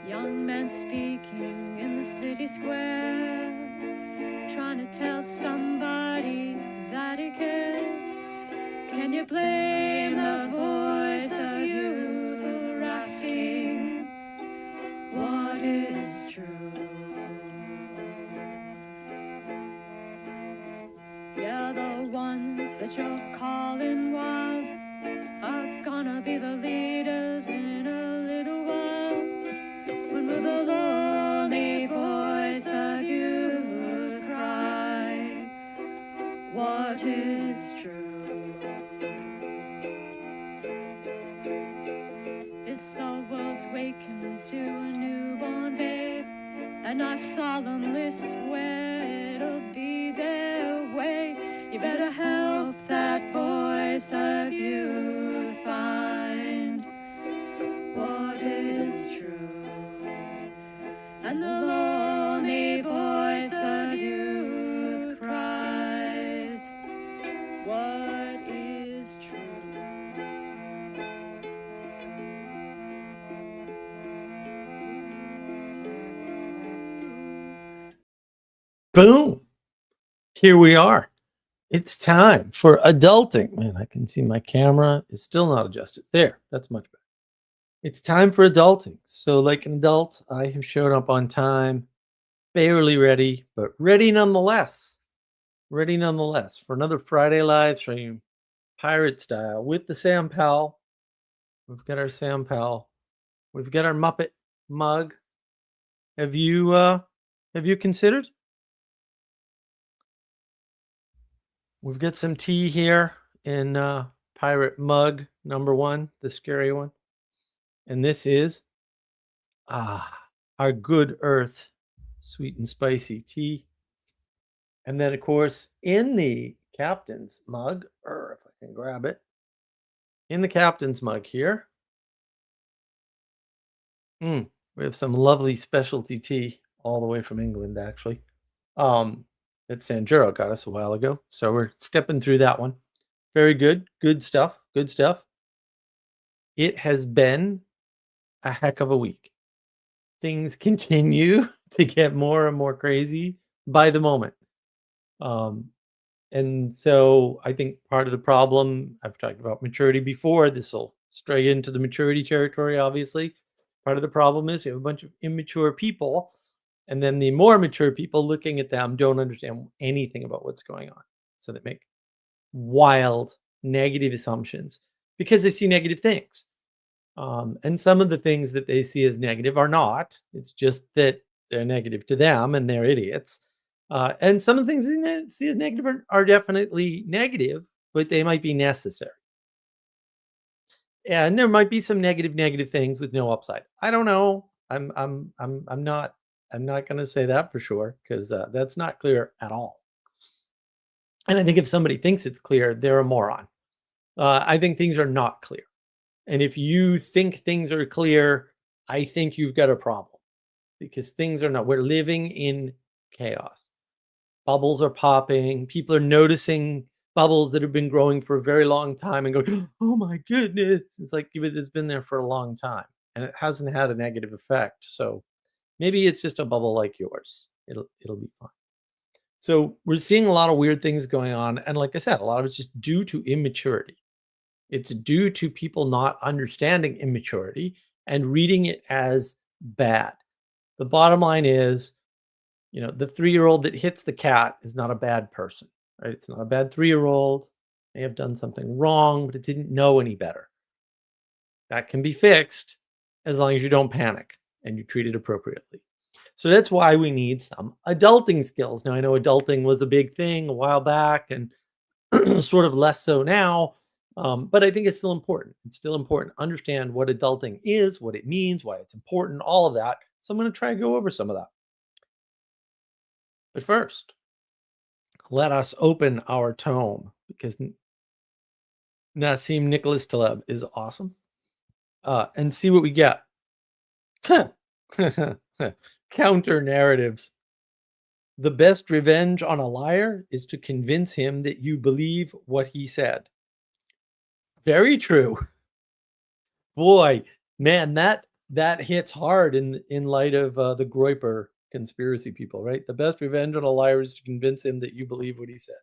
Young men speaking in the city square, trying to tell somebody that he cares. Can you blame the voice of youth for asking what is true? Yeah, the ones that you're calling wild are gonna be the leaders in a little while. When will the lonely voice of youth cry, what is true? This our world's waking to a newborn babe, and I solemnly swear it'll be their way. You better help that voice of youth find what is true. And the lonely voice of youth cries, what is true? Boom. Here we are. It's time for adulting. Man, I can see my camera is still not adjusted. There, that's much better. It's time for adulting. So, like an adult, I have shown up on time, barely ready, but ready nonetheless. Ready nonetheless for another Friday live stream, pirate style, with the Sam Powell. We've got our Sam Powell. We've got our Muppet mug. Have you considered? We've got some tea here in pirate mug number 1, the scary one. And this is our Good Earth sweet and spicy tea. And then, of course, in the captain's mug, or if I can grab it, in the captain's mug here, we have some lovely specialty tea all the way from England, actually. That Sanjuro got us a while ago. So we're stepping through that one. Very good. Good stuff. Good stuff. It has been a heck of a week. Things continue to get more and more crazy by the moment. And so I think part of the problem, I've talked about maturity before, this will stray into the maturity territory, obviously. Part of the problem is you have a bunch of immature people, and then the more mature people looking at them don't understand anything about what's going on. So they make wild negative assumptions because they see negative things. And some of the things that they see as negative are not. It's just that they're negative to them and they're idiots. And some of the things they see as negative are definitely negative, but they might be necessary. And there might be some negative things with no upside. I don't know. I'm not going to say that for sure because that's not clear at all. And I think if somebody thinks it's clear, they're a moron. I think things are not clear. And if you think things are clear, I think you've got a problem because things are not. We're living in chaos. Bubbles are popping. People are noticing bubbles that have been growing for a very long time and go, oh my goodness. It's like it's been there for a long time and it hasn't had a negative effect. So maybe it's just a bubble like yours. It'll be fine. So we're seeing a lot of weird things going on. And like I said, a lot of it's just due to immaturity. It's due to people not understanding immaturity and reading it as bad. The bottom line is, the 3-year-old that hits the cat is not a bad person, right? It's not a bad 3-year-old. They have done something wrong, but it didn't know any better. That can be fixed as long as you don't panic and you treat it appropriately. So that's why we need some adulting skills. Now, I know adulting was a big thing a while back and sort of less so now. But I think it's still important. It's still important to understand what adulting is, what it means, why it's important, all of that. So I'm going to try and go over some of that. But first, let us open our tome because Nassim Nicholas Taleb is awesome. And see what we get. Counter narratives. The best revenge on a liar is to convince him that you believe what he said. Very true. Boy, man, that that hits hard in light of the Groyper conspiracy people, right? The best revenge on a liar is to convince him that you believe what he said.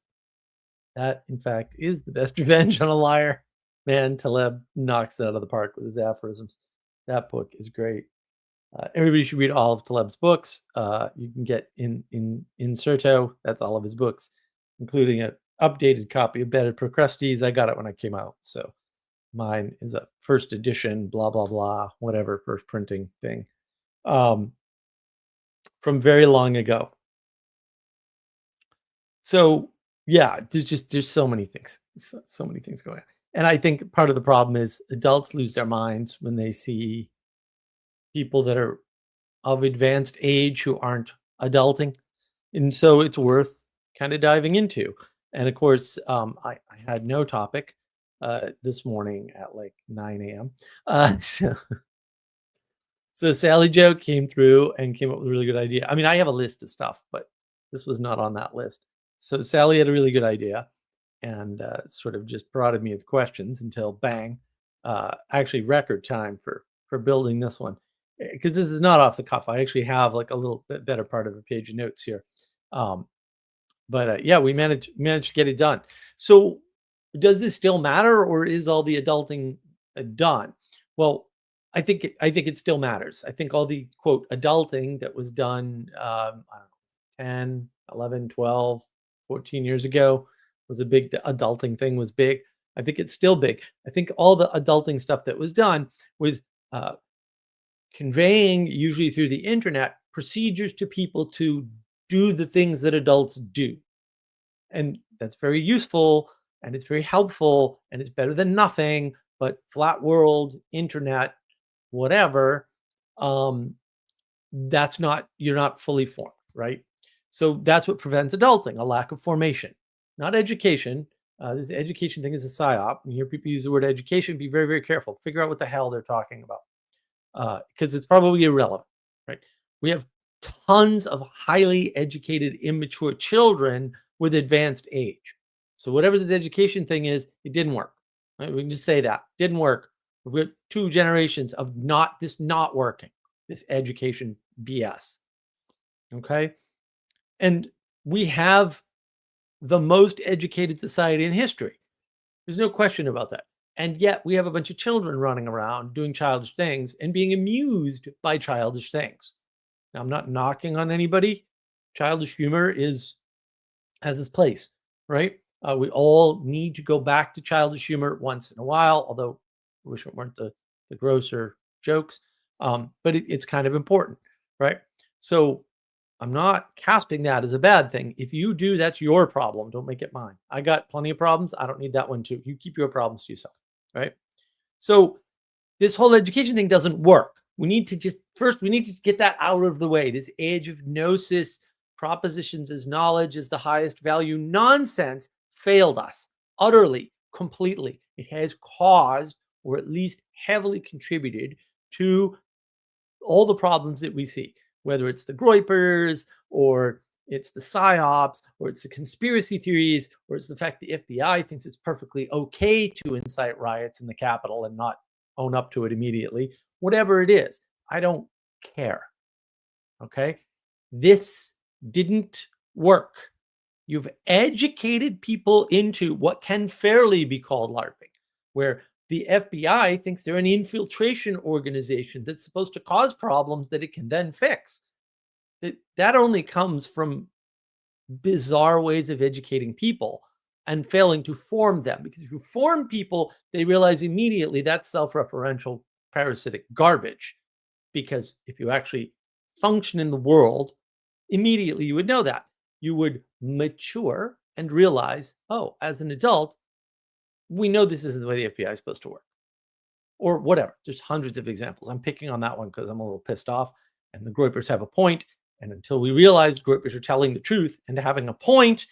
That, in fact, is the best revenge on a liar. Man, Taleb knocks it out of the park with his aphorisms. That book is great. Everybody should read all of Taleb's books. You can get in Inserto. That's all of his books, including an updated copy of Bed of Procrustes. I got it when I came out, so mine is a first edition, blah blah blah, whatever first printing thing, from very long ago. So yeah, there's so many things, so many things going on, and I think part of the problem is adults lose their minds when they see people that are of advanced age who aren't adulting. And so it's worth kind of diving into. And of course, I had no topic this morning at like 9 a.m. So Sally Jo came through and came up with a really good idea. I mean, I have a list of stuff, but this was not on that list. So Sally had a really good idea and sort of just prodded me with questions until bang, actually record time for building this one. Because this is not off the cuff. I actually have like a little bit better part of a page of notes here. But yeah, we managed to get it done. So does this still matter, or is all the adulting done? Well, I think it still matters. I think all the quote adulting that was done I don't know, 10, 11, 12, 14 years ago was a big, the adulting thing was big. I think it's still big. I think all the adulting stuff that was done was conveying, usually through the internet, procedures to people to do the things that adults do. And that's very useful and it's very helpful and it's better than nothing, but flat world, internet, whatever, that's not, you're not fully formed, right? So that's what prevents adulting, a lack of formation, not education. This education thing is a psyop. You hear people use the word education, be very, very careful. Figure out what the hell they're talking about. Because it's probably irrelevant, right? We have tons of highly educated, immature children with advanced age. So whatever the education thing is, it didn't work. Right? We can just say that didn't work. We've got 2 generations of not working, this education BS. Okay, and we have the most educated society in history. There's no question about that. And yet we have a bunch of children running around doing childish things and being amused by childish things. Now, I'm not knocking on anybody. Childish humor has its place, right? We all need to go back to childish humor once in a while, although I wish it weren't the grosser jokes. But it's kind of important, right? So I'm not casting that as a bad thing. If you do, that's your problem. Don't make it mine. I got plenty of problems. I don't need that one too. You keep your problems to yourself, right? So this whole education thing doesn't work. We need to just get that out of the way. This age of gnosis, propositions as knowledge is the highest value nonsense failed us utterly, completely. It has caused, or at least heavily contributed to all the problems that we see, whether it's the Groypers or it's the psyops or it's the conspiracy theories or it's the fact the FBI thinks it's perfectly okay to incite riots in the Capitol and not own up to it immediately. Whatever it is, I don't care. Okay? This didn't work. You've educated people into what can fairly be called LARPing, where the FBI thinks they're an infiltration organization that's supposed to cause problems that it can then fix. That only comes from bizarre ways of educating people and failing to form them. Because if you form people, they realize immediately that's self-referential parasitic garbage. Because if you actually function in the world, immediately you would know that. You would mature and realize, oh, as an adult, we know this isn't the way the FBI is supposed to work. Or whatever. There's hundreds of examples. I'm picking on that one because I'm a little pissed off. And the Groypers have a point. And until we realize Groypers are telling the truth and having a point,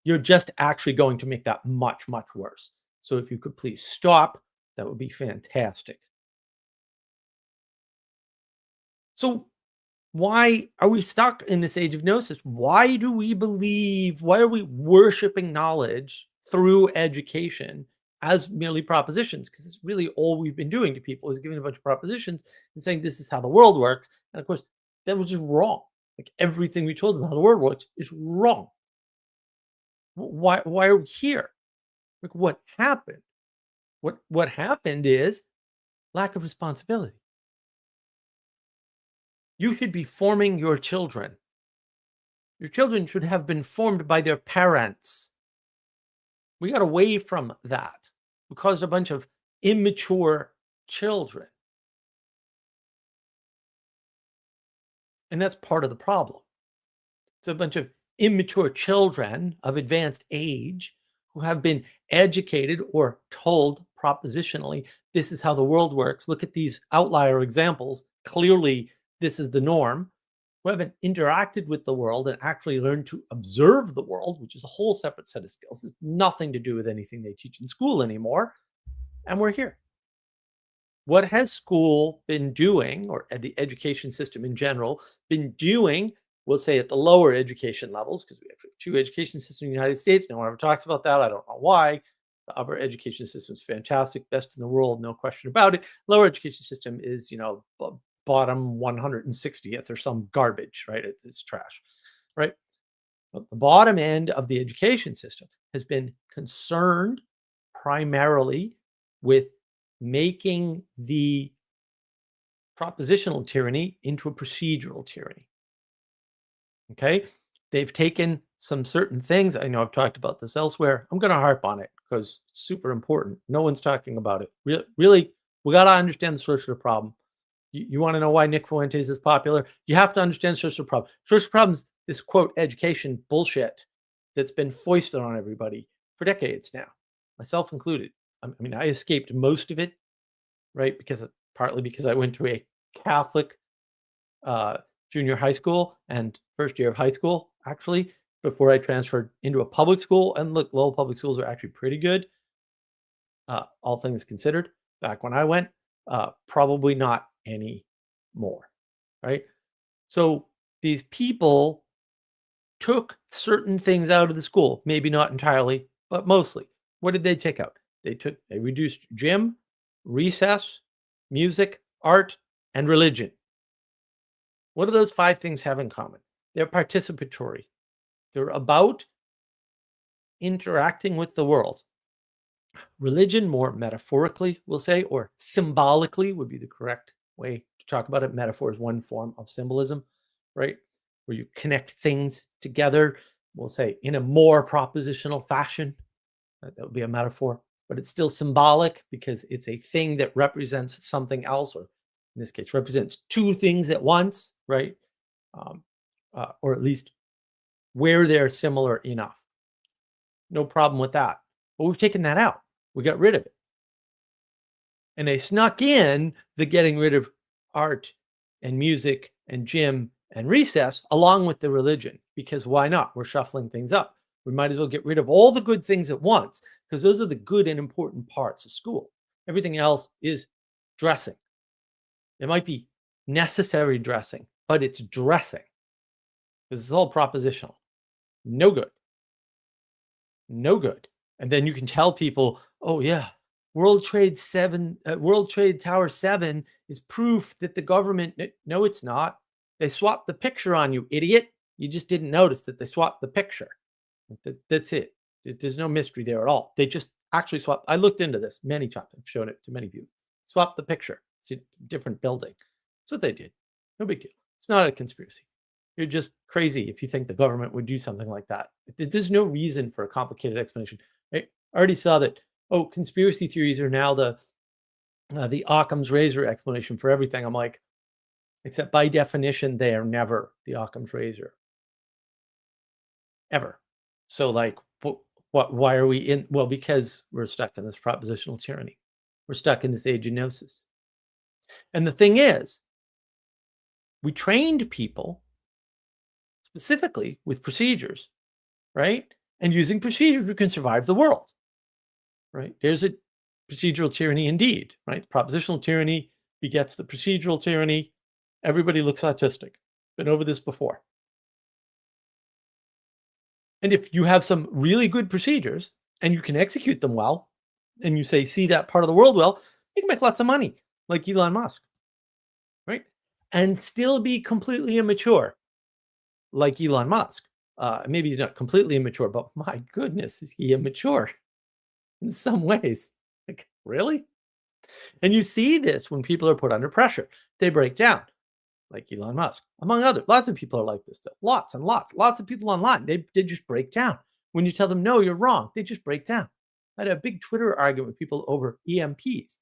you're just actually going to make that much, much worse. So if you could please stop, that would be fantastic. So why are we stuck in this age of gnosis? Why are we worshiping knowledge through education as merely propositions, because it's really all we've been doing to people is giving a bunch of propositions and saying this is how the world works. And of course, that was just wrong. Like everything we told them how the world works is wrong. Why are we here? Like what happened? What happened is lack of responsibility. You should be forming your children. Your children should have been formed by their parents. We got away from that. We caused a bunch of immature children. And that's part of the problem. It's a bunch of immature children of advanced age who have been educated or told propositionally, this is how the world works. Look at these outlier examples. Clearly, this is the norm. Who haven't interacted with the world and actually learned to observe the world, which is a whole separate set of skills. It's nothing to do with anything they teach in school anymore. And we're here. What has school been doing, or the education system in general, been doing, we'll say at the lower education levels, because we actually have two education systems in the United States. No one ever talks about that. I don't know why. The upper education system is fantastic, best in the world, no question about it. Lower education system is, bottom 160th or some garbage, right? It's trash, right? But the bottom end of the education system has been concerned primarily with making the propositional tyranny into a procedural tyranny. Okay? They've taken some certain things. I know I've talked about this elsewhere. I'm going to harp on it because it's super important. No one's talking about it. Really, we got to understand the source of the problem. You want to know why Nick Fuentes is popular? You have to understand source of the problem. Source of the problem is this quote education bullshit that's been foisted on everybody for decades now, myself included. I mean, I escaped most of it, right? Partly because I went to a Catholic junior high school and first year of high school, actually, before I transferred into a public school. And look, Lowell public schools are actually pretty good, all things considered. Back when I went, probably not anymore, right? So these people took certain things out of the school, maybe not entirely, but mostly. What did they take out? They reduced gym, recess, music, art, and religion. What do those 5 things have in common? They're participatory. They're about interacting with the world. Religion, more metaphorically, we'll say, or symbolically would be the correct way to talk about it. Metaphor is one form of symbolism, right? Where you connect things together, we'll say, in a more propositional fashion. That would be a metaphor, but it's still symbolic because it's a thing that represents something else, or in this case, represents 2 things at once, right? Or at least where they're similar enough. No problem with that. But we've taken that out. We got rid of it. And they snuck in the getting rid of art and music and gym and recess along with the religion, because why not? We're shuffling things up. We might as well get rid of all the good things at once, because those are the good and important parts of school. Everything else is dressing. It might be necessary dressing, but it's dressing, because it's all propositional. No good. No good. And then you can tell people, oh yeah, World Trade Tower 7 is proof that the government, no, it's not. They swapped the picture on you, idiot. You just didn't notice that they swapped the picture. That's it. There's no mystery there at all. They just actually swapped. I looked into this many times. I've shown it to many of you. Swap the picture. It's a different building. That's what they did. No big deal. It's not a conspiracy. You're just crazy if you think the government would do something like that. There's no reason for a complicated explanation. Right? I already saw that, conspiracy theories are now the Occam's razor explanation for everything. I'm like, except by definition, they are never the Occam's razor. Ever. So like, why are we in? Well, because we're stuck in this propositional tyranny. We're stuck in this age of gnosis. And the thing is, we trained people specifically with procedures, right? And using procedures, we can survive the world, right? There's a procedural tyranny indeed, right? Propositional tyranny begets the procedural tyranny. Everybody looks autistic. Been over this before. And if you have some really good procedures and you can execute them well, and you say, see that part of the world well, you can make lots of money like Elon Musk, right? And still be completely immature like Elon Musk. Maybe he's not completely immature, but my goodness, is he immature in some ways? Like, really? And you see this when people are put under pressure. They break down, like Elon Musk, among others. Lots of people are like this stuff. Lots and lots of people online. They just break down. When you tell them, no, you're wrong, they just break down. I had a big Twitter argument with people over EMPs.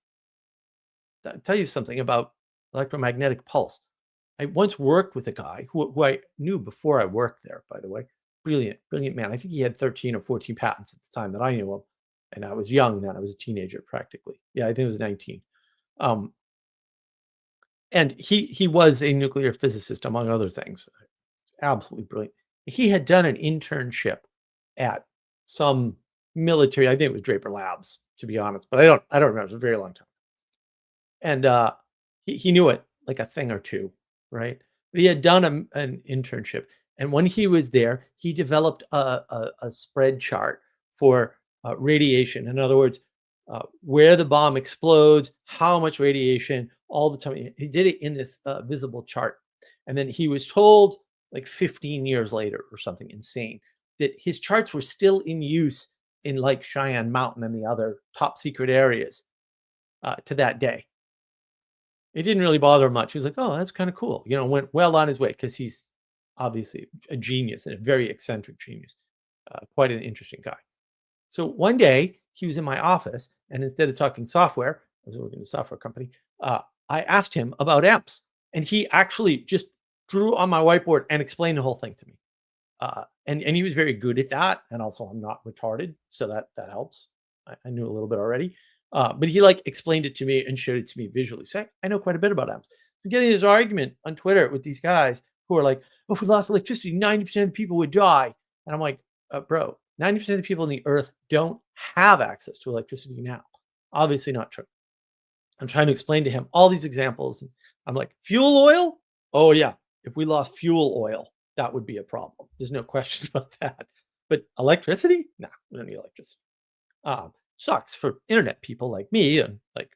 I'll tell you something about electromagnetic pulse. I once worked with a guy who I knew before I worked there, by the way. Brilliant man. I think he had 13 or 14 patents at the time that I knew him. And I was young then. I was a teenager practically. Yeah, I think it was 19. And he was a nuclear physicist, among other things. Absolutely brilliant. He had done an internship at some military, I think it was Draper Labs, to be honest, but I don't remember. It was a very long time. And he knew it like a thing or two, right? But he had done an internship. And when he was there, he developed a spread chart for radiation. In other words, where the bomb explodes, how much radiation, all the time. He did it in this visible chart. And then he was told, like 15 years later or something insane, that his charts were still in use in like Cheyenne Mountain and the other top secret areas to that day. It didn't really bother him much. He was like, oh, that's kind of cool. Went well on his way because he's obviously a genius and a very eccentric genius. Quite an interesting guy. So one day he was in my office, and instead of talking software, I was working in a software company, I asked him about amps, and he actually just drew on my whiteboard and explained the whole thing to me. And he was very good at that. And also, I'm not retarded, so that helps. I knew a little bit already. But he like explained it to me and showed it to me visually. So I know quite a bit about amps. So getting this argument on Twitter with these guys who are like, oh, if we lost electricity, 90% of people would die. And I'm like, bro, 90% of the people on the earth don't have access to electricity now. Obviously not true. I'm trying to explain to him all these examples. And I'm like, fuel oil? Oh, yeah. If we lost fuel oil, that would be a problem. There's no question about that. But electricity? No, we don't need electricity. Sucks for internet people like me. And like,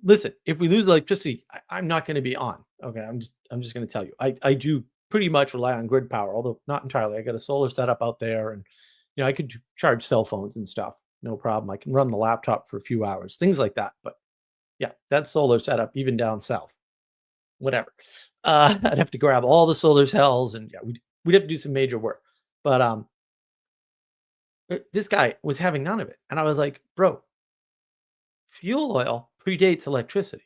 listen, if we lose electricity, I'm not going to be on. Okay, I'm just going to tell you. I do pretty much rely on grid power, although not entirely. I got a solar setup out there, and I could charge cell phones and stuff. No problem. I can run the laptop for a few hours, things like that. But yeah, that solar setup, even down south, whatever. I'd have to grab all the solar cells, and yeah, we'd have to do some major work. But this guy was having none of it, and I was like, bro, fuel oil predates electricity.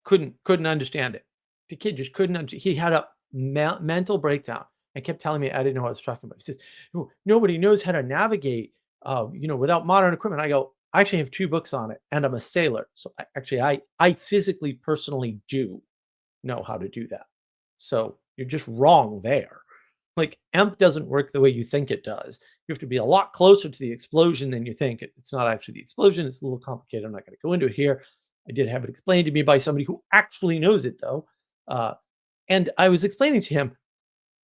Couldn't understand it. The kid just couldn't. He had a mental breakdown. And kept telling me I didn't know what I was talking about. He says, nobody knows how to navigate, without modern equipment. I go, I actually have 2 books on it, and I'm a sailor. So I physically, personally do know how to do that. So you're just wrong there. Like, EMP doesn't work the way you think it does. You have to be a lot closer to the explosion than you think. It's not actually the explosion. It's a little complicated. I'm not going to go into it here. I did have it explained to me by somebody who actually knows it, though. And I was explaining to him,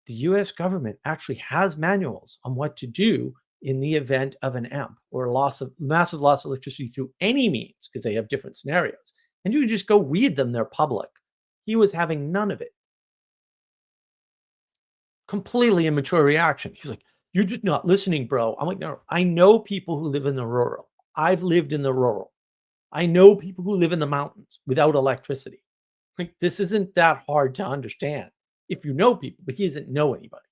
the US government actually has manuals on what to do in the event of an EMP or massive loss of electricity through any means, because they have different scenarios. And you just go read them. They're public. He was having none of it. Completely immature reaction. He's like, you're just not listening, bro. I'm like, no, I know people who live in the rural. I've lived in the rural. I know people who live in the mountains without electricity. Like, this isn't that hard to understand if you know people, but he doesn't know anybody.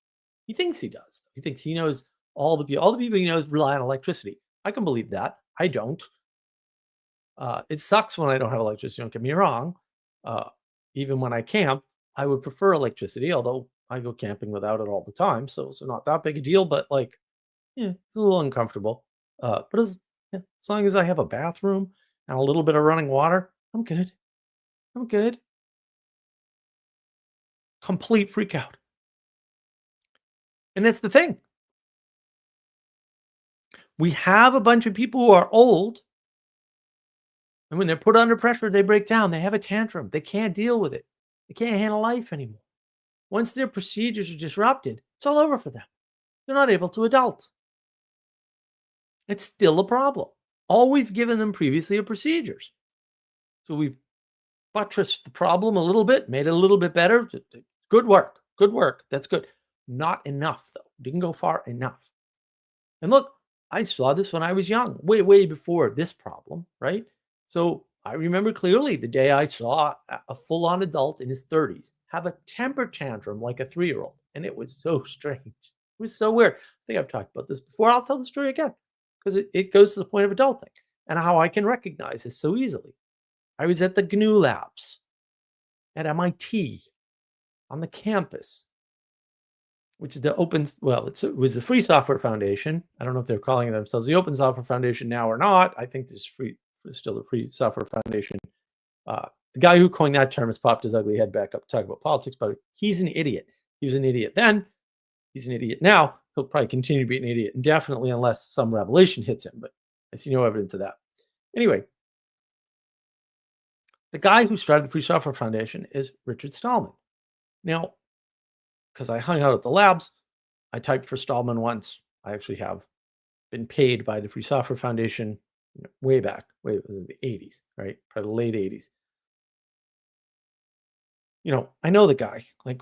He thinks he does. He thinks he knows all the people he knows rely on electricity. I can believe that. I don't. It sucks when I don't have electricity. Don't get me wrong. Even when I camp, I would prefer electricity, although I go camping without it all the time. So it's not that big a deal, but like, yeah, it's a little uncomfortable. But as long as I have a bathroom and a little bit of running water, I'm good. I'm good. Complete freak out. And that's the thing. We have a bunch of people who are old, and when they're put under pressure, they break down. They have a tantrum. They can't deal with it. They can't handle life anymore. Once their procedures are disrupted, it's all over for them. They're not able to adult. It's still a problem. All we've given them previously are procedures. So we've buttressed the problem a little bit, made it a little bit better. Good work. Good work. That's good. Not enough, though. Didn't go far enough. And look, I saw this when I was young, way, way before this problem, right? So I remember clearly the day I saw a full-on adult in his 30s have a temper tantrum like a 3-year-old. And it was so strange. It was so weird. I think I've talked about this before. I'll tell the story again because it goes to the point of adulting and how I can recognize this so easily. I was at the GNU Labs at MIT on the campus, which is the open, well, it was the Free Software Foundation. I don't know if they're calling themselves the Open Software Foundation now or not. I think this is still the Free Software Foundation. The guy who coined that term has popped his ugly head back up to talk about politics, but he's an idiot. He was an idiot then. He's an idiot now. He'll probably continue to be an idiot indefinitely unless some revelation hits him, but I see no evidence of that. Anyway, the guy who started the Free Software Foundation is Richard Stallman. Now, because I hung out at the labs, I typed for Stallman once. I actually have been paid by the Free Software Foundation way back. It was in the 80s, right? Probably the late 80s. I know the guy. Like,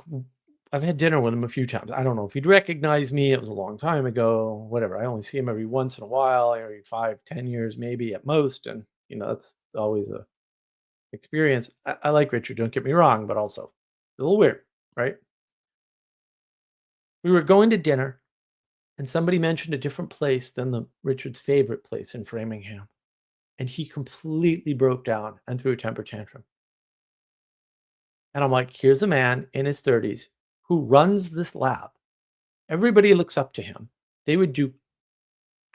I've had dinner with him a few times. I don't know if he'd recognize me. It was a long time ago, whatever. I only see him every once in a while, every 5-10 years, maybe at most. And, that's always a experience. I like Richard, don't get me wrong, but also a little weird, right? We were going to dinner and somebody mentioned a different place than Richard's favorite place in Framingham. And he completely broke down and threw a temper tantrum. And I'm like, here's a man in his 30s who runs this lab. Everybody looks up to him. They would do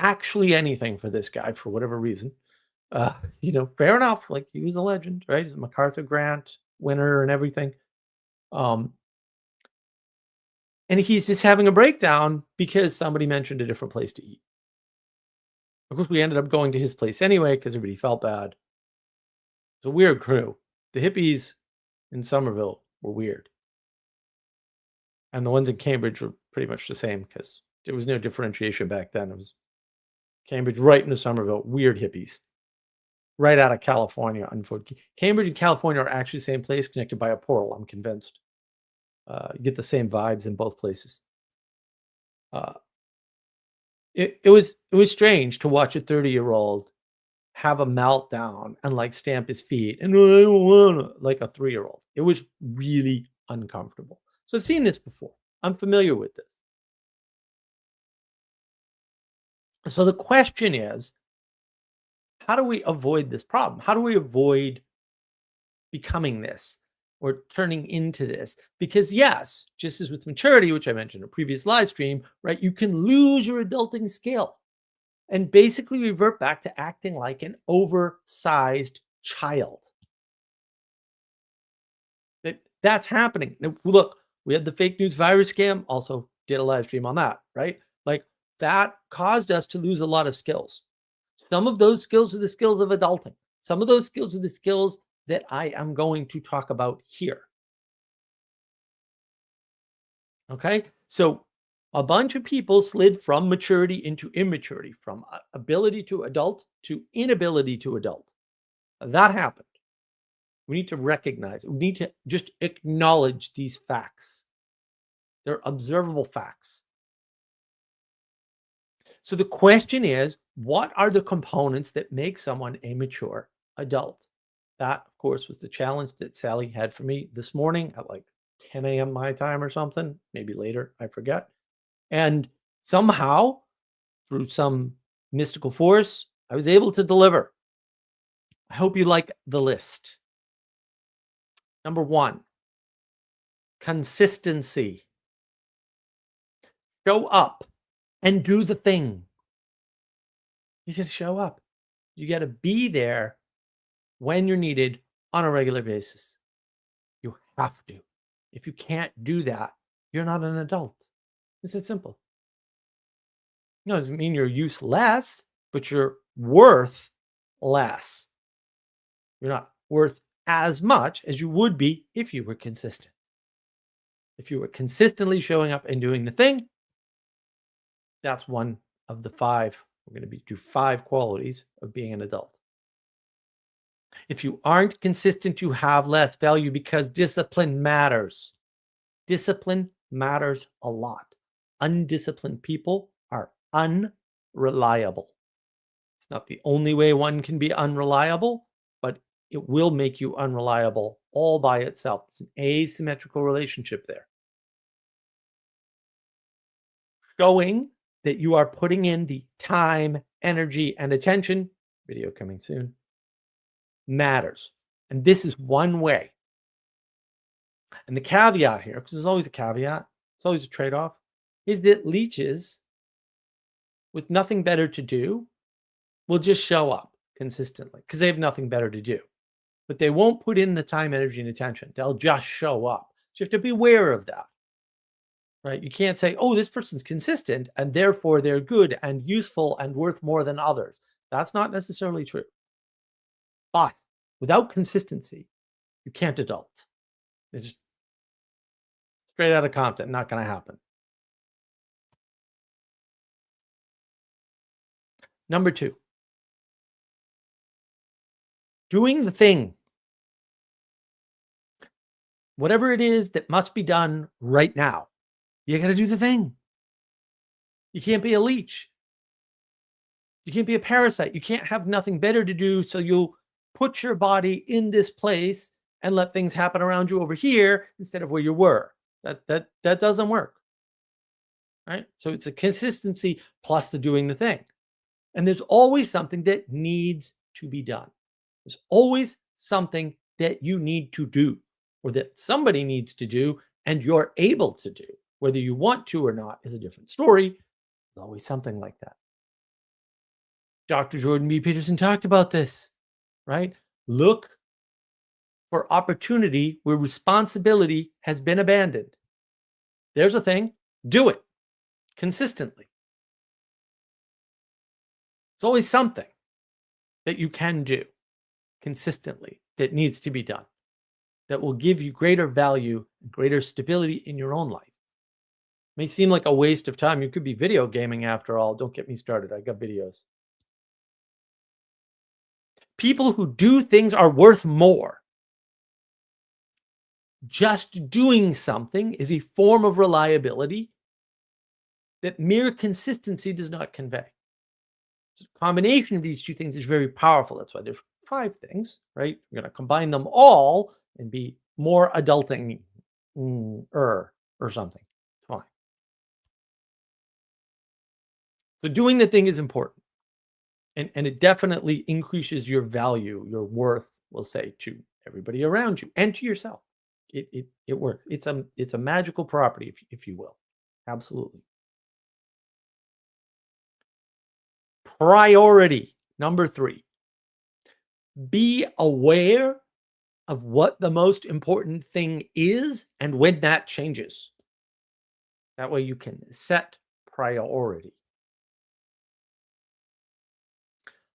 actually anything for this guy for whatever reason. Fair enough. Like, he was a legend, right? He's a MacArthur Grant winner and everything. And he's just having a breakdown because somebody mentioned a different place to eat. Of course, we ended up going to his place anyway because everybody felt bad. It's a weird crew. The hippies in Somerville were weird. And the ones in Cambridge were pretty much the same because there was no differentiation back then. It was Cambridge right into Somerville, weird hippies. Right out of California, unfortunately. Cambridge and California are actually the same place, connected by a portal, I'm convinced. You get the same vibes in both places. It was strange to watch a 30-year-old have a meltdown and stamp his feet and I don't wanna, like a 3-year-old. It was really uncomfortable. So I've seen this before. I'm familiar with this. So the question is, how do we avoid this problem? How do we avoid becoming this or turning into this? Because yes, just as with maturity, which I mentioned in a previous live stream, right, you can lose your adulting skill and basically revert back to acting like an oversized child. That's happening. Now, look, we had the fake news virus scam, also did a live stream on that, right? That caused us to lose a lot of skills. Some of those skills are the skills of adulting. Some of those skills are the skills that I am going to talk about here. Okay, so a bunch of people slid from maturity into immaturity, from ability to adult to inability to adult. That happened. We need to recognize it. We need to just acknowledge these facts. They're observable facts. So the question is, what are the components that make someone a mature adult? That, of course, was the challenge that Sally had for me this morning at 10 a.m. my time or something, maybe later, I forget. And somehow, through some mystical force, I was able to deliver. I hope you like the list. Number 1, consistency. Show up and do the thing. You got to show up. You got to be there when you're needed on a regular basis. You have to. If you can't do that, you're not an adult. It's that simple. No, it doesn't mean you're useless, but you're worth less. You're not worth as much as you would be if you were consistent. If you were consistently showing up and doing the thing, that's one of the 5 We're going to do 5 qualities of being an adult. If you aren't consistent, you have less value because discipline matters. Discipline matters a lot. Undisciplined people are unreliable. It's not the only way one can be unreliable, but it will make you unreliable all by itself. It's an asymmetrical relationship there. Showing that you are putting in the time, energy, and attention, video coming soon, matters. And this is one way. And the caveat here, because there's always a caveat, it's always a trade-off, is that leeches with nothing better to do will just show up consistently because they have nothing better to do. But they won't put in the time, energy, and attention. They'll just show up. So you have to be aware of that. Right? You can't say, oh, this person's consistent and therefore they're good and useful and worth more than others. That's not necessarily true. But without consistency, you can't adult. It's just straight out of Compton, not going to happen. Number 2, doing the thing. Whatever it is that must be done right now, you got to do the thing. You can't be a leech. You can't be a parasite. You can't have nothing better to do, so you'll put your body in this place and let things happen around you over here instead of where you were. That doesn't work. Right? So it's a consistency plus the doing the thing. And there's always something that needs to be done. There's always something that you need to do or that somebody needs to do and you're able to do. Whether you want to or not is a different story. There's always something like that. Dr. Jordan B. Peterson talked about this, right? Look for opportunity where responsibility has been abandoned. There's a thing. Do it consistently. There's always something that you can do consistently that needs to be done that will give you greater value and greater stability in your own life. It may seem like a waste of time. You could be video gaming after all. Don't get me started. I got videos. People who do things are worth more. Just doing something is a form of reliability that mere consistency does not convey. So the combination of these two things is very powerful. That's why there's 5 things, right? You're going to combine them all and be more adulting or something. Fine. So doing the thing is important. And it definitely increases your value, your worth, we'll say, to everybody around you and to yourself. It works. It's a magical property, if you will. Absolutely. Priority, number 3. Be aware of what the most important thing is and when that changes. That way you can set priority.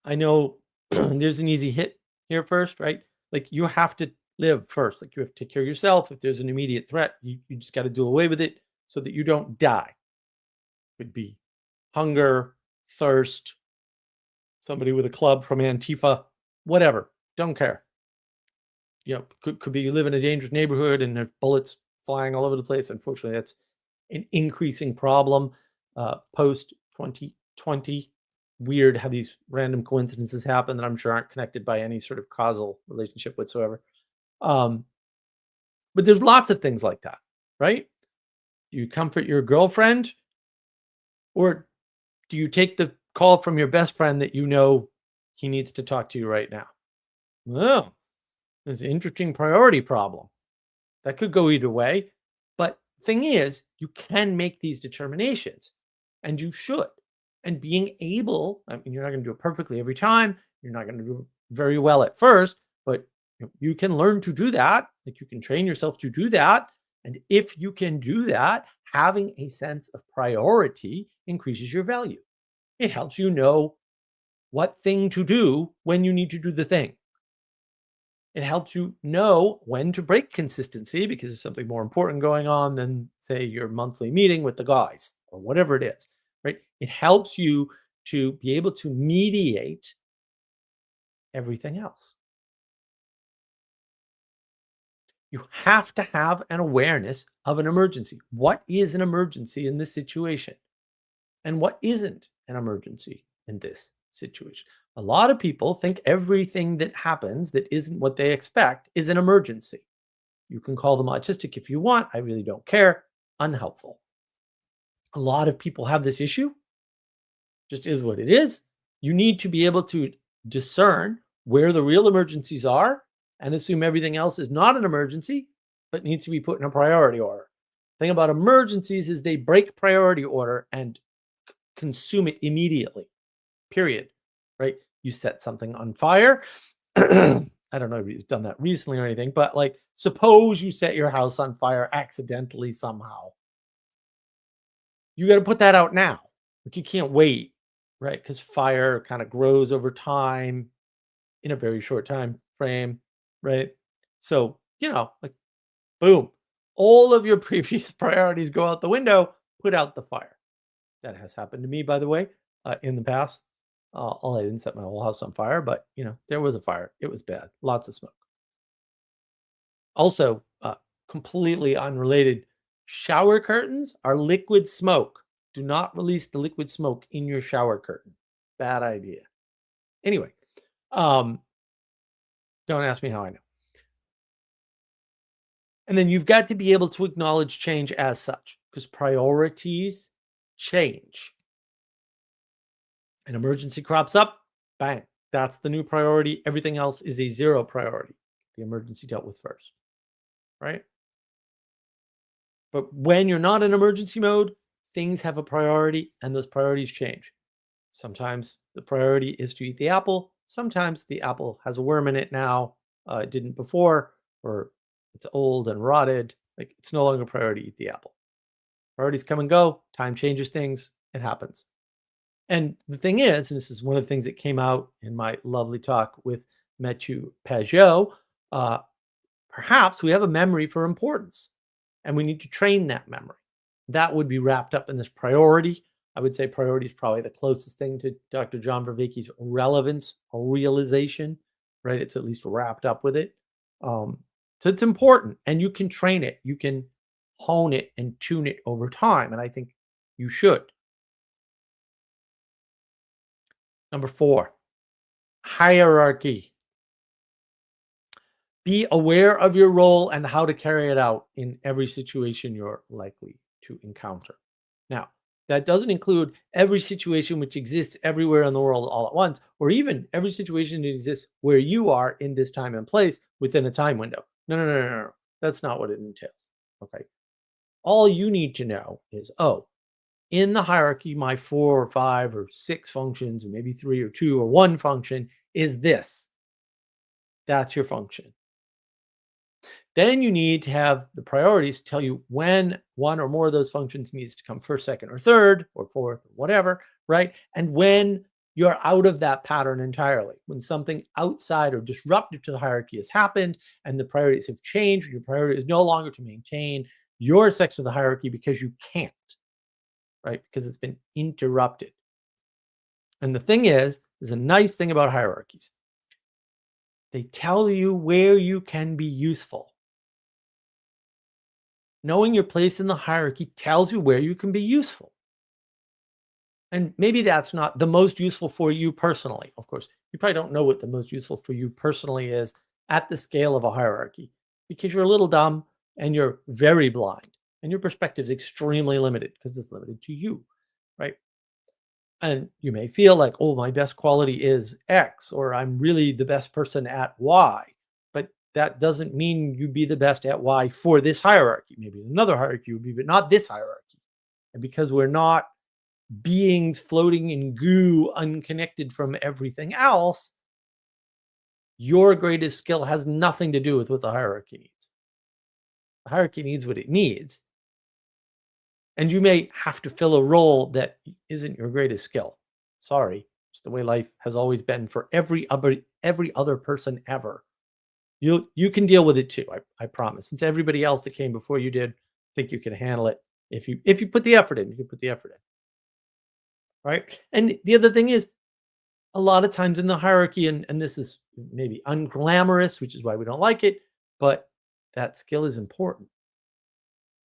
I know there's an easy hit here first, right? Like you have to live first. Like you have to take care of yourself. If there's an immediate threat, you just got to do away with it so that you don't die. Could be hunger, thirst, somebody with a club from Antifa, whatever. Don't care. You know, could be you live in a dangerous neighborhood and there's bullets flying all over the place. Unfortunately, that's an increasing problem post 2020. Weird how these random coincidences happen that I'm sure aren't connected by any sort of causal relationship whatsoever. But there's lots of things like that, right? Do you comfort your girlfriend, or do you take the call from your best friend that you know he needs to talk to you right now? Well, there's an interesting priority problem. That could go either way. But thing is, you can make these determinations, and you should. And being able, I mean, you're not going to do it perfectly every time. You're not going to do it very well at first, but you can learn to do that. Like you can train yourself to do that. And if you can do that, having a sense of priority increases your value. It helps you know what thing to do when you need to do the thing. It helps you know when to break consistency because there's something more important going on than, say, your monthly meeting with the guys or whatever it is, right? It helps you to be able to mediate everything else. You have to have an awareness of an emergency. What is an emergency in this situation? And what isn't an emergency in this situation? A lot of people think everything that happens that isn't what they expect is an emergency. You can call them autistic if you want. I really don't care. Unhelpful. A lot of people have this issue. Just is what it is. You need to be able to discern where the real emergencies are and assume everything else is not an emergency, but needs to be put in a priority order. The thing about emergencies is they break priority order and consume it immediately, period, right? You set something on fire. I don't know if you've done that recently or anything, but like, suppose you set your house on fire accidentally somehow. You got to put that out now. Like, you can't wait, right? Because fire kind of grows over time in a very short time frame, right? So, like, boom, all of your previous priorities go out the window, put out the fire. That has happened to me, by the way, in the past. I didn't set my whole house on fire, but there was a fire. It was bad, lots of smoke. Also, completely unrelated, shower curtains are liquid smoke. Do not release the liquid smoke in your shower curtain. Bad idea. Anyway, don't ask me how I know. And then you've got to be able to acknowledge change as such, because priorities change. An emergency crops up, bang, that's the new priority. Everything else is a zero priority. The emergency dealt with first, right? But when you're not in emergency mode, things have a priority and those priorities change. Sometimes the priority is to eat the apple. Sometimes the apple has a worm in it now. It didn't before, or it's old and rotted. Like, it's no longer a priority to eat the apple. Priorities come and go. Time changes things. It happens. And the thing is, and this is one of the things that came out in my lovely talk with Mathieu Pajot, perhaps we have a memory for importance, and we need to train that memory. That would be wrapped up in this priority. I would say priority is probably the closest thing to Dr. John Vervaeke's relevance or realization, right? It's at least wrapped up with it. So it's important, and you can train it. You can hone it and tune it over time, and I think you should. Number 4, hierarchy. Be aware of your role and how to carry it out in every situation you're likely to encounter. Now, that doesn't include every situation which exists everywhere in the world all at once, or even every situation that exists where you are in this time and place within a time window. No. That's not what it entails. Okay. All you need to know is, in the hierarchy, my 4 or 5 or 6 functions, or maybe 3 or 2 or 1 function is this. That's your function. Then you need to have the priorities tell you when one or more of those functions needs to come first, second, or third, or fourth, or whatever, right? And when you're out of that pattern entirely, when something outside or disruptive to the hierarchy has happened and the priorities have changed, your priority is no longer to maintain your section of the hierarchy because you can't, right? Because it's been interrupted. And the thing is, there's a nice thing about hierarchies. They tell you where you can be useful. Knowing your place in the hierarchy tells you where you can be useful. And maybe that's not the most useful for you personally. Of course, you probably don't know what the most useful for you personally is at the scale of a hierarchy, because you're a little dumb and you're very blind and your perspective is extremely limited because it's limited to you, right? And you may feel like, oh, my best quality is X, or I'm really the best person at Y. But that doesn't mean you'd be the best at Y for this hierarchy. Maybe another hierarchy would be, but not this hierarchy. And because we're not beings floating in goo, unconnected from everything else, your greatest skill has nothing to do with what the hierarchy needs. The hierarchy needs what it needs. And you may have to fill a role that isn't your greatest skill. Sorry, it's the way life has always been for every other person ever. You can deal with it too, I promise. Since everybody else that came before you did, think you can handle it. If you put the effort in, you can put the effort in. right? And the other thing is, a lot of times in the hierarchy, and this is maybe unglamorous, which is why we don't like it, but that skill is important.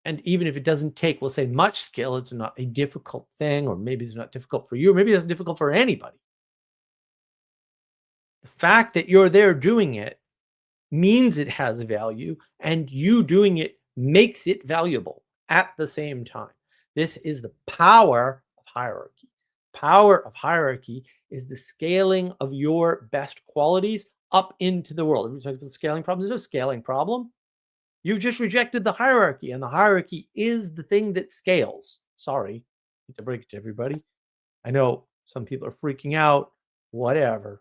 And even if it doesn't take, we'll say, much skill, it's not a difficult thing, or maybe it's not difficult for you, or maybe it's difficult for anybody. The fact that you're there doing it means it has value, and you doing it makes it valuable at the same time. This is the power of hierarchy. Power of hierarchy is the scaling of your best qualities up into the world. Every time the scaling problem, there's a scaling problem. You've just rejected the hierarchy, and the hierarchy is the thing that scales. Sorry, I hate to break it to everybody. I know some people are freaking out, whatever.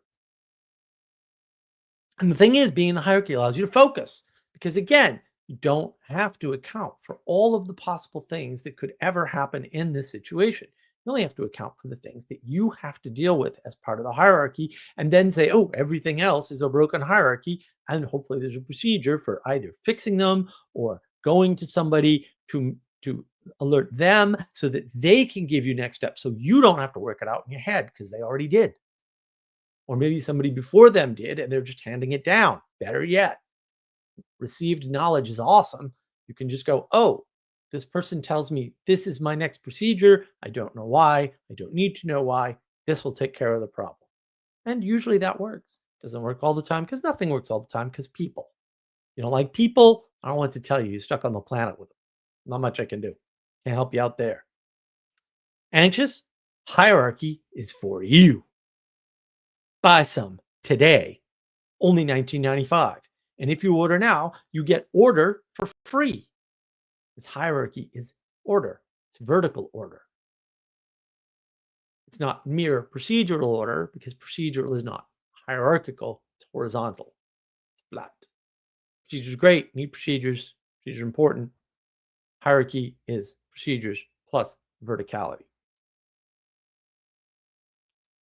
And the thing is, being in the hierarchy allows you to focus because, again, you don't have to account for all of the possible things that could ever happen in this situation. You only have to account for the things that you have to deal with as part of the hierarchy and then say, oh, everything else is a broken hierarchy. And hopefully there's a procedure for either fixing them or going to somebody to alert them so that they can give you next steps so you don't have to work it out in your head because they already did. Or maybe somebody before them did and they're just handing it down. Better yet, received knowledge is awesome. You can just go, oh, this person tells me this is my next procedure. I don't know why. I don't need to know why. This will take care of the problem. And usually that works. Doesn't work all the time because nothing works all the time because people. You don't like people? I don't want to tell you. You're stuck on the planet with them. Not much I can do. Can't help you out there. Anxious? Hierarchy is for you. Buy some today, only $19.95. And if you order now, you get order for free. This hierarchy is order. It's vertical order. It's not mere procedural order because procedural is not hierarchical. It's horizontal. It's flat. Procedures are great. Need procedures. Procedures are important. Hierarchy is procedures plus verticality.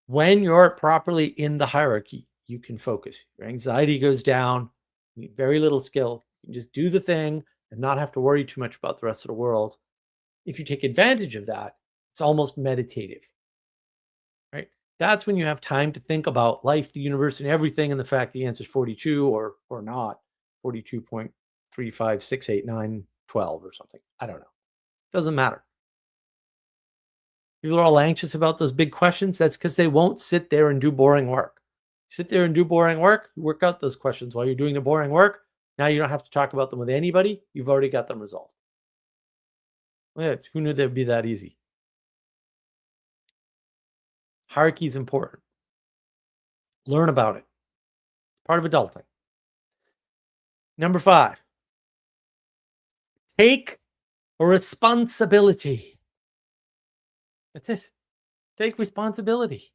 When you're properly in the hierarchy, you can focus. Your anxiety goes down. You need very little skill. You can just do the thing and not have to worry too much about the rest of the world. If you take advantage of that, it's almost meditative, right? That's when you have time to think about life, the universe, and everything, and the fact the answer is 42 or not, 42.3568912 or something. I don't know. Doesn't matter. People are all anxious about those big questions. That's because they won't sit there and do boring work. Sit there and do boring work. You work out those questions while you're doing the boring work. Now you don't have to talk about them with anybody. You've already got them resolved. Yeah, who knew that would be that easy? Hierarchy is important. Learn about it. Part of adulting. Number 5, take responsibility. That's it. Take responsibility.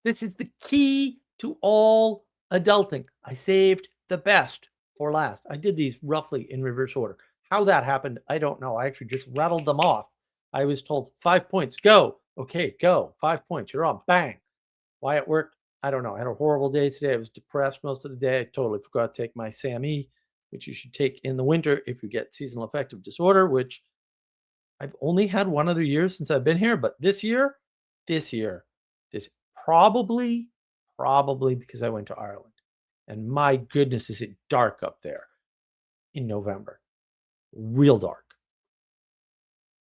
This is the key to all adulting. I saved the best for last. I did these roughly in reverse order. How that happened, I don't know. I actually just rattled them off. I was told 5 points, go. Okay, go. 5 points, you're on. Bang. Why it worked, I don't know. I had a horrible day today. I was depressed most of the day. I totally forgot to take my SAMe, which you should take in the winter if you get seasonal affective disorder, which I've only had one other year since I've been here. But this probably because I went to Ireland. And my goodness, is it dark up there in November. Real dark.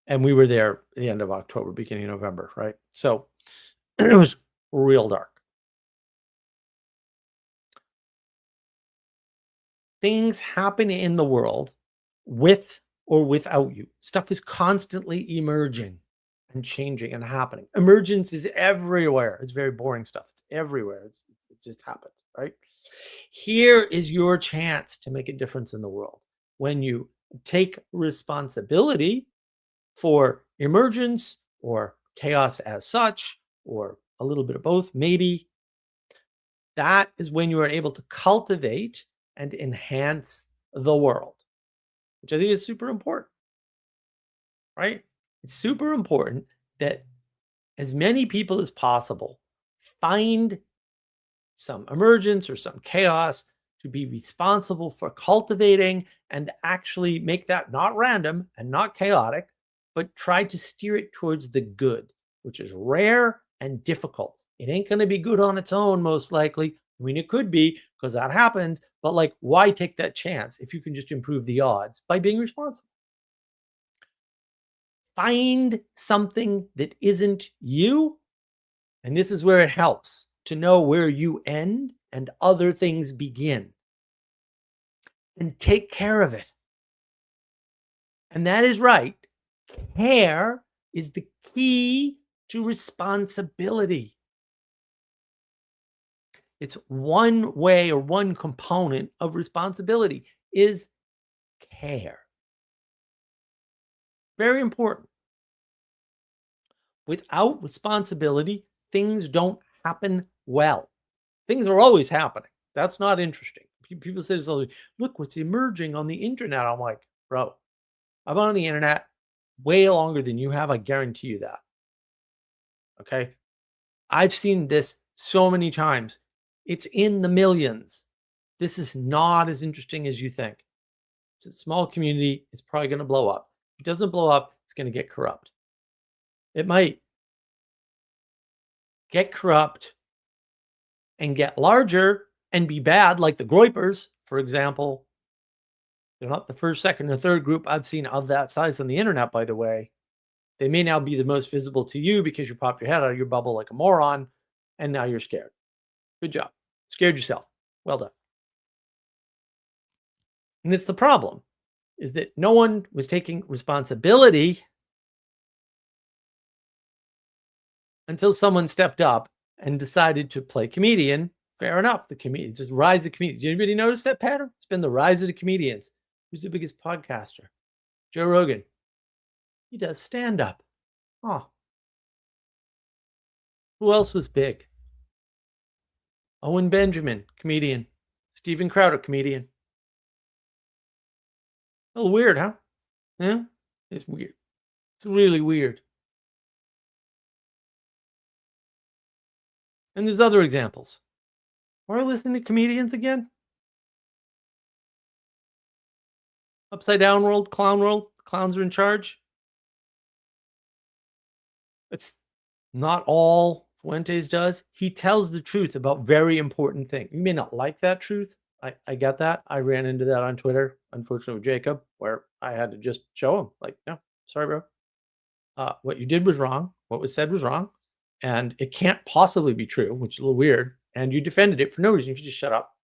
And we were there at the end of October, beginning of November, right? So it was real dark. Things happen in the world with or without you. Stuff is constantly emerging and changing and happening. Emergence is everywhere. It's very boring stuff. It's everywhere. It just happens, right? Here is your chance to make a difference in the world. When you take responsibility for emergence or chaos as such, or a little bit of both, maybe, that is when you are able to cultivate and enhance the world, which I think is super important, right? It's super important that as many people as possible find some emergence or some chaos to be responsible for cultivating and actually make that not random and not chaotic, but try to steer it towards the good. which is rare and difficult. It ain't going to be good on its own, most likely. I mean, it could be because that happens, but like, why take that chance if you can just improve the odds by being responsible? Find something that isn't you. And this is where it helps to know where you end and other things begin. And take care of it. And that is right. Care is the key to responsibility. It's one way or one component of responsibility is care. Very important. Without responsibility, things don't happen well. Things are always happening. That's not interesting. People say, look what's emerging on the internet. I'm like, bro, I've been on the internet way longer than you have. I guarantee you that. Okay. I've seen this so many times. It's in the millions. This is not as interesting as you think. It's a small community. It's probably going to blow up. If it doesn't blow up, it's going to get corrupt. It might get corrupt and get larger and be bad, like the Groypers, for example. They're not the first, second, or third group I've seen of that size on the internet, by the way. They may now be the most visible to you because you popped your head out of your bubble like a moron, and now you're scared. Good job. Scared yourself. Well done. And it's the problem, is that no one was taking responsibility until someone stepped up and decided to play comedian. Fair enough. The comedians, just rise of comedians. Did anybody notice that pattern? It's been the rise of the comedians. Who's the biggest podcaster? Joe Rogan. He does stand-up. Oh. Who else was big? Owen Benjamin, comedian. Steven Crowder, comedian. A little weird, huh? Yeah? It's weird. It's really weird. And there's other examples. Why are you listening to comedians again? Upside Down World, Clown World, clowns are in charge. It's not all Fuentes does. He tells the truth about very important things. You may not like that truth. I get that. I ran into that on Twitter, unfortunately, with Jacob, where I had to just show him, like, no, sorry, bro. What you did was wrong. What was said was wrong. And it can't possibly be true, which is a little weird. And you defended it for no reason. You should just shut up.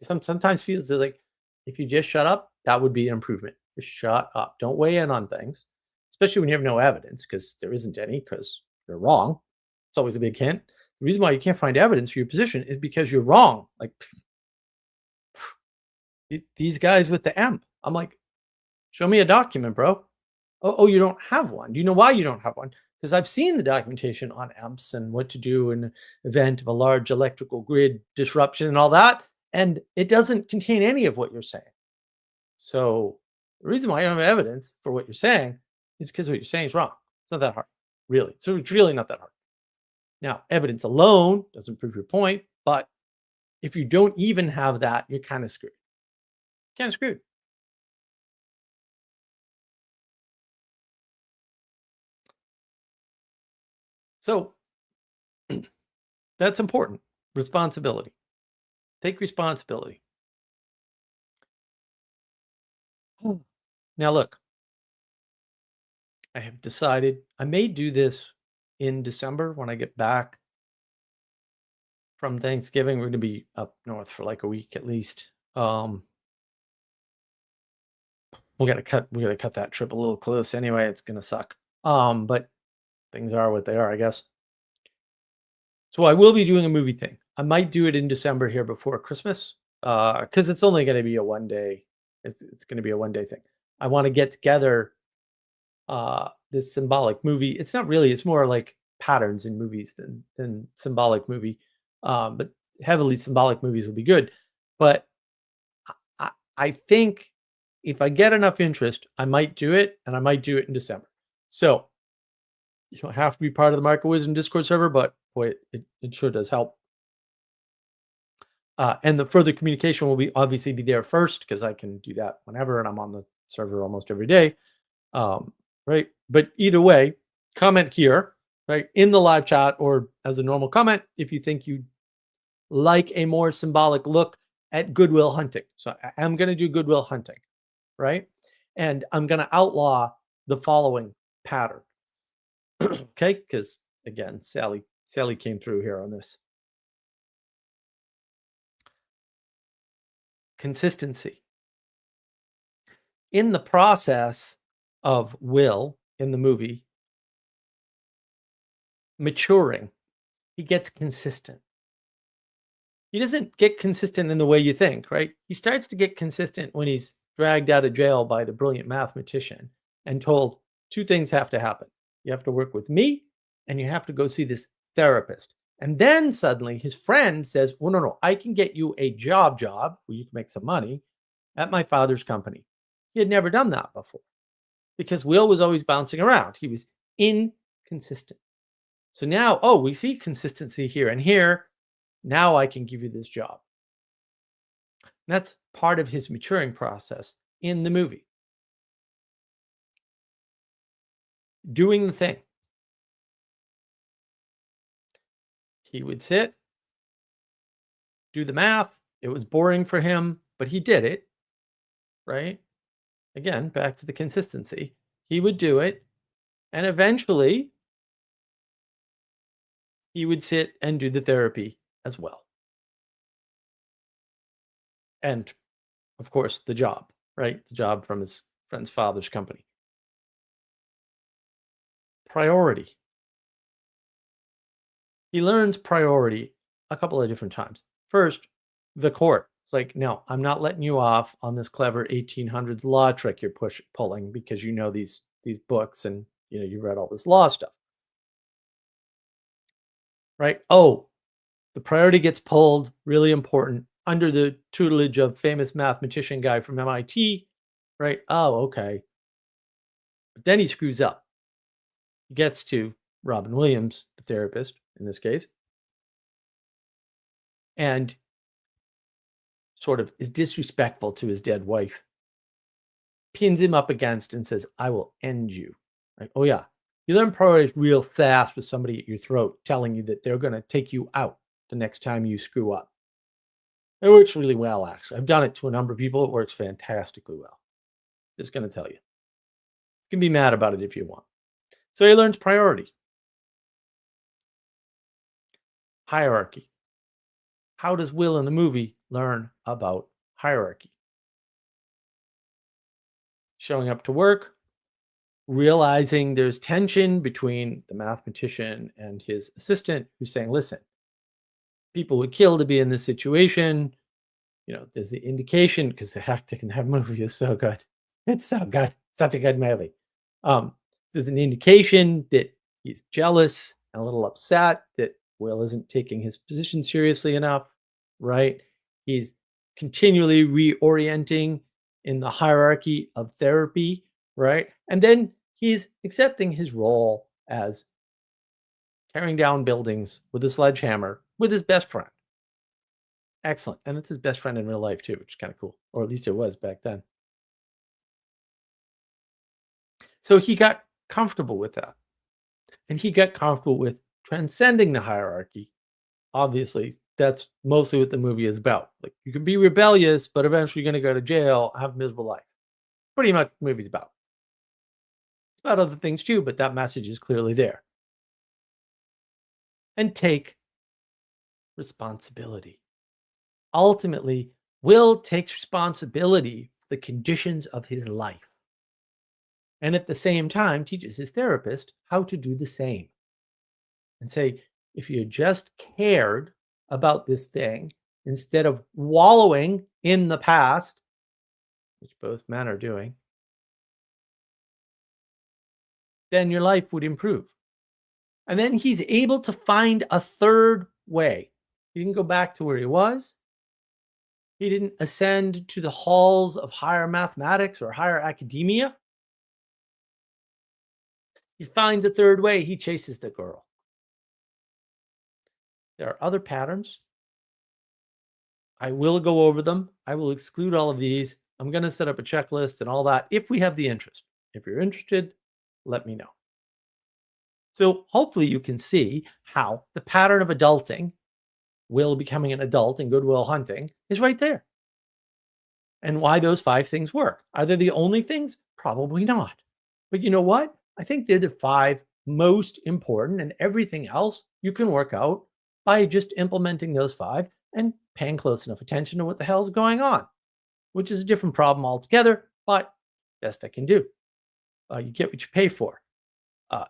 Sometimes feels like if you just shut up, that would be an improvement. Just shut up. Don't weigh in on things, especially when you have no evidence, because there isn't any, because you're wrong. It's always a big hint. The reason why you can't find evidence for your position is because you're wrong. Like these guys with the EMP. I'm like, show me a document, bro. Oh, you don't have one. Do you know why you don't have one? Because I've seen the documentation on EMPs and what to do in an event of a large electrical grid disruption and all that. And it doesn't contain any of what you're saying. So the reason why I don't have evidence for what you're saying is because what you're saying is wrong. It's not that hard, really. So it's really not that hard. Now, evidence alone doesn't prove your point, but if you don't even have that, you're kind of screwed. Kind of screwed. So that's important. Responsibility. Take responsibility. Now, look, I have decided I may do this in December when I get back from Thanksgiving. We're going to be up north for like a week at least. We got to cut that trip a little close anyway. It's going to suck. But things are what they are, I guess. So I will be doing a movie thing. I might do it in December here before Christmas, because it's only going to be a one day. It's going to be a one day thing. I want to get together this symbolic movie. It's not really. It's more like patterns in movies than symbolic movie. But heavily symbolic movies will be good. But I think if I get enough interest, I might do it, and I might do it in December. So you don't have to be part of the Market Wisdom Discord server, but boy, it sure does help. And the further communication will obviously be there first, because I can do that whenever, and I'm on the server almost every day. Right. But either way, comment here. right, in the live chat or as a normal comment if you think you like a more symbolic look at Good Will Hunting. So I'm going to do Good Will Hunting, right? And I'm going to outlaw the following pattern. Okay, because again, Sally came through here on this. Consistency. In the process of Will in the movie maturing, he gets consistent. He doesn't get consistent in the way you think, right? He starts to get consistent when he's dragged out of jail by the brilliant mathematician and told two things have to happen. You have to work with me and you have to go see this therapist. And then suddenly his friend says, well, no, I can get you a job where you can make some money at my father's company. He had never done that before because Will was always bouncing around. He was inconsistent. So now, oh, we see consistency here and here. Now I can give you this job. And that's part of his maturing process in the movie. Doing the thing. He would sit, do the math. It was boring for him, but he did it, right? Again, back to the consistency. He would do it, and eventually he would sit and do the therapy as well. And of course, the job, right? The job from his friend's father's company. Priority. He learns priority a couple of different times. First, the court. It's like, no, I'm not letting you off on this clever 1800s law trick you're pulling because you know these books and you read all this law stuff. Right? Oh, the priority gets pulled, really important, under the tutelage of famous mathematician guy from MIT, right? Oh, okay. But then he screws up. He gets to Robin Williams, the therapist in this case, and sort of is disrespectful to his dead wife, pins him up against and says, I will end you. Like, oh yeah, you learn priorities real fast with somebody at your throat telling you that they're going to take you out the next time you screw up. It works really well, actually. I've done it to a number of people. It works fantastically well. Just going to tell you. You can be mad about it if you want. So he learns priority. Hierarchy. How does Will in the movie learn about hierarchy? Showing up to work, realizing there's tension between the mathematician and his assistant, who's saying, listen, people would kill to be in this situation. There's the indication, because the acting in that movie is so good. It's so good. Such a good movie. There's an indication that he's jealous and a little upset that Will isn't taking his position seriously enough, right? He's continually reorienting in the hierarchy of therapy, right? And then he's accepting his role as tearing down buildings with a sledgehammer with his best friend. Excellent. And it's his best friend in real life too, which is kind of cool. Or at least it was back then. So he got comfortable with that. And he got comfortable with transcending the hierarchy. Obviously, that's mostly what the movie is about. Like, you can be rebellious, but eventually you're going to go to jail, have a miserable life. Pretty much what the movie's about. It's about other things too, but that message is clearly there. And take responsibility. Ultimately, Will takes responsibility for the conditions of his life. And at the same time, teaches his therapist how to do the same. And say, if you just cared about this thing, instead of wallowing in the past, which both men are doing, then your life would improve. And then he's able to find a third way. He didn't go back to where he was. He didn't ascend to the halls of higher mathematics or higher academia. He finds a third way. He chases the girl. There are other patterns. I will go over them. I will exclude all of these. I'm going to set up a checklist and all that if we have the interest. If you're interested, let me know. So hopefully you can see how the pattern of adulting, Will becoming an adult and Good Will Hunting, is right there. And why those 5 things work. Are they the only things? Probably not. But you know what? I think they're the 5 most important, and everything else you can work out by just implementing those 5 and paying close enough attention to what the hell's going on, which is a different problem altogether, but best I can do. You get what you pay for.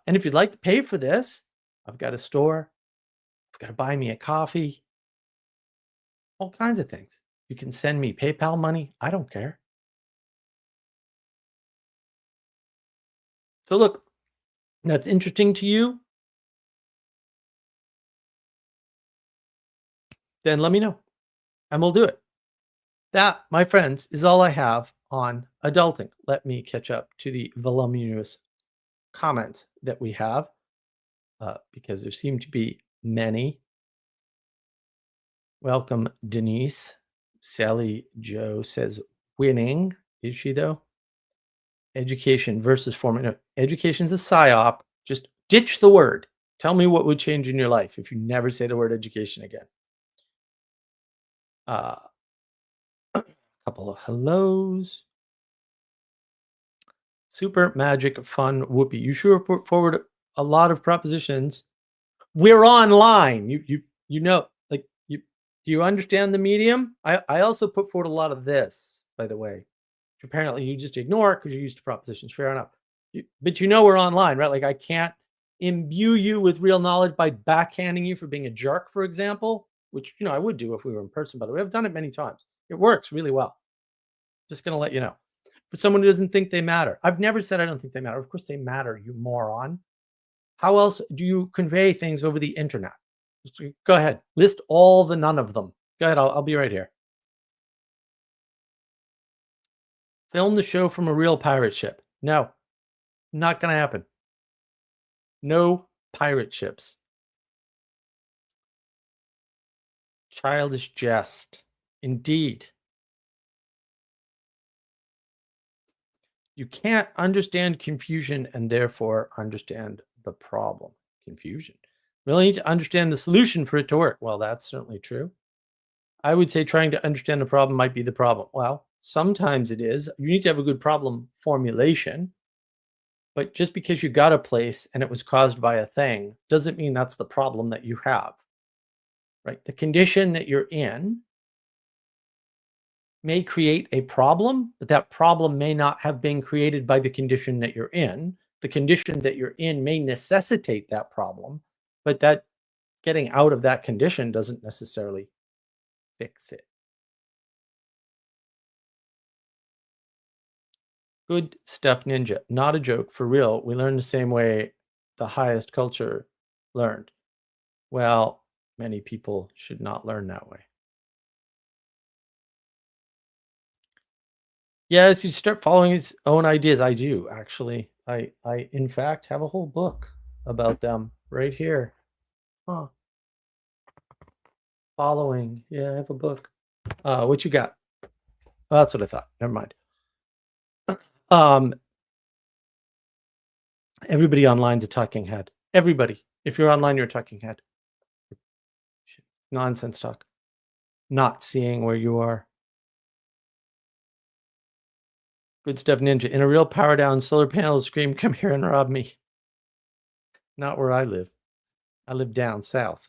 And if you'd like to pay for this, I've got a store. I've got to buy me a coffee, all kinds of things. You can send me PayPal money. I don't care. So look, that's interesting to you, then let me know and we'll do it. That, my friends, is all I have on adulting. Let me catch up to the voluminous comments that we have because there seem to be many. Welcome, Denise. Sally Joe says, winning. Is she, though? Education versus forming. No, education's a psyop. Just ditch the word. Tell me what would change in your life if you never say the word education again. Couple of hellos. Super magic fun whoopee. You sure put forward a lot of propositions. We're online. You know, like do you understand the medium? I also put forward a lot of this, by the way. Apparently you just ignore it because you're used to propositions. Fair enough. But you know we're online, right? Like I can't imbue you with real knowledge by backhanding you for being a jerk, for example, which I would do if we were in person, by the way. I've done it many times. It works really well. Just gonna let you know. For someone who doesn't think they matter. I've never said I don't think they matter. Of course they matter, you moron. How else do you convey things over the internet? Go ahead. List all the none of them. Go ahead. I'll be right here. Film the show from a real pirate ship. No, not going to happen. No pirate ships. Childish jest. Indeed. You can't understand confusion and therefore understand the problem. Confusion. We only need to understand the solution for it to work. Well, that's certainly true. I would say trying to understand the problem might be the problem. Well, sometimes it is. You need to have a good problem formulation. But just because you got a place and it was caused by a thing doesn't mean that's the problem that you have. Right? The condition that you're in may create a problem, but that problem may not have been created by the condition that you're in. The condition that you're in may necessitate that problem, but that getting out of that condition doesn't necessarily fix it. Good stuff, Ninja. Not a joke, for real. We learn the same way the highest culture learned. Well, many people should not learn that way. Yes, you start following his own ideas. I do, actually. I in fact have a whole book about them right here. Huh. Following. Yeah, I have a book. What you got? Oh, that's what I thought. Never mind. Everybody online's a talking head. Everybody. If you're online, you're a talking head. Nonsense talk. Not seeing where you are. Good stuff, Ninja. In a real power down, solar panels scream, come here and rob me. Not where I live. I live down south.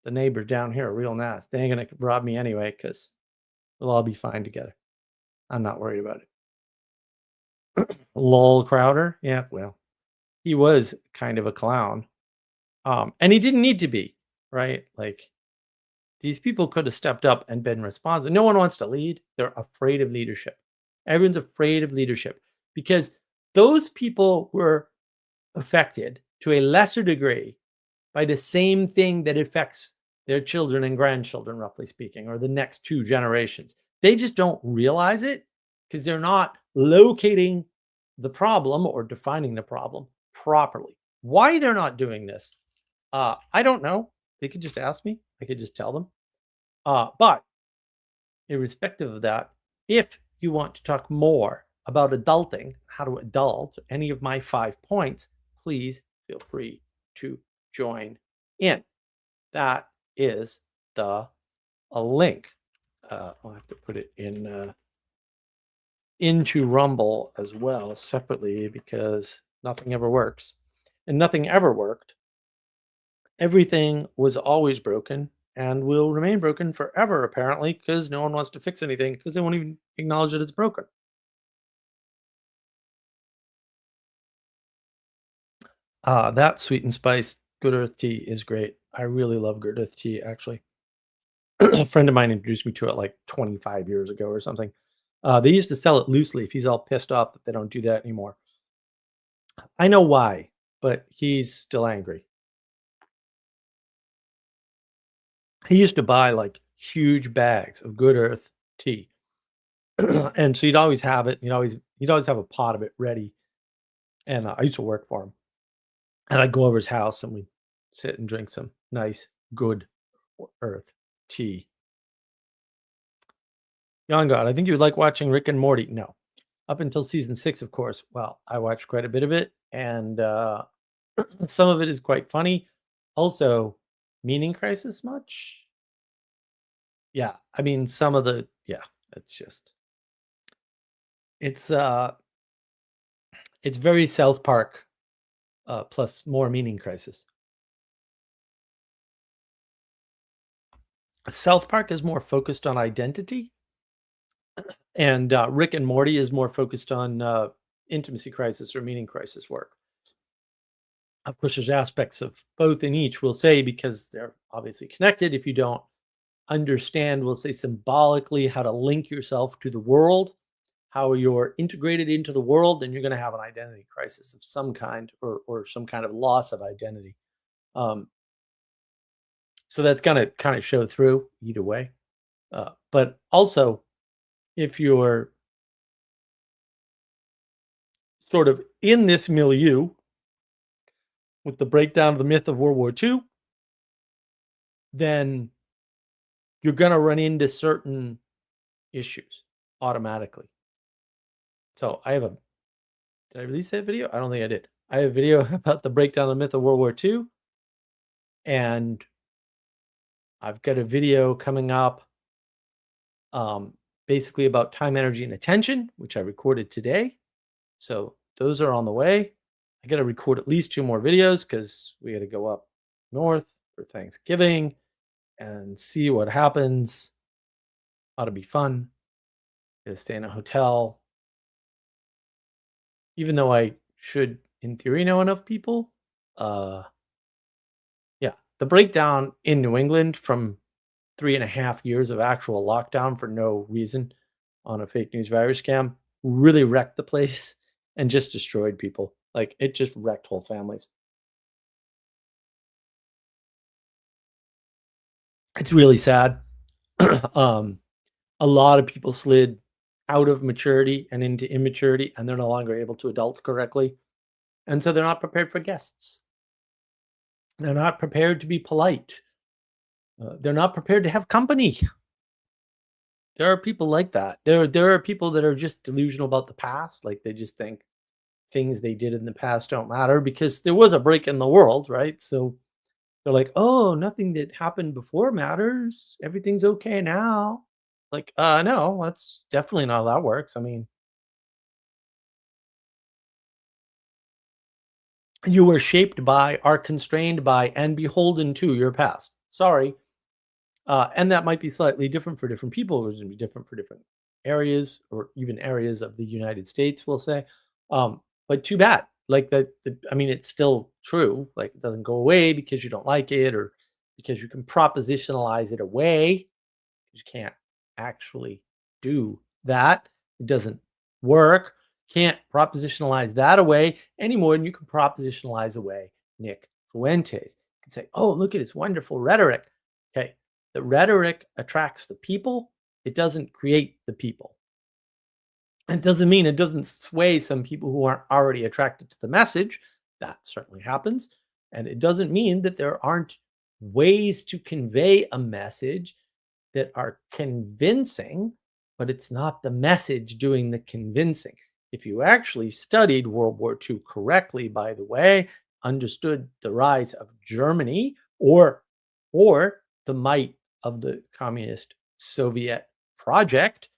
The neighbors down here are real nice. They ain't going to rob me anyway because we'll all be fine together. I'm not worried about it. Lol Crowder. Yeah, well, he was kind of a clown. And he didn't need to be, right? Like, these people could have stepped up and been responsible. No one wants to lead. They're afraid of leadership. Everyone's afraid of leadership because those people were affected to a lesser degree by the same thing that affects their children and grandchildren, roughly speaking, or the next 2 generations. They just don't realize it because they're not locating the problem or defining the problem properly. Why they're not doing this, I don't know. They could just ask me. I could just tell them. But irrespective of that, if you want to talk more about adulting, how to adult, any of my 5 points, please feel free to join in. That is the a link. I'll have to put it in into Rumble as well separately because nothing ever works. And nothing ever worked. Everything was always broken and will remain broken forever, apparently, because no one wants to fix anything because they won't even acknowledge that it's broken. That sweet and spice good earth tea is great. I really love good earth tea, actually. A friend of mine introduced me to it like 25 years ago or something. They used to sell it loose leaf. He's all pissed off that they don't do that anymore. I know why, but he's still angry. He used to buy like huge bags of good earth tea. And so he'd always have it. He'd always have a pot of it ready. And I used to work for him. And I'd go over his house and we'd sit and drink some nice, good earth tea. Young God, I think you would like watching Rick and Morty. No. Up until season 6, of course. Well, I watched quite a bit of it, and some of it is quite funny. Also, meaning crisis much? Yeah, I mean some of the it's just it's uh it's very South Park plus more meaning crisis. South Park is more focused on identity, and Rick and Morty is more focused on intimacy crisis or meaning crisis work. Of course, there's aspects of both in each, we'll say, because they're obviously connected. If you don't understand, we'll say symbolically, how to link yourself to the world, how you're integrated into the world, then you're going to have an identity crisis of some kind or some kind of loss of identity. Um, so that's going to kind of show through either way. But also, if you're sort of in this milieu with the breakdown of the myth of World War II, then you're going to run into certain issues automatically. So did I release that video? I don't think I did. I have a video about the breakdown of the myth of World War II. And I've got a video coming up basically about time, energy, and attention, which I recorded today. So those are on the way. I got to record at least 2 more videos because we got to go up north for Thanksgiving and see what happens. Ought to be fun. Got to stay in a hotel. Even though I should, in theory, know enough people. Yeah, the breakdown in New England from 3.5 years of actual lockdown for no reason on a fake news virus scam really wrecked the place and just destroyed people. Like, it just wrecked whole families. It's really sad. A lot of people slid out of maturity and into immaturity, and they're no longer able to adult correctly. And so they're not prepared for guests. They're not prepared to be polite. They're not prepared to have company. There are people like that. There are people that are just delusional about the past. Like, they just think things they did in the past don't matter because there was a break in the world, right? So they're like, oh, nothing that happened before matters. Everything's okay now. Like, no, that's definitely not how that works. I mean, you were shaped by, are constrained by, and beholden to your past. Sorry. And that might be slightly different for different people. It's going to be different for different areas or even areas of the United States, we'll say. But too bad. Like I mean, it's still true. Like, it doesn't go away because you don't like it or because you can propositionalize it away. You can't actually do that. It doesn't work. Can't propositionalize that away any more than you can propositionalize away Nick Fuentes. You can say, oh, look at his wonderful rhetoric. Okay. The rhetoric attracts the people. It doesn't create the people. It doesn't mean it doesn't sway some people who aren't already attracted to the message. That certainly happens. And it doesn't mean that there aren't ways to convey a message that are convincing, but it's not the message doing the convincing. If you actually studied World War II correctly, by the way, understood the rise of Germany or the might of the communist Soviet project,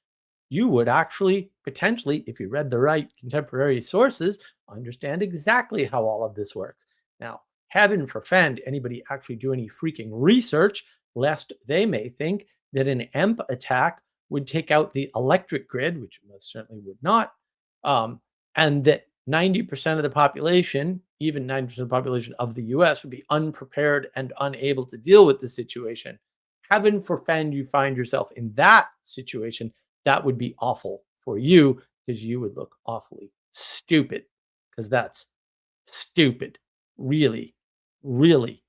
you would actually potentially, if you read the right contemporary sources, understand exactly how all of this works. Now, heaven forfend anybody actually do any freaking research, lest they may think that an EMP attack would take out the electric grid, which most certainly would not, and that 90% of the population, even 90% of the population of the US, would be unprepared and unable to deal with the situation. Heaven forfend you find yourself in that situation. That would be awful for you because you would look awfully stupid, because that's stupid. Really, really,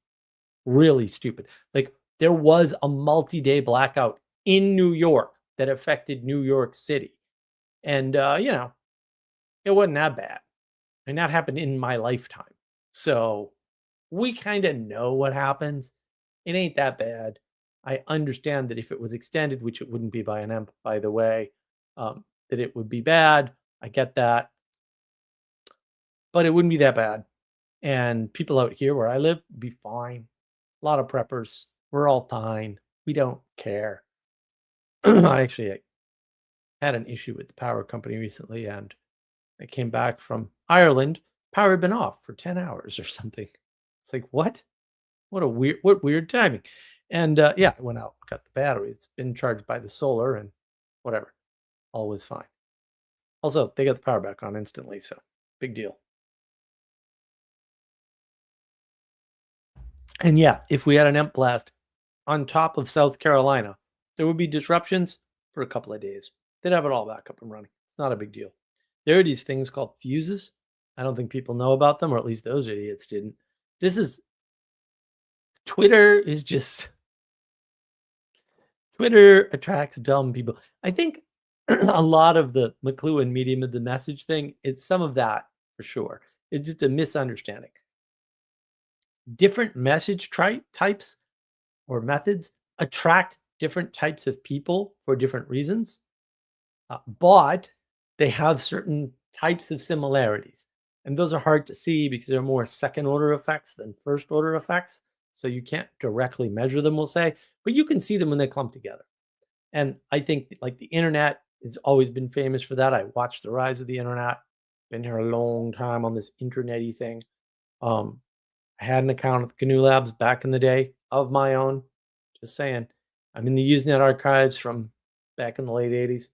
really stupid. Like, there was a multi-day blackout in New York that affected New York City. And, it wasn't that bad. And that happened in my lifetime. So we kind of know what happens. It ain't that bad. I understand that if it was extended, which it wouldn't be by an EMP, by the way, that it would be bad. I get that. But it wouldn't be that bad. And people out here where I live would be fine. A lot of preppers. We're all fine. We don't care. I actually had an issue with the power company recently, and I came back from Ireland. Power had been off for 10 hours or something. It's like, what? What weird timing. And yeah, I went out, got the battery. It's been charged by the solar and whatever. All was fine. Also, they got the power back on instantly, so big deal. And yeah, if we had an EMP blast on top of South Carolina, there would be disruptions for a couple of days. They'd have it all back up and running. It's not a big deal. There are these things called fuses. I don't think people know about them, or at least those idiots didn't. Twitter attracts dumb people. I think a lot of the McLuhan medium of the message thing is some of that for sure. It's just a misunderstanding. Different message types or methods attract different types of people for different reasons, but they have certain types of similarities. And those are hard to see because they're more second order effects than first order effects. So you can't directly measure them, we'll say, but you can see them when they clump together. And I think like the internet has always been famous for that. I watched the rise of the internet, been here a long time on this internet-y thing. I had an account at GNU Labs back in the day of my own. Just saying. I'm in the Usenet archives from back in the late 80s.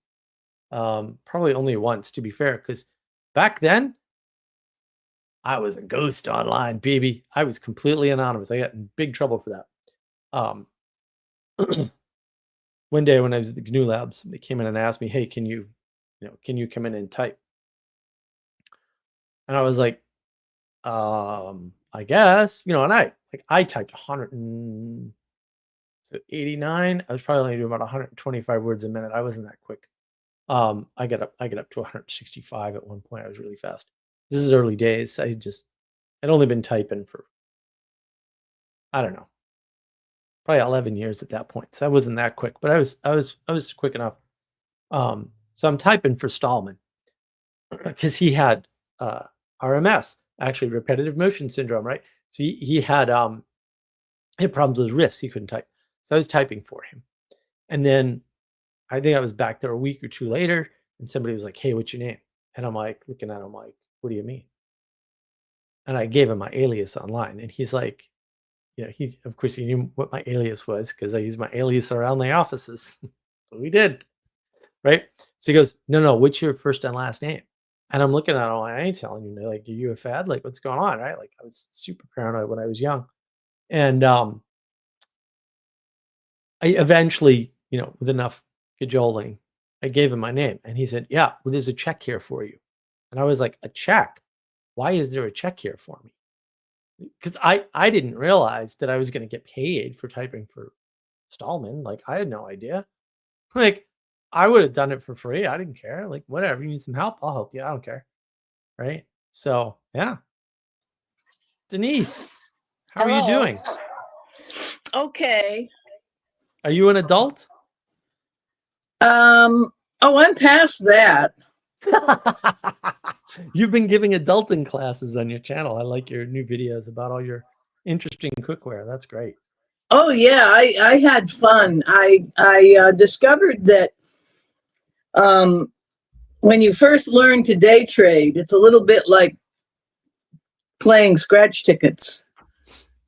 Probably only once, to be fair, because back then, I was a ghost online, baby. I was completely anonymous. I got in big trouble for that. One day when I was at the GNU Labs, they came in and asked me, "Hey, can you come in and type?" And I was like, I guess, and I typed 89. I was probably only doing about 125 words a minute. I wasn't that quick. I get up to 165 at one point. I was really fast. This is early days. I'd only been typing for, I don't know, probably 11 years at that point. So I wasn't that quick, but I was quick enough. So I'm typing for Stallman because he had RMS, actually repetitive motion syndrome, right? So he had problems with his wrists. He couldn't type. So I was typing for him. And then I think I was back there a week or two later, and somebody was like, "Hey, what's your name?" And I'm like, looking at him like, "What do you mean?" And I gave him my alias online, and he's like, of course he knew what my alias was because I used my alias around the offices. So we did, right? So he goes, no, what's your first and last name? And I'm looking at him like, I ain't telling you. Like, are you a fad? Like, what's going on, right? Like, I was super paranoid when I was young. And I eventually, with enough cajoling, I gave him my name. And he said, "Yeah, well, there's a check here for you." And I was like, "A check? Why is there a check here for me?" Because I didn't realize that I was going to get paid for typing for Stallman. Like, I had no idea. Like, I would have done it for free. I didn't care. Like, whatever, you need some help, I'll help you. I don't care. Right? So, yeah. Denise, how are you doing? Okay. Are you an adult? I'm past that. You've been giving adulting classes on your channel. I like your new videos about all your interesting cookware. That's great. Oh yeah, I had fun. I discovered that when you first learn to day trade, it's a little bit like playing scratch tickets.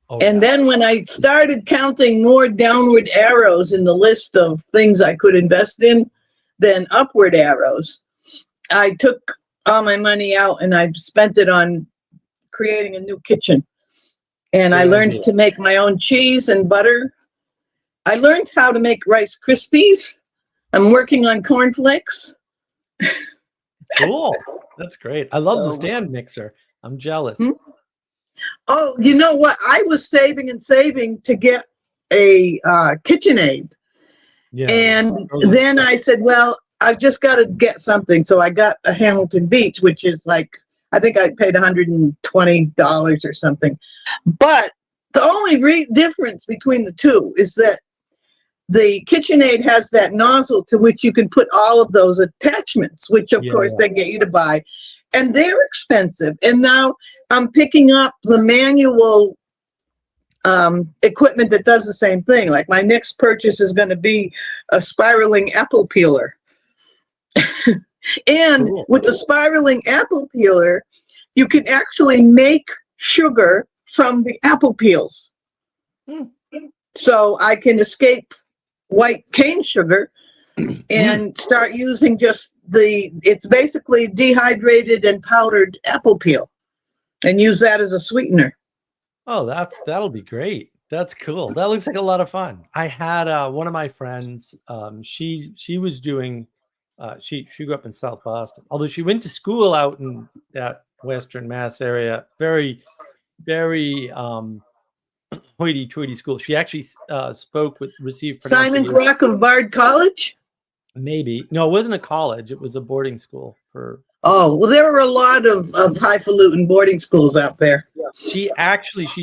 Oh, And yeah. then when I started counting more downward arrows in the list of things I could invest in than upward arrows, I took all my money out and I spent it on creating a new kitchen. And I Good learned idea. to make my own cheese and butter. I learned how to make Rice Krispies. I'm working on cornflakes. Cool. That's great. I love the So- stand mixer. I'm jealous. Hmm? Oh, you know what? I was saving and saving to get a KitchenAid. Yeah. And Those are then stuff. I said, well, I've just got to get something. So I got a Hamilton Beach, which is like, I think I paid $120 or something. But the only difference between the two is that the KitchenAid has that nozzle to which you can put all of those attachments, which of Yeah, course yeah. they get you to buy. And they're expensive. And now I'm picking up the manual equipment that does the same thing. Like my next purchase is going to be a spiraling apple peeler. And Cool. with the spiraling apple peeler, you can actually make sugar from the apple peels. Hmm. So I can escape white cane sugar and start using just it's basically dehydrated and powdered apple peel and use that as a sweetener. Oh, that'll be great. That's cool. That looks like a lot of fun. I had one of my friends. She was doing. She grew up in South Boston, although she went to school out in that Western Mass area. Very, very hoity-toity school. She actually received Simon's pronunciation. Rock of Bard College? Maybe. No, it wasn't a college. It was a boarding school for. Oh, well, there were a lot of highfalutin boarding schools out there. She's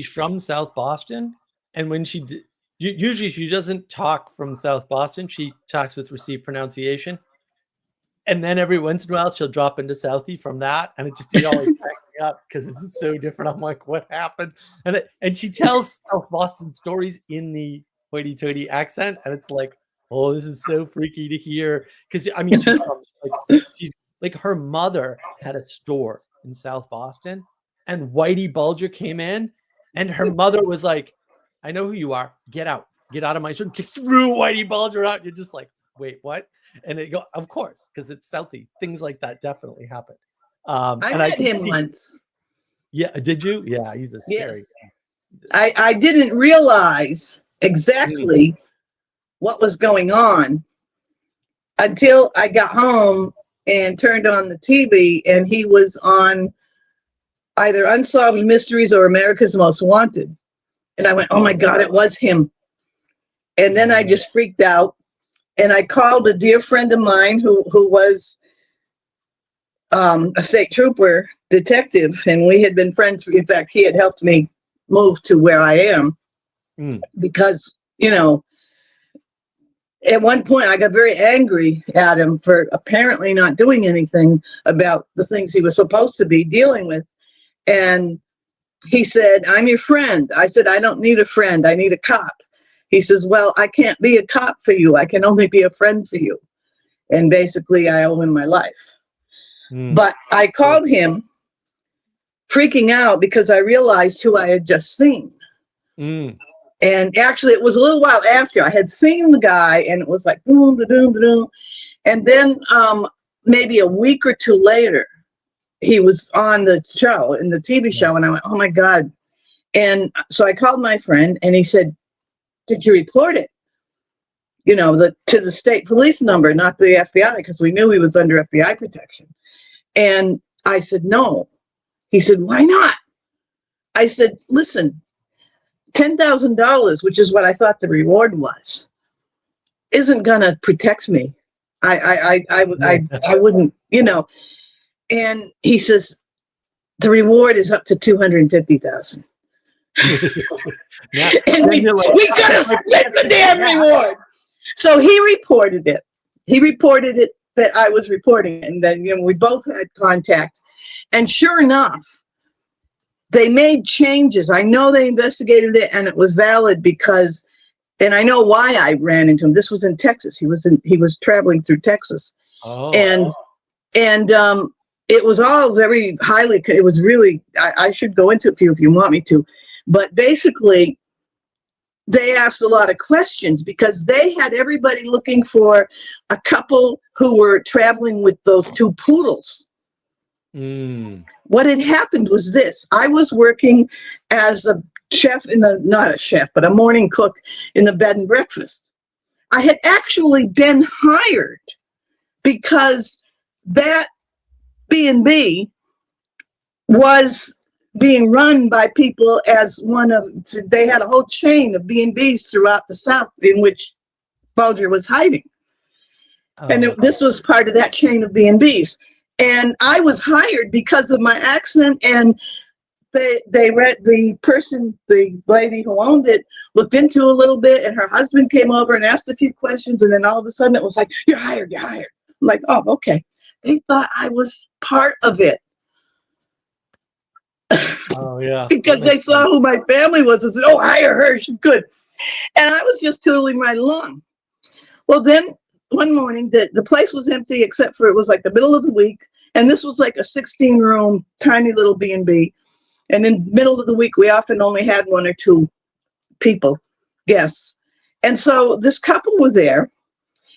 from South Boston, and when usually she doesn't talk from South Boston. She talks with received pronunciation, and then every once in a while she'll drop into Southie from that, and it always cracks me up because it's so different. I'm like, what happened? And she tells South Boston stories in the hoity-toity accent, and it's like, oh, this is so freaky to hear. Because I mean, she's like her mother had a store in South Boston, and Whitey Bulger came in, and her mother was like, I know who you are. Get out of my store. Just threw Whitey Bulger out. You're just like, wait, what? And they go, of course, because it's Southie. Things like that definitely happen. I met him once. Yeah, did you? Yeah, he's a scary guy. I didn't realize exactly what was going on until I got home and turned on the TV, and he was on either Unsolved Mysteries or America's Most Wanted. And I went, oh my God, it was him. And then I just freaked out. And I called a dear friend of mine who was a state trooper detective, and we had been friends. In fact, he had helped me move to where I am because, you know, at one point I got very angry at him for apparently not doing anything about the things he was supposed to be dealing with. And he said, I'm your friend. I said, I don't need a friend. I need a cop. He says, well, I can't be a cop for you. I can only be a friend for you. And basically I owe him my life. But I called him freaking out because I realized who I had just seen. And actually it was a little while after I had seen the guy, and it was like, boom, da-doom, da-doom. And then maybe a week or two later, he was on the show, in the TV show, and I went, oh my God. And so I called my friend, and he said, did you report it? You know, to the state police number, not the FBI, because we knew he was under FBI protection. And I said, no. He said, why not? I said, listen, $10,000, which is what I thought the reward was, isn't going to protect me. I wouldn't, you know. And he says, the reward is up to $250,000. And we got to split the damn reward. So he reported it. He reported it that I was reporting it, and then, you know, we both had contact. And sure enough, they made changes. I know they investigated it and it was valid because, and I know why I ran into him. This was in Texas. He was traveling through Texas. Oh. And it was all very highly, it was really, I should go into it for you if you want me to, but basically they asked a lot of questions because they had everybody looking for a couple who were traveling with those two poodles. What had happened was this: I was working as a chef not a chef, but a morning cook in the bed and breakfast. I had actually been hired because that B&B was being run by people as they had a whole chain of B&Bs throughout the South in which Bulger was hiding. And this was part of that chain of B&Bs. And I was hired because of my accent, and the lady who owned it looked into a little bit, and her husband came over and asked a few questions, and then all of a sudden it was like, you're hired. I'm like, oh, okay. They thought I was part of it. Oh, yeah. Because they saw who my family was and said, oh, hire her, she's good. And I was just tootling right along. Well, then one morning the place was empty except for it was like the middle of the week, and this was like a 16-room tiny little B&B, and in the middle of the week we often only had one or two guests. And so this couple were there,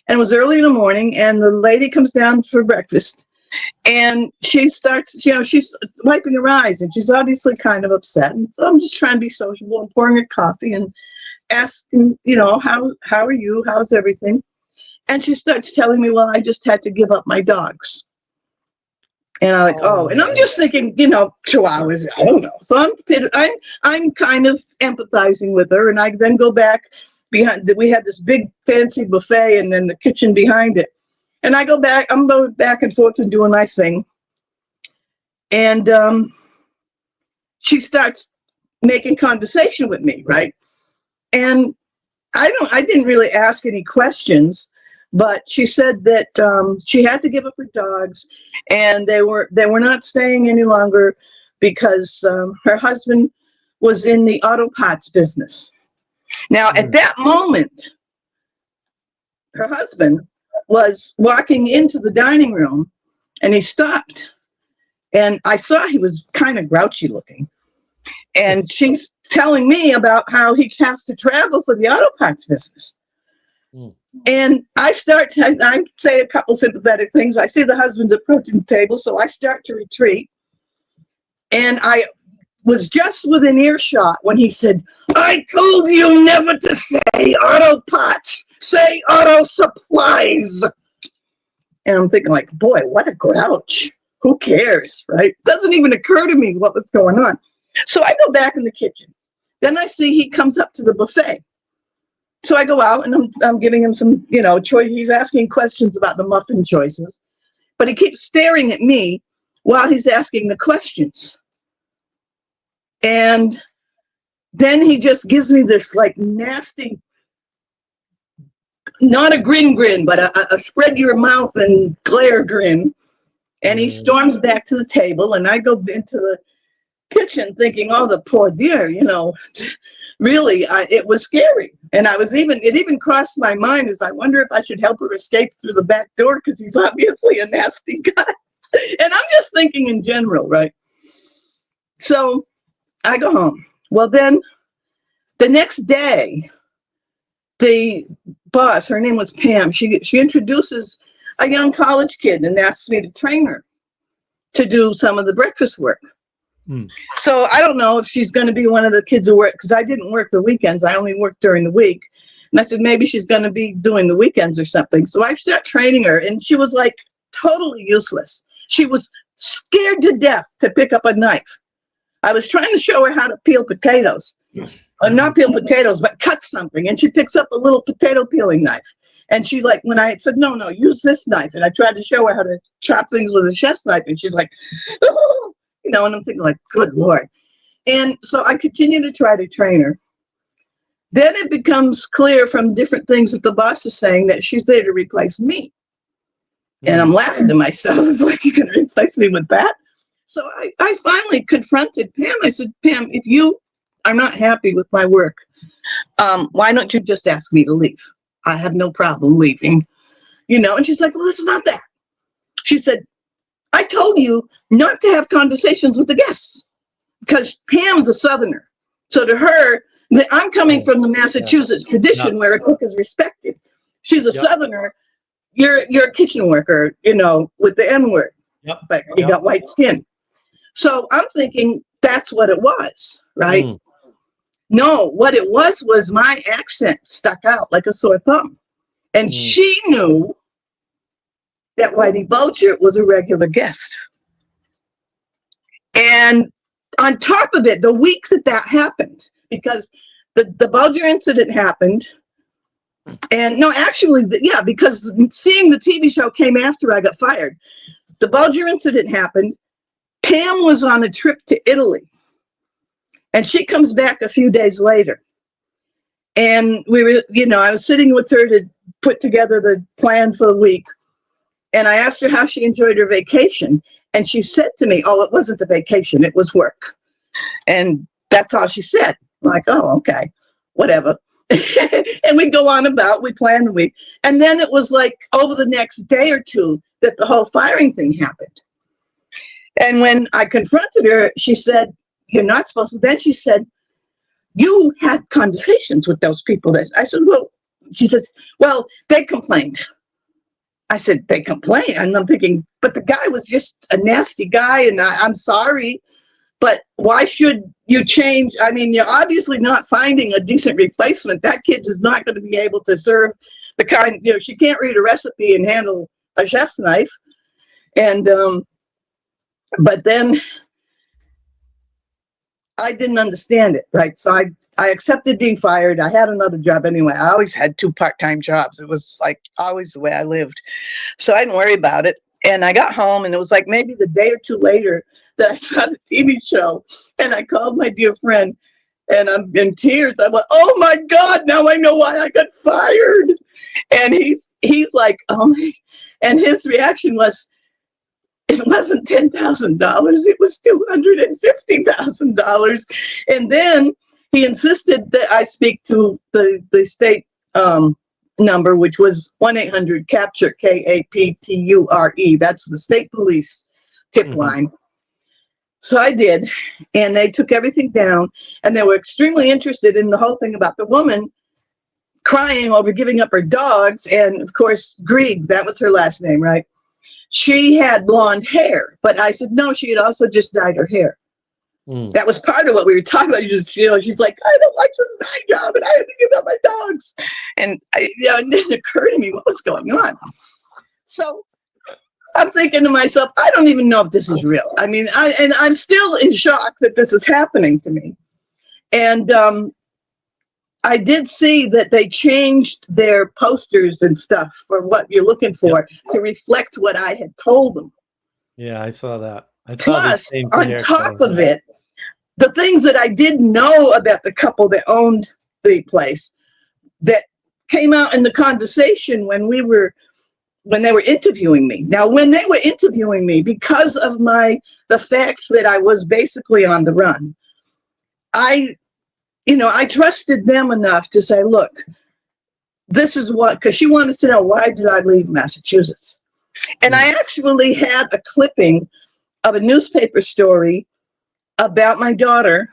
and it was early in the morning, and the lady comes down for breakfast, and she starts, she's wiping her eyes, and she's obviously kind of upset. And so I'm just trying to be sociable and pouring her coffee and asking, how are you? How's everything? And she starts telling me, well, I just had to give up my dogs. And I'm like, oh, and I'm just thinking, 2 hours, I don't know. So I'm kind of empathizing with her, and I then go back behind. We had this big fancy buffet, and then the kitchen behind it. And I go back. I'm going back and forth and doing my thing. And she starts making conversation with me, right? And I didn't really ask any questions. But she said that she had to give up her dogs, and they were not staying any longer because her husband was in the auto parts business. Now, at that moment, her husband was walking into the dining room, and he stopped, and I saw he was kind of grouchy looking. And she's telling me about how he has to travel for the auto parts business. And I say a couple sympathetic things. I see the husband's approaching the table, so I start to retreat. And I was just within earshot when he said, I told you never to say auto parts, say auto supplies. And I'm thinking like, boy, what a grouch. Who cares, right? Doesn't even occur to me what was going on. So I go back in the kitchen. Then I see he comes up to the buffet. So I go out and I'm giving him some, choice. He's asking questions about the muffin choices, but he keeps staring at me while he's asking the questions. And then he just gives me this like nasty, not a grin, but a spread your mouth and glare grin. And he storms back to the table, and I go into the kitchen thinking, oh, the poor dear, really, it was scary. And it even crossed my mind as I wonder if I should help her escape through the back door because he's obviously a nasty guy. And I'm just thinking in general, right? So I go home. Well, then the next day, the boss, her name was Pam, she introduces a young college kid and asks me to train her to do some of the breakfast work. So I don't know if she's going to be one of the kids who work, because I didn't work the weekends. I only worked during the week. And I said, maybe she's going to be doing the weekends or something. So I start training her, and she was like totally useless. She was scared to death to pick up a knife. I was trying to show her how to peel potatoes. Not peel potatoes, but cut something. And she picks up a little potato peeling knife. And she when I said, no, use this knife. And I tried to show her how to chop things with a chef's knife. And she's like, oh. And I'm thinking like, good Lord. And so I continue to try to train her. Then it becomes clear from different things that the boss is saying that she's there to replace me. And I'm laughing to myself. It's like, you're going to replace me with that? So I finally confronted Pam. I said, Pam, if you are not happy with my work, why don't you just ask me to leave? I have no problem leaving, you know? And she's like, well, it's not that. She said, I told you not to have conversations with the guests because Pam's a Southerner. So to her, I'm coming from the Massachusetts tradition where a cook is respected. She's a Southerner. You're a kitchen worker, you know, with the N word, but you got white skin. So I'm thinking that's what it was, right? No, what it was my accent stuck out like a sore thumb. And she knew that Whitey Bulger was a regular guest. And on top of it, the week that happened, because the Bulger incident happened, and no, actually, because seeing the TV show came after I got fired. The Bulger incident happened. Pam was on a trip to Italy, and she comes back a few days later. And we were, you know, I was sitting with her to put together the plan for the week. And I asked her how she enjoyed her vacation. And she said to me, oh, it wasn't a vacation, it was work. And that's all she said. I'm like, oh, okay, whatever. And we go on about, we plan the week. And then it was like over the next day or two that the whole firing thing happened. And when I confronted her, she said, you're not supposed to. Then she said, you had conversations with those people. I said, well, she says, well, they complained. I said, they complained. And I'm thinking, but the guy was just a nasty guy. And I'm sorry, but why should you change? I mean, you're obviously not finding a decent replacement. That kid is not going to be able to serve the kind, you know, she can't read a recipe and handle a chef's knife. And, but then I didn't understand it, right? So I accepted being fired. I had another job anyway. I always had 2 part-time jobs. It was like always the way I lived. So I didn't worry about it. And I got home, and it was like maybe the day or two later that I saw the TV show. And I called my dear friend, and I'm in tears. I'm like, oh my God, now I know why I got fired. And he's like, oh my, and his reaction was, it wasn't $10,000. It was $250,000. And then he insisted that I speak to the state number, which was 1-800-CAPTURE, KAPTURE. That's the state police tip line. So I did, and they took everything down, and they were extremely interested in the whole thing about the woman crying over giving up her dogs. And of course, Grieg, that was her last name, right? She had blonde hair, but I said, no, she had also just dyed her hair. That was part of what we were talking about. You know, she's like, I don't like this night job, and I had to give up my dogs. And it didn't occur to me what was going on. So I'm thinking to myself, I don't even know if this is real. I mean, I'm still in shock that this is happening to me. And I did see that they changed their posters and stuff for what you're looking for to reflect what I had told them. Yeah, I saw that. Plus, on top of it, the things that I didn't know about the couple that owned the place that came out in the conversation when they were interviewing me. Now, when they were interviewing me, because of the fact that I was basically on the run, I trusted them enough to say, look, this is what, because she wanted to know, why did I leave Massachusetts? And I actually had a clipping of a newspaper story about my daughter.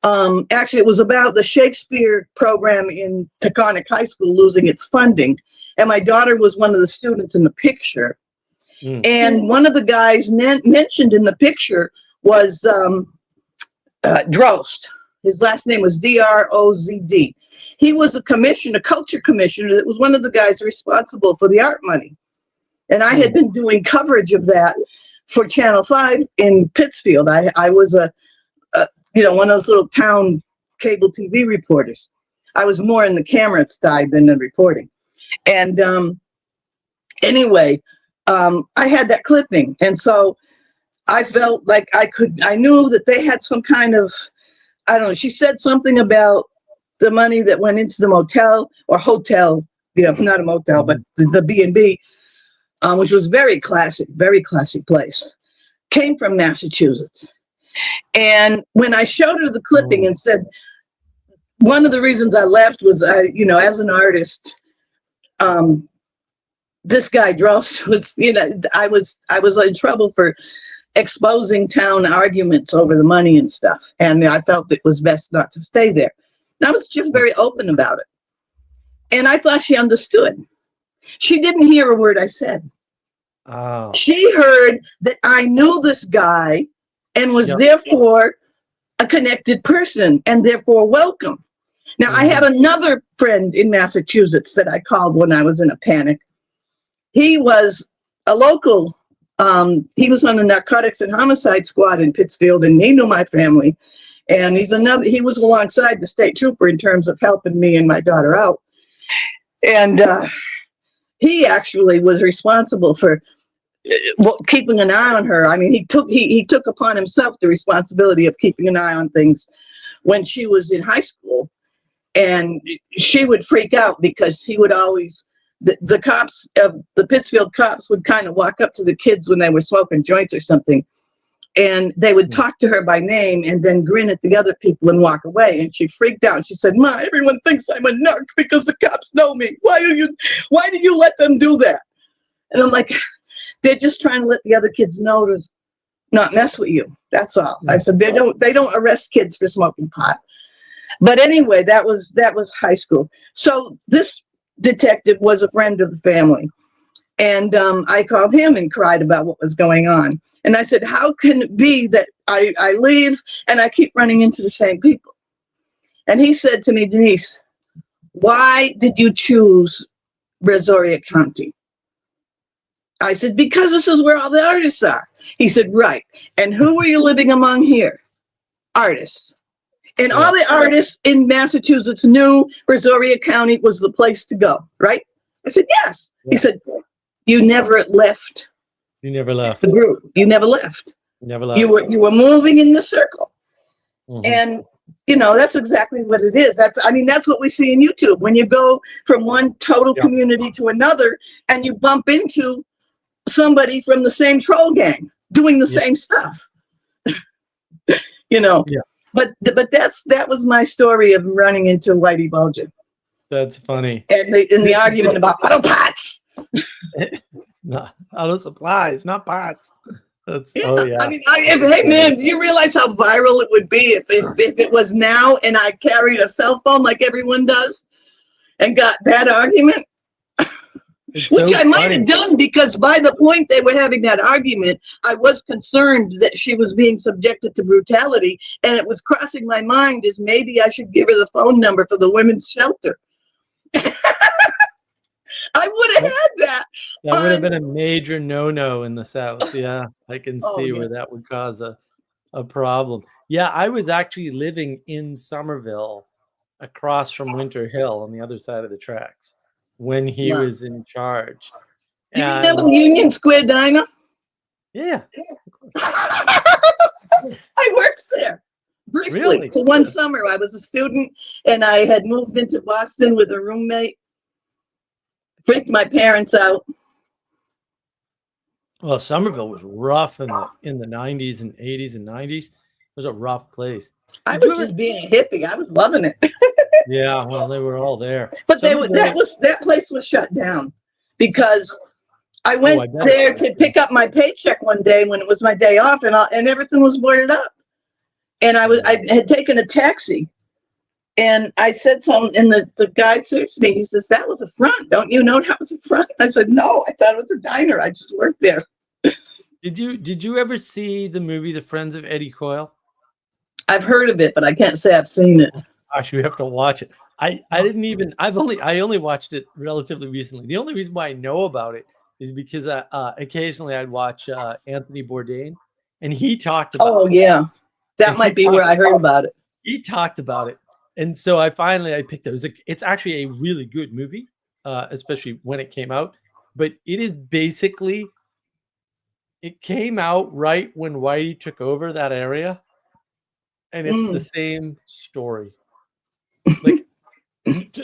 Actually, it was about the Shakespeare program in Taconic High School losing its funding. And my daughter was one of the students in the picture. And one of the guys mentioned in the picture was Drost. His last name was D-R-O-Z-D. He was a culture commissioner. That was one of the guys responsible for the art money. And I had been doing coverage of that for Channel 5 in Pittsfield. I was one of those little town cable TV reporters. I was more in the camera side than the reporting. And anyway, I had that clipping. And so I felt like I knew that they had some kind of, I don't know, she said something about the money that went into the motel or hotel, not a motel, but the B&B, which was very classic place, came from Massachusetts. And when I showed her the clipping and said, one of the reasons I left was, as an artist, this guy Dross was, I was in trouble for exposing town arguments over the money and stuff. And I felt it was best not to stay there. And I was just very open about it. And I thought she understood. She didn't hear a word I said. Oh. She heard that I knew this guy and was therefore a connected person and therefore welcome. Now, I had another friend in Massachusetts that I called when I was in a panic. He was a local, he was on the narcotics and homicide squad in Pittsfield, and he knew my family. And he was alongside the state trooper in terms of helping me and my daughter out. And he actually was responsible for keeping an eye on her. I mean, he took upon himself the responsibility of keeping an eye on things when she was in high school. And she would freak out because he would always, the cops, the Pittsfield cops would kind of walk up to the kids when they were smoking joints or something. And they would talk to her by name and then grin at the other people and walk away. And she freaked out. She said, "Ma, everyone thinks I'm a narc because the cops know me. Why do you let them do that?" And I'm like, "They're just trying to let the other kids know to not mess with you. That's all." I said, they don't arrest kids for smoking pot. But anyway, that was high school. So this detective was a friend of the family. And I called him and cried about what was going on. And I said, "How can it be that I leave and I keep running into the same people?" And he said to me, "Denise, why did you choose Brazoria County?" I said, "Because this is where all the artists are." He said, "Right. And who were you living among here?" Artists. And all the artists in Massachusetts knew Brazoria County was the place to go, right? I said, "Yes." He said, "You never left." You never left the group. You never left. Never left. You were moving in the circle. And that's exactly what it is. That's what we see in YouTube. When you go from one total community to another and you bump into somebody from the same troll gang doing the same stuff. But that was my story of running into Whitey Bulger. That's funny. And the argument about auto pots. No, auto supplies, not pots. That's hey man, do you realize how viral it would be if it was now and I carried a cell phone like everyone does and got that argument? Which I might have done, because by the point they were having that argument, I was concerned that she was being subjected to brutality, and it was crossing my mind as maybe I should give her the phone number for the women's shelter. I would have had that. That would have been a major no-no in the South. Yeah, I can see where that would cause a problem. Yeah, I was actually living in Somerville across from Winter Hill on the other side of the tracks when he was in charge. Do you remember the Union Square Diner? Yeah. I worked there briefly. Really? For one summer. I was a student and I had moved into Boston with a roommate. Freaked my parents out. Well, Somerville was rough in the 90s and 80s and 90s. It was a rough place. I was just being a hippie. I was loving it. Yeah, well, they were all there. But that place was shut down because I went there to pick up my paycheck one day when it was my day off, and everything was boarded up. And I had taken a taxi, and I said something, and the guy searched me. He says, "That was a front. Don't you know that was a front?" I said, "No, I thought it was a diner. I just worked there." Did you ever see the movie The Friends of Eddie Coyle? I've heard of it, but I can't say I've seen it. Gosh, you have to watch it. I only watched it relatively recently. The only reason why I know about it is because occasionally I'd watch Anthony Bourdain, and he talked about. Oh yeah, that might be where I heard about it. He talked about it, and so I picked it. It's actually a really good movie, especially when it came out. But it is basically, it came out right when Whitey took over that area, and it's the same story.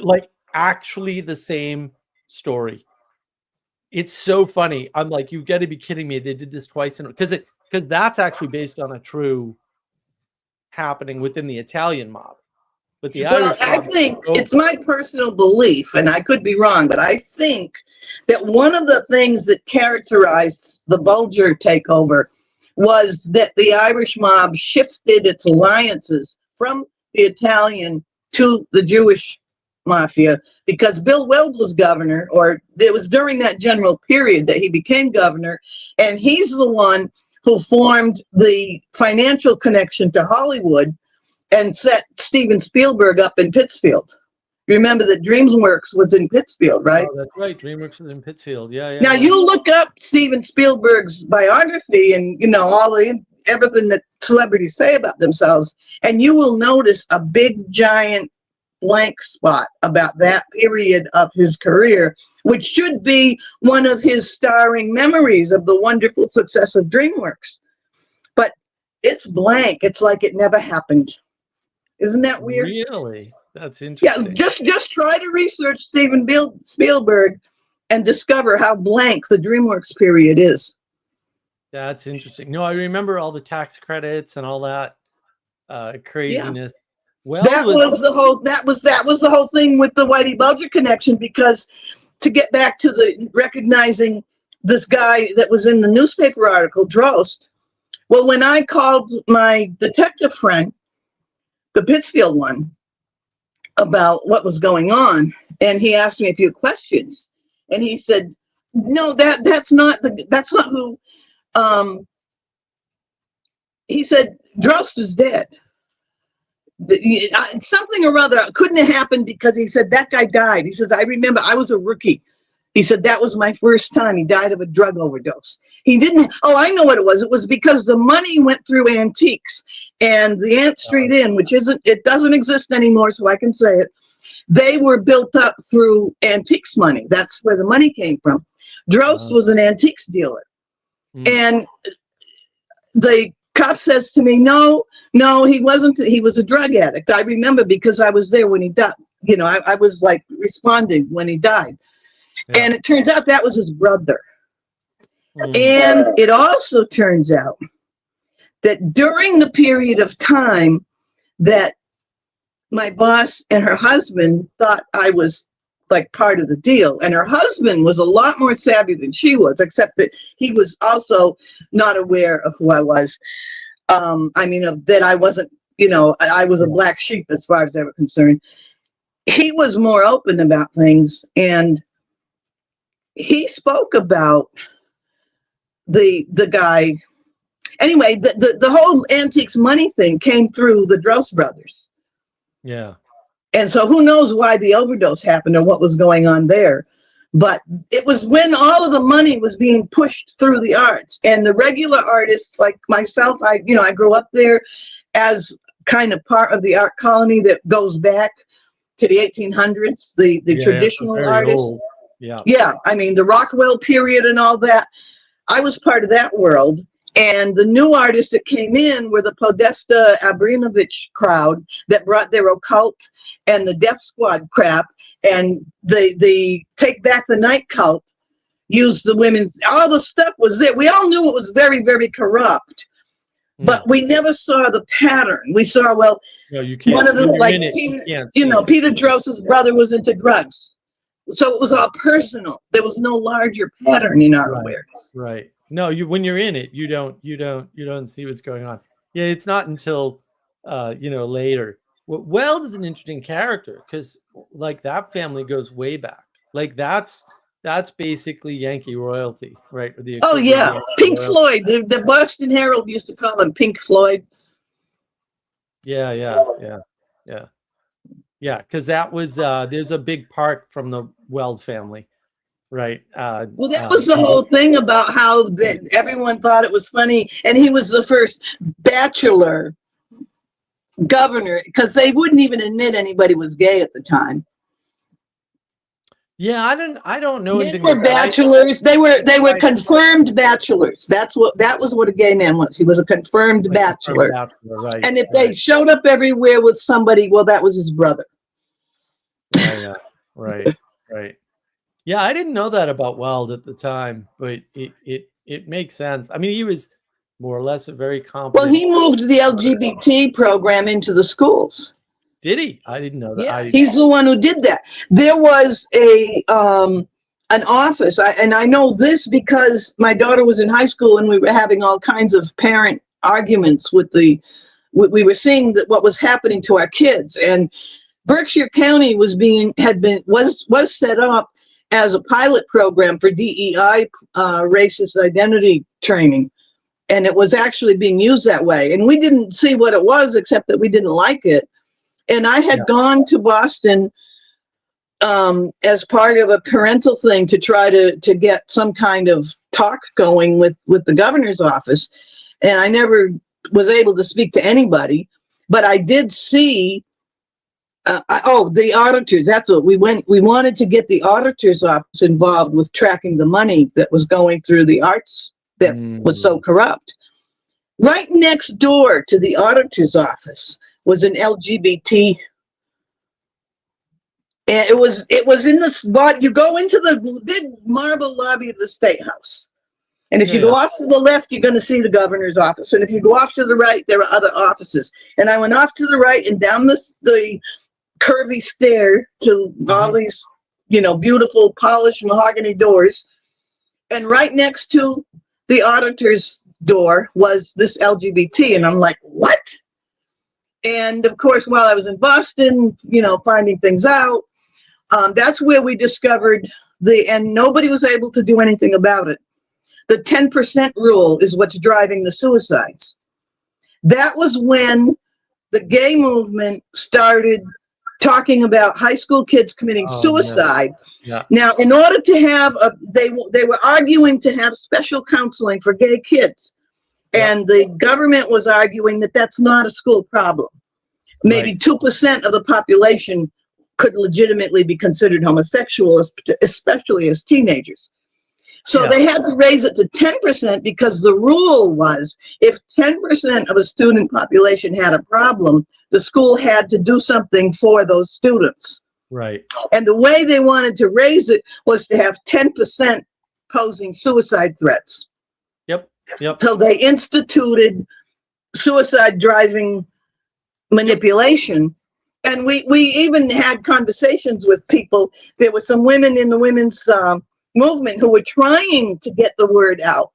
Like actually the same story. It's so funny. I'm like, you've got to be kidding me. They did this twice, because because that's actually based on a true happening within the Italian mob. But the Well, Irish I mob, think it's my personal belief, and I could be wrong, but I think that one of the things that characterized the Bulger takeover was that the Irish mob shifted its alliances from the Italian to the Jewish mafia, because Bill Weld was governor, or it was during that general period that he became governor, and he's the one who formed the financial connection to Hollywood and set Steven Spielberg up in Pittsfield. Remember that DreamWorks was in Pittsfield, right? oh, that's right. DreamWorks was in Pittsfield. Yeah, yeah. Now yeah. you look up Steven Spielberg's biography, and all the everything that celebrities say about themselves, and you will notice a big giant blank spot about that period of his career, which should be one of his starring memories of the wonderful success of DreamWorks. But it's blank. It's like it never happened. Isn't that weird? Really? That's Yeah, interesting. just try to research Steven Spielberg and discover how blank the DreamWorks period is. That's interesting. No, I remember all the tax credits and all that craziness. Well, That was the whole thing with the Whitey Bulger connection, because to get back to the recognizing this guy that was in the newspaper article, Drost. Well, when I called my detective friend, the Pittsfield one, about what was going on, and he asked me a few questions, and he said, "No, that's not who." He said, "Drost is dead. Something or other couldn't have happened," because he said that guy died. He says, "I remember I was a rookie." He said, "That was my first time. He died of a drug overdose." He didn't. Oh, I know what it was. It was because the money went through Antiques, and the Ant Street Inn, it doesn't exist anymore, so I can say it. They were built up through Antiques money. That's where the money came from. Drost was an Antiques dealer. And the cop says to me, no, he wasn't. He was a drug addict. I remember because I was there when he died. I was like responding when he died. Yeah. And it turns out that was his brother. And it also turns out that during the period of time that my boss and her husband thought I was like part of the deal, and her husband was a lot more savvy than she was, except that he was also not aware of who I was. That I wasn't, I was a black sheep as far as they were concerned. He was more open about things, and he spoke about the guy. Anyway, the whole Antiques money thing came through the Drost brothers. Yeah. And so who knows why the overdose happened or what was going on there. But it was when all of the money was being pushed through the arts, and the regular artists like myself, I grew up there as kind of part of the art colony that goes back to the 1800s, the traditional artists. Old. Yeah. I mean, the Rockwell period and all that. I was part of that world. And the new artists that came in were the Podesta Abramovich crowd that brought their occult and the Death Squad crap, and the Take Back the Night cult used the women's. All the stuff was there. We all knew it was very, very corrupt, but we never saw the pattern. We saw, well, you can't, one of the Peter Drost's brother was into drugs, so it was all personal. There was no larger pattern in our awareness. Right. No, when you're in it, you don't see what's going on. Yeah, it's not until later. Weld is an interesting character because like that family goes way back. Like that's basically Yankee royalty, right? Oh yeah, Pink Floyd. The Boston Herald used to call him Pink Floyd. Yeah. Because that was there's a big part from the Weld family. Right. Well, that was the whole thing about how everyone thought it was funny. And he was the first bachelor governor, because they wouldn't even admit anybody was gay at the time. Yeah, I don't know anything. They were bachelors. They were confirmed bachelors. That was what a gay man was. He was a confirmed bachelor. Right. And if they showed up everywhere with somebody, well, that was his brother. Yeah. Right. Yeah, I didn't know that about Weld at the time, but it makes sense. I mean, he was more or less a very Well, competent. he moved the LGBT program into the schools. Did he? I didn't know that. Yeah, he's the one who did that. There was an office, and I know this because my daughter was in high school and we were having all kinds of parent arguments with we were seeing that what was happening to our kids, and Berkshire County was set up as a pilot program for DEI, racist identity training. And it was actually being used that way. And we didn't see what it was, except that we didn't like it. And I had gone to Boston as part of a parental thing to try to get some kind of talk going with the governor's office. And I never was able to speak to anybody, but I did see, the auditors. That's what we wanted to get the auditor's office involved with tracking the money that was going through the arts that was so corrupt. Right next door to the auditor's office was an LGBT, and it was in the spot. You go into the big marble lobby of the State House, and if you go off to the left, you're going to see the governor's office, and if you go off to the right, there are other offices. And I went off to the right and down the curvy stair to all these, beautiful polished mahogany doors, and right next to the auditor's door was this LGBT, and I'm like, what? And of course, while I was in Boston, finding things out, that's where we discovered and nobody was able to do anything about it. The 10% rule is what's driving the suicides. That was when the gay movement started talking about high school kids committing suicide. Yeah. Now, in order to have they were arguing to have special counseling for gay kids, and the government was arguing that that's not a school problem. Maybe 2% of the population could legitimately be considered homosexual, especially as teenagers. So they had to raise it to 10% because the rule was if 10% of a student population had a problem, the school had to do something for those students. Right. And the way they wanted to raise it was to have 10% posing suicide threats. Yep. So they instituted suicide driving manipulation. And we even had conversations with people. There were some women in the women's movement who were trying to get the word out,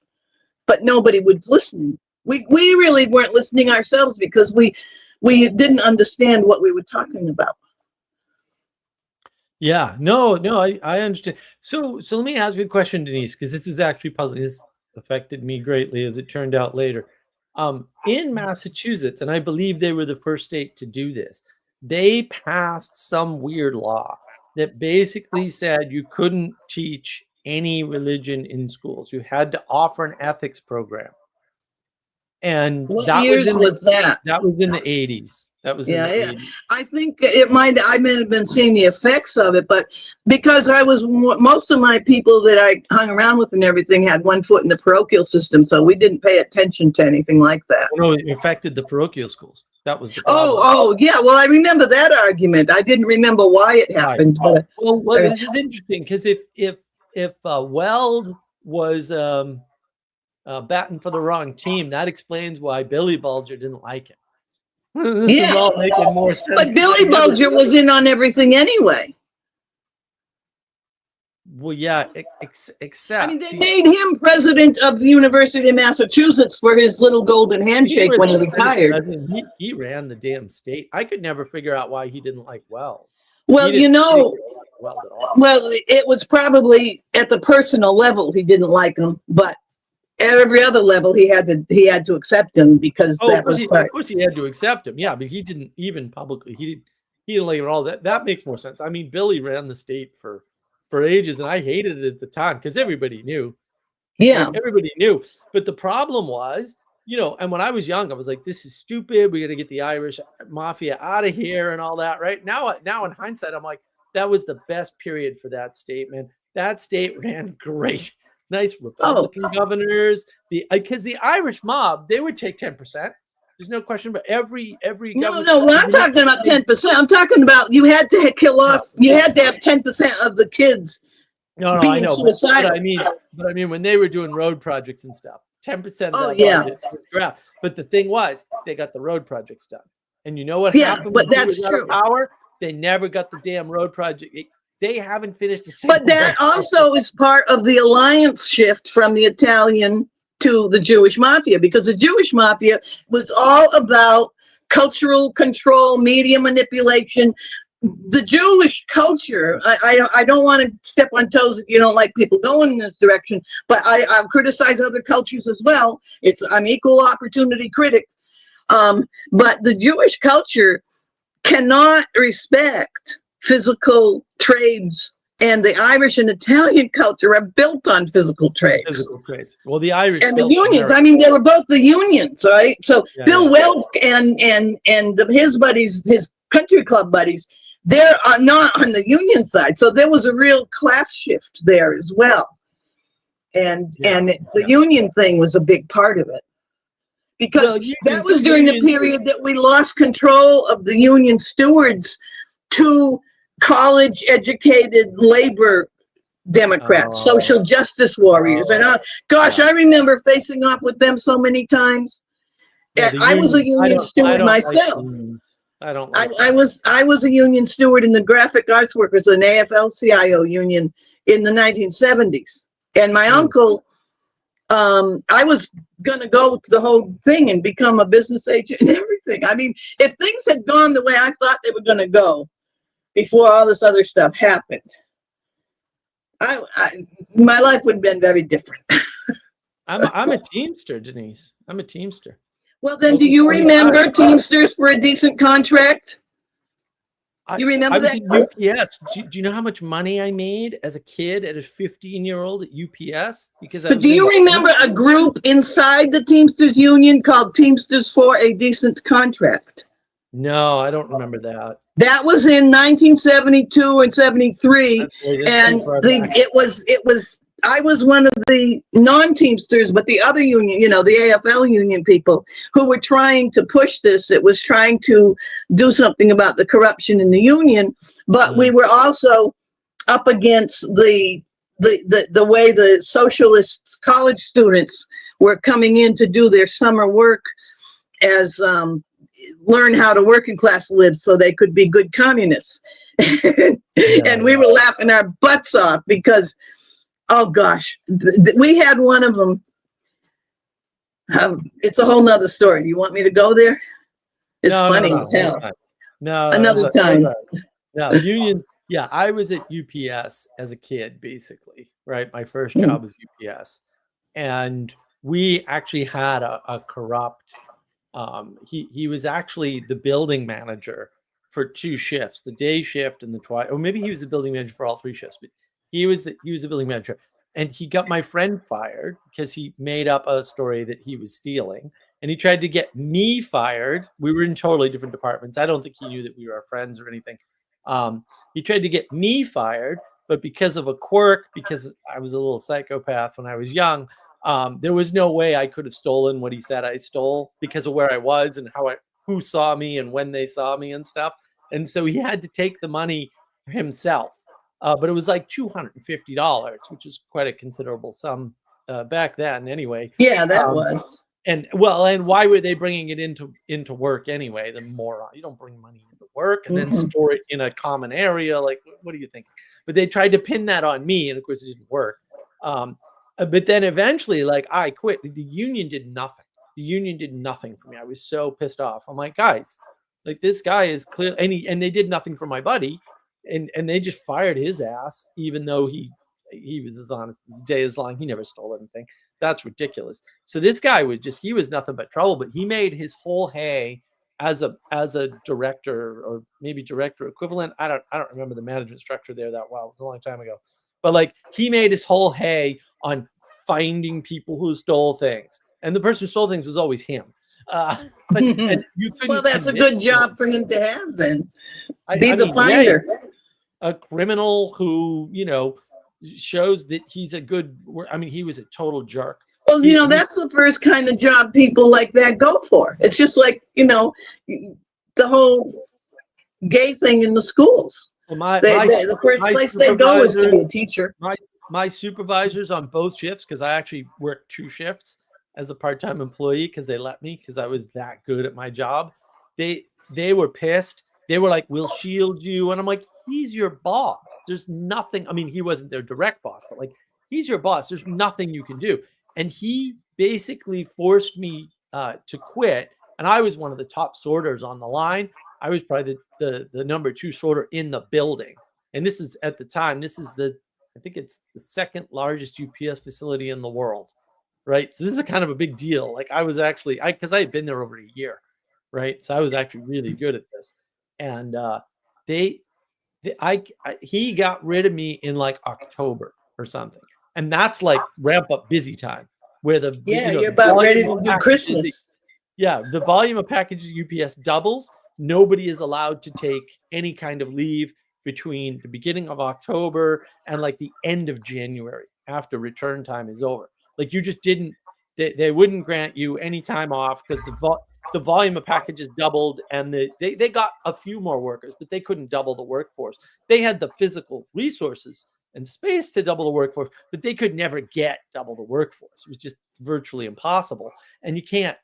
but nobody was listening. We really weren't listening ourselves because we didn't understand what we were talking about. Yeah, no, I understand. So let me ask you a question, Denise, because this is actually puzzling. This affected me greatly, as it turned out later. In Massachusetts, and I believe they were the first state to do this, they passed some weird law that basically said you couldn't teach any religion in schools. You had to offer an ethics program. And what that years was that? That was in the 80s. That was in the 80s. I think I may have been seeing the effects of it, but because most of my people that I hung around with and everything had one foot in the parochial system, so we didn't pay attention to anything like that. No, it affected the parochial schools. That was the problem. Oh, yeah. Well, I remember that argument. I didn't remember why it happened. Right. Well, this is interesting because if Weld was batting for the wrong team, that explains why Billy Bulger didn't like it. This is all making more sense. But Billy Bulger was in on everything anyway. Well, yeah, except I mean, they made him president of the University of Massachusetts for his little golden handshake when he retired. He ran the damn state. I could never figure out why he didn't like Weld. Well, it was probably at the personal level he didn't like him, but at every other level he had to accept him because of course he had to accept him. Yeah, but he didn't even publicly. He didn't like it at all. That makes more sense. I mean, Billy ran the state for ages, and I hated it at the time because everybody knew. Yeah, everybody knew. But the problem was, and when I was young, I was like, "This is stupid. We got to get the Irish mafia out of here and all that." Right now in hindsight, I'm like, that was the best period for that state, man. That state ran great. Nice Republican governors. Because the Irish mob, they would take 10%. There's no question. But every no. Well, I'm talking about 10%. I'm talking about you had to kill off. You had to have 10% of the kids. No, I know. But I mean, when they were doing road projects and stuff, 10% of Oh, that yeah. budget was draft. But the thing was, they got the road projects done. And you know what Yeah, happened? but when he that's was out of true. power? They never got the damn road project. They haven't finished a But single that road also is part of the alliance shift from the Italian to the Jewish mafia, because the Jewish mafia was all about cultural control, media manipulation. The Jewish culture, I don't want to step on toes if you don't like people going in this direction, but I'll criticize other cultures as well. I'm equal opportunity critic. But the Jewish culture cannot respect physical trades, and the Irish and Italian culture are built on physical trades. physical trades. Well, the Irish And the built unions, America. I mean, they were both the unions, right? So Yeah, Bill yeah. Weld and his buddies, his country club buddies, they're not on the union side. So there was a real class shift there as well. And the union thing was a big part of it. Because that was during the period that we lost control of the union stewards to college educated labor Democrats, social justice warriors. And I remember facing off with them so many times. Yeah, I was a union steward myself. I was a union steward in the Graphic Arts Workers, an AFL-CIO union in the 1970s. And my uncle, I was going to go to the whole thing and become a business agent and everything. I mean, if things had gone the way I thought they were going to go before all this other stuff happened, my life would have been very different. I'm a Teamster, Denise. I'm a Teamster. Well, then, do you remember Teamsters for a decent contract? You remember that? UPS. Do you know how much money I made as a kid, at a 15-year-old at UPS? But do you remember a group inside the Teamsters Union called Teamsters for a Decent Contract? No, I don't remember that. That was in 1972 and 73, and I was one of the non-Teamsters, but the other union, the AFL union people who were trying to push this. It was trying to do something about the corruption in the union, but we were also up against the way the socialist college students were coming in to do their summer work as learn how to working class live so they could be good communists. And we were laughing our butts off because, oh gosh, we had one of them. It's a whole nother story. Do you want me to go there? It's funny as hell. No, another time. No, union. Yeah, I was at UPS as a kid, basically, right? My first job was UPS. And we actually had a corrupt, he was actually the building manager for 2 shifts, the day shift and the twilight, or maybe he was the building manager for all 3 shifts, but he was the building manager. And he got my friend fired because he made up a story that he was stealing. And he tried to get me fired. We were in totally different departments. I don't think he knew that we were friends or anything. He tried to get me fired, but because of a quirk, because I was a little psychopath when I was young, there was no way I could have stolen what he said I stole because of where I was and who saw me and when they saw me and stuff. And so he had to take the money himself. But it was like $250, which is quite a considerable sum back then anyway. Yeah, that was. And why were they bringing it into work anyway? The moron. You don't bring money into work and then store it in a common area. Like, what do you think? But they tried to pin that on me, and of course it didn't work. But then eventually, like, I quit. The union did nothing. The union did nothing for me. I was so pissed off. I'm like, guys, like, this guy is clear, and they did nothing for my buddy, and they just fired his ass, even though he was as honest as the day is long. He never stole anything. That's ridiculous. So this guy he was nothing but trouble, but he made his whole hay as a director, or maybe director equivalent. I don't remember the management structure there that well. It was a long time ago. But like, he made his whole hay on finding people who stole things. And the person who stole things was always him. And you couldn't. Well, that's a good job for him to have then. Be the finder. Yeah, a criminal who, shows that he's a good, he was a total jerk. Well, that's the first kind of job people like that go for. It's just like, the whole gay thing in the schools. Well, the first place they go is to be a teacher. My supervisors on both shifts, because I actually worked 2 shifts, as a part-time employee because they let me because I was that good at my job. They were pissed. They were like, "We'll shield you," and I'm like, "He's your boss. There's nothing." I mean, he wasn't their direct boss, but like, he's your boss. There's nothing you can do. And he basically forced me to quit. And I was one of the top sorters on the line. I was probably the number 2 sorter in the building. And this is at the time. This is I think it's the second largest UPS facility in the world, right? So this is kind of a big deal. Like I was actually, because I had been there over a year, right? So I was actually really good at this. And he got rid of me in like October or something, and that's like ramp up busy time where you're about ready to do Christmas. The volume of packages UPS doubles. Nobody is allowed to take any kind of leave between the beginning of October and like the end of January after return time is over. Like you just didn't. They wouldn't grant you any time off because the volume of packages doubled, and they got a few more workers, but they couldn't double the workforce. They had the physical resources and space to double the workforce, but they could never get double the workforce. It was just virtually impossible. And you can't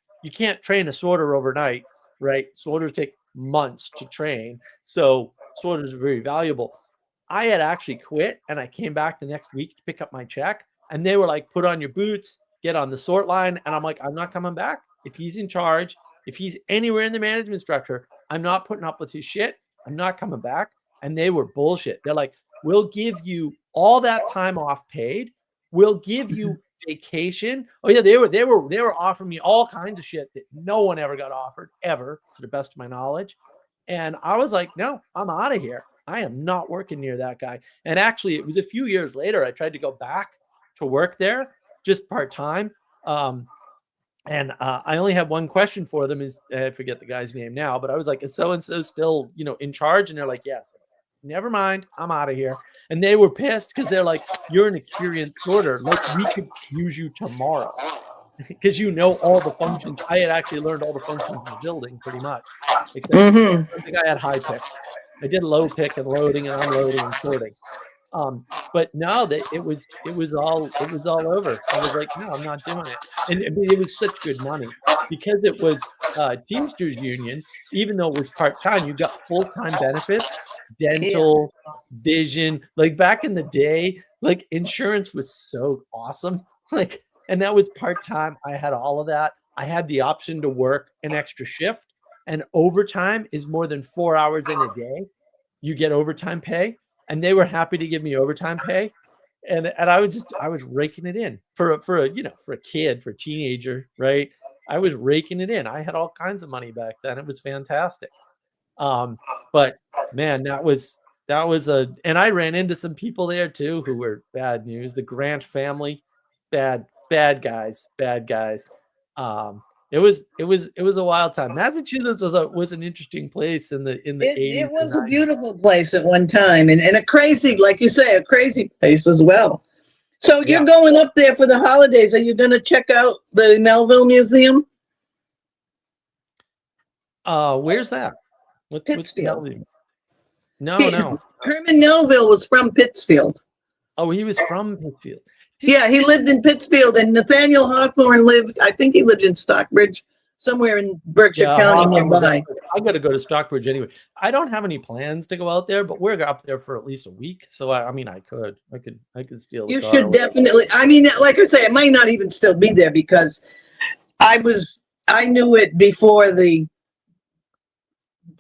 train a sorter overnight, right? Sorters take months to train. So sorters are very valuable. I had actually quit, and I came back the next week to pick up my check, and they were like, "Put on your boots, get on the sort line." And I'm like, "I'm not coming back. If he's in charge, if he's anywhere in the management structure, I'm not putting up with his shit. I'm not coming back." And they were bullshit. They're like, "We'll give you all that time off paid. We'll give you vacation." Oh yeah, they were offering me all kinds of shit that no one ever got offered ever, to the best of my knowledge. And I was like, "No, I'm out of here. I am not working near that guy." And actually, it was a few years later I tried to go back to work there, just part-time. And I only have one question for them. Is I forget the guy's name now, but I was like, "Is so-and-so still, in charge?" And they're like, "Yes." "Never mind, I'm out of here." And they were pissed because they're like, "You're an experienced sorter. Like we could use you tomorrow because you know all the functions." I had actually learned all the functions of the building pretty much. Except I think I had high pick. I did low pick and loading and unloading and sorting. But no, it was all over. I was like, "No, I'm not doing it." And it was such good money because it was Teamsters Union. Even though it was part-time, you got full-time benefits, dental, vision. Like back in the day, like insurance was so awesome. Like, and that was part-time. I had all of that. I had the option to work an extra shift, and overtime is more than 4 hours in a day. You get overtime pay. And they were happy to give me overtime pay, and I was raking it in for a kid, for a teenager, right? I was raking it in. I had all kinds of money back then. It was fantastic. But man, that was and I ran into some people there too who were bad news. The Grant family, bad guys. It was a wild time. Massachusetts was an interesting place in the 80s. It was a beautiful place at one time, and a crazy, like you say, a crazy place as well. So you're going up there for the holidays. Are you going to check out the Melville Museum? Where's that? Pittsfield. No. Herman Melville was from Pittsfield. Oh, he was from Pittsfield. Yeah, he lived in Pittsfield, and Nathaniel Hawthorne I think he lived in Stockbridge, somewhere in Berkshire County nearby. I got to go to Stockbridge anyway. I don't have any plans to go out there, but we're up there for at least a week. So I could steal the car. You should definitely. I mean, like I say, it might not even still be there because I knew it before the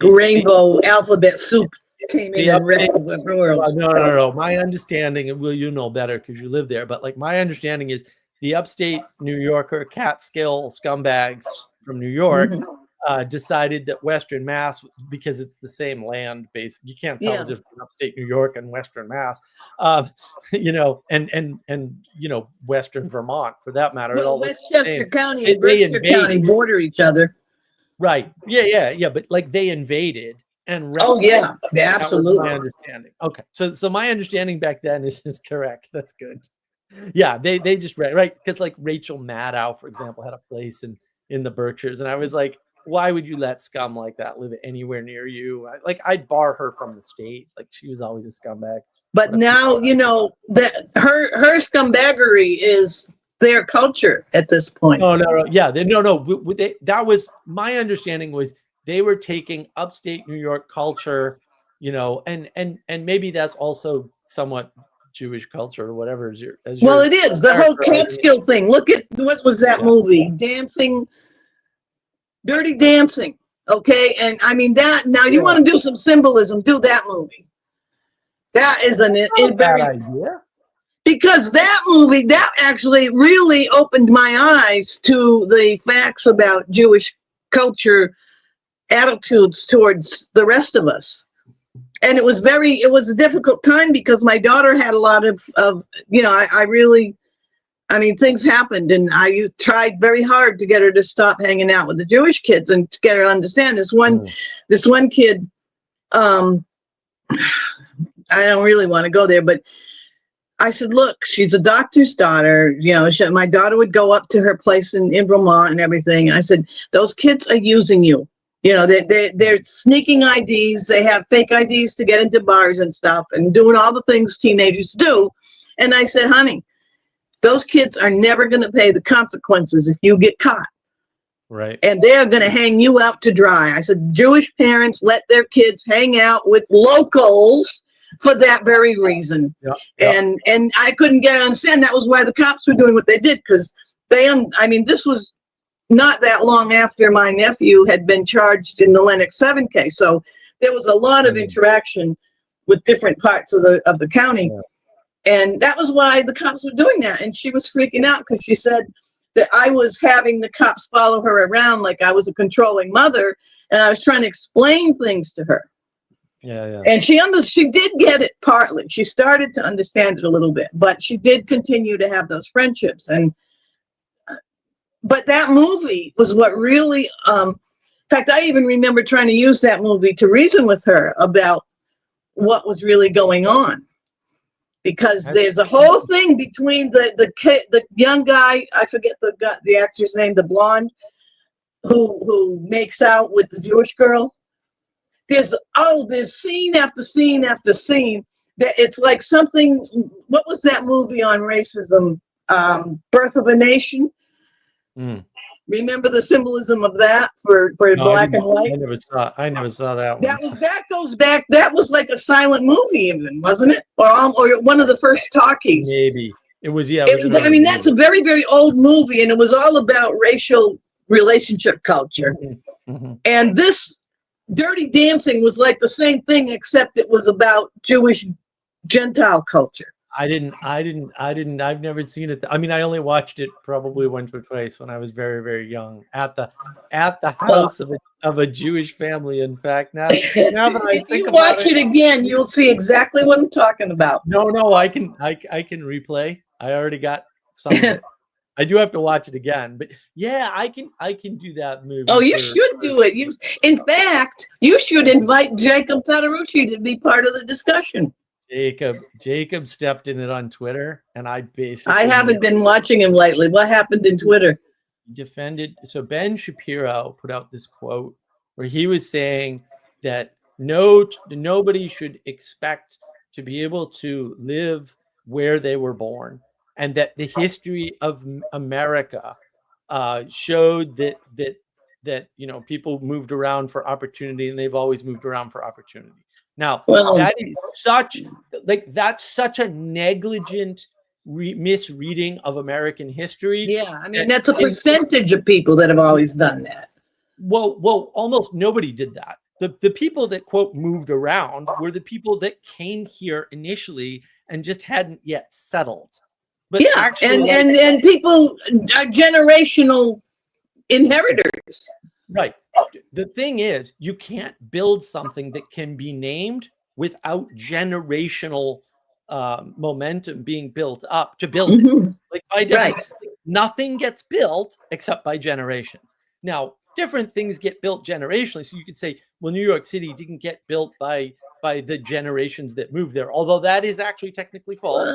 rainbow alphabet soup came in and wrecked the world. No. My understanding, and you know better because you live there, but like my understanding is the upstate New Yorker Catskill scumbags from New York decided that Western Mass, because it's the same land base, you can't tell the difference between upstate New York and Western Mass, and Western Vermont for that matter. Well, Westchester County and Berkshire County border each other. Right. Yeah. But like they invaded. And absolutely. My understanding. Okay, so my understanding back then is correct. That's good. Yeah, they just right because like Rachel Maddow, for example, had a place in the Berkshires, and I was like, why would you let scum like that live anywhere near you? I'd bar her from the state. Like she was always a scumbag. But now that her scumbaggery is their culture at this point. No. Yeah, that was my understanding. Was they were taking upstate New York culture, and maybe that's also somewhat Jewish culture or whatever. Well, it is the whole Catskill thing. Look at what was that movie? Dancing, Dirty Dancing. Okay, and I mean that. Now you want to do some symbolism? Do that movie. That is a very idea. Because that movie, that actually really opened my eyes to the facts about Jewish culture, attitudes towards the rest of us. And it was a difficult time because my daughter had a lot of things happened, and I tried very hard to get her to stop hanging out with the Jewish kids and to get her to understand this one kid, I don't really want to go there, but I said, look, she's a doctor's daughter. My daughter would go up to her place in Vermont and everything. And I said, those kids are using you. They're sneaking IDs. They have fake IDs to get into bars and stuff and doing all the things teenagers do. And I said, honey, those kids are never going to pay the consequences if you get caught. Right. And they're going to hang you out to dry. I said, Jewish parents let their kids hang out with locals for that very reason. And I couldn't get to understand that was why the cops were doing what they did, because this was not that long after my nephew had been charged in the Lennox 7 case. So there was a lot of interaction with different parts of the county. And that was why the cops were doing that. And she was freaking out because she said that I was having the cops follow her around like I was a controlling mother, and I was trying to explain things to her. Yeah. And she did get it partly. She started to understand it a little bit, but she did continue to have those friendships. But that movie was what really, in fact, I even remember trying to use that movie to reason with her about what was really going on. Because there's a whole thing between the young guy, I forget the actor's name, the blonde, who makes out with the Jewish girl. There's scene after scene after scene that it's like something. What was that movie on racism? Birth of a Nation. Remember the symbolism of that for black and white? I never saw that one. That goes back. That was like a silent movie, even, wasn't it? Or one of the first talkies. Maybe it was. Yeah. That's a very, very old movie, and it was all about racial relationship culture. And this Dirty Dancing was like the same thing, except it was about Jewish Gentile culture. I've never seen it. I only watched it probably once or twice when I was very, very young at the house of a Jewish family. In fact, now that I think if you watch it again, you'll see exactly what I'm talking about. No, I can replay. I already got some of it. I do have to watch it again, but yeah, I can do that movie. Oh, you should do it. In fact, you should invite Jacob Federucci to be part of the discussion. Jacob stepped in it on Twitter, and I haven't been watching him lately. What happened in Twitter? Defended. So Ben Shapiro put out this quote where he was saying that nobody should expect to be able to live where they were born, and that the history of America showed that people moved around for opportunity, and they've always moved around for opportunity. Now, that is that's such a negligent misreading of American history. Yeah, that's a percentage of people that have always done that. Well, almost nobody did that. The people that, quote, moved around were the people that came here initially and just hadn't yet settled. But yeah, actually, and people are generational inheritors. Right. The thing is, you can't build something that can be named without generational momentum being built up to build it. Like by definition, nothing gets built except by generations. Now, different things get built generationally. So you could say, well, New York City didn't get built by the generations that moved there, although that is actually technically false,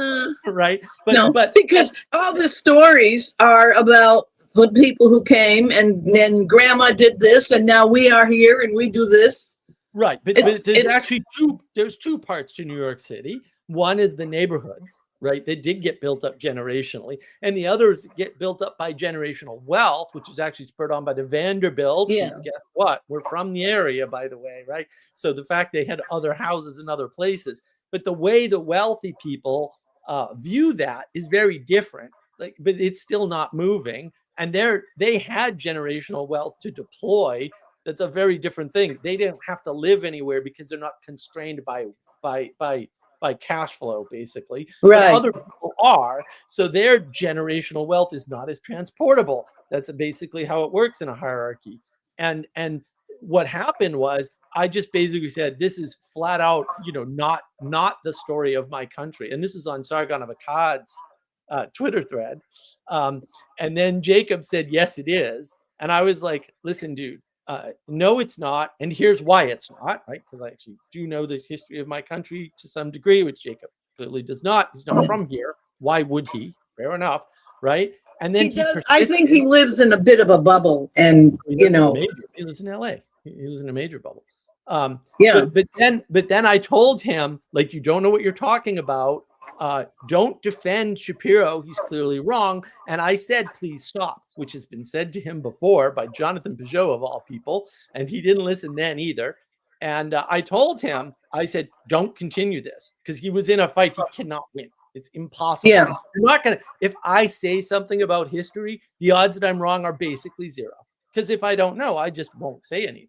right? But because all the stories are about the people who came, and then grandma did this, and now we are here and we do this. Right, but there's actually there's two parts to New York City. One is the neighborhoods, right? They did get built up generationally, and the others get built up by generational wealth, which is actually spurred on by the Vanderbilts. Yeah. Guess what? We're from the area, by the way, right? So the fact they had other houses in other places, but the way the wealthy people view that is very different. Like, but it's still not moving, and they had generational wealth to deploy. That's a very different thing. They didn't have to live anywhere because they're not constrained by cash flow, basically. Right. But other people are, so their generational wealth is not as transportable. That's basically how it works in a hierarchy. And what happened was, I just basically said, this is flat out, not the story of my country. And this is on Sargon of Akkad's Twitter thread. And then Jacob said, yes, it is. And I was like, listen, dude, no, it's not. And here's why it's not, right? Because I actually do know the history of my country to some degree, which Jacob clearly does not. He's not from here. Why would he? Fair enough, right? And then I think he lives in a bit of a bubble, and he lives in LA. He lives in a major bubble. Yeah. But then I told him, like, you don't know what you're talking about. Don't defend Shapiro. He's clearly wrong. And I said, please stop, which has been said to him before by Jonathan Peugeot, of all people. And he didn't listen then either. And I told him, I said, don't continue this, because he was in a fight he cannot win. It's impossible. Yeah. You're not going to, if I say something about history, the odds that I'm wrong are basically zero. Because if I don't know, I just won't say anything.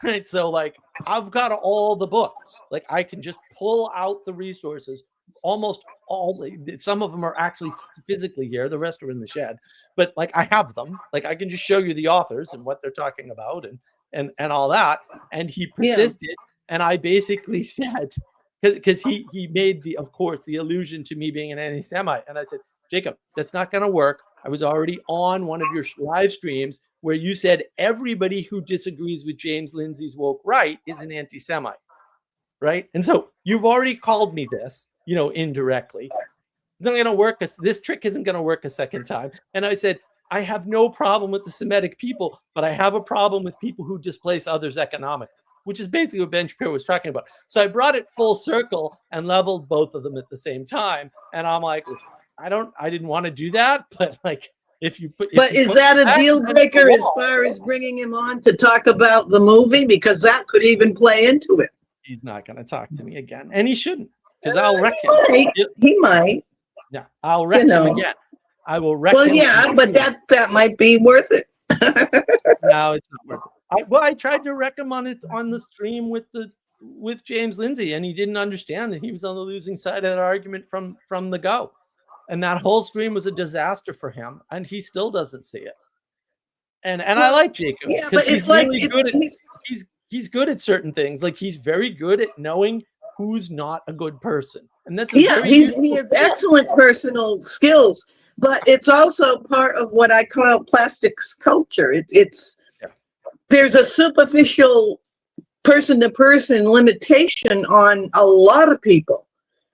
Right. So, like, I've got all the books. Like, I can just pull out the resources. Almost all, some of them are actually physically here, the rest are in the shed, but like, I have them. Like, I can just show you the authors and what they're talking about and all that. And he persisted. And I basically said, because he made the allusion to me being an anti-Semite. And I said, Jacob, that's not going to work. I was already on one of your live streams where you said everybody who disagrees with James Lindsay's woke right is an anti-Semite. Right. And so you've already called me this, indirectly. It's not going to work. This trick isn't going to work a second time. And I said, I have no problem with the Semitic people, but I have a problem with people who displace others economically, which is basically what Ben Shapiro was talking about. So I brought it full circle and leveled both of them at the same time. And I'm like, listen, I didn't want to do that, but like, if you put, but is that a deal breaker as far as bringing him on to talk about the movie? Because that could even play into it. He's not going to talk to me again, and he shouldn't, because I'll wreck him. He might. Yeah, I'll wreck him again. I will wreck him. Well, yeah, but that might be worth it. No, it's not worth it. I tried to wreck him on the stream with James Lindsay, and he didn't understand that he was on the losing side of that argument from the go, and that whole stream was a disaster for him, and he still doesn't see it. And I like Jacob, because he's really good at he's good at certain things. Like, he's very good at knowing who's not a good person, and that's he has excellent personal skills. But it's also part of what I call plastics culture. There's a superficial person-to-person limitation on a lot of people.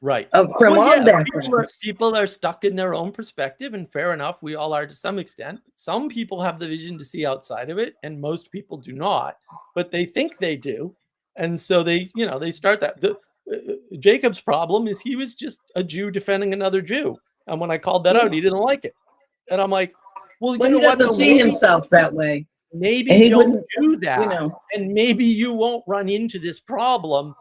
Right. From all backgrounds. People are stuck in their own perspective, and fair enough, we all are to some extent. Some people have the vision to see outside of it, and most people do not, but they think they do. And so they start that. Jacob's problem is he was just a Jew defending another Jew. And when I called that out, he didn't like it. And I'm like, well, he doesn't see himself that way. Maybe you don't do that. And maybe you won't run into this problem,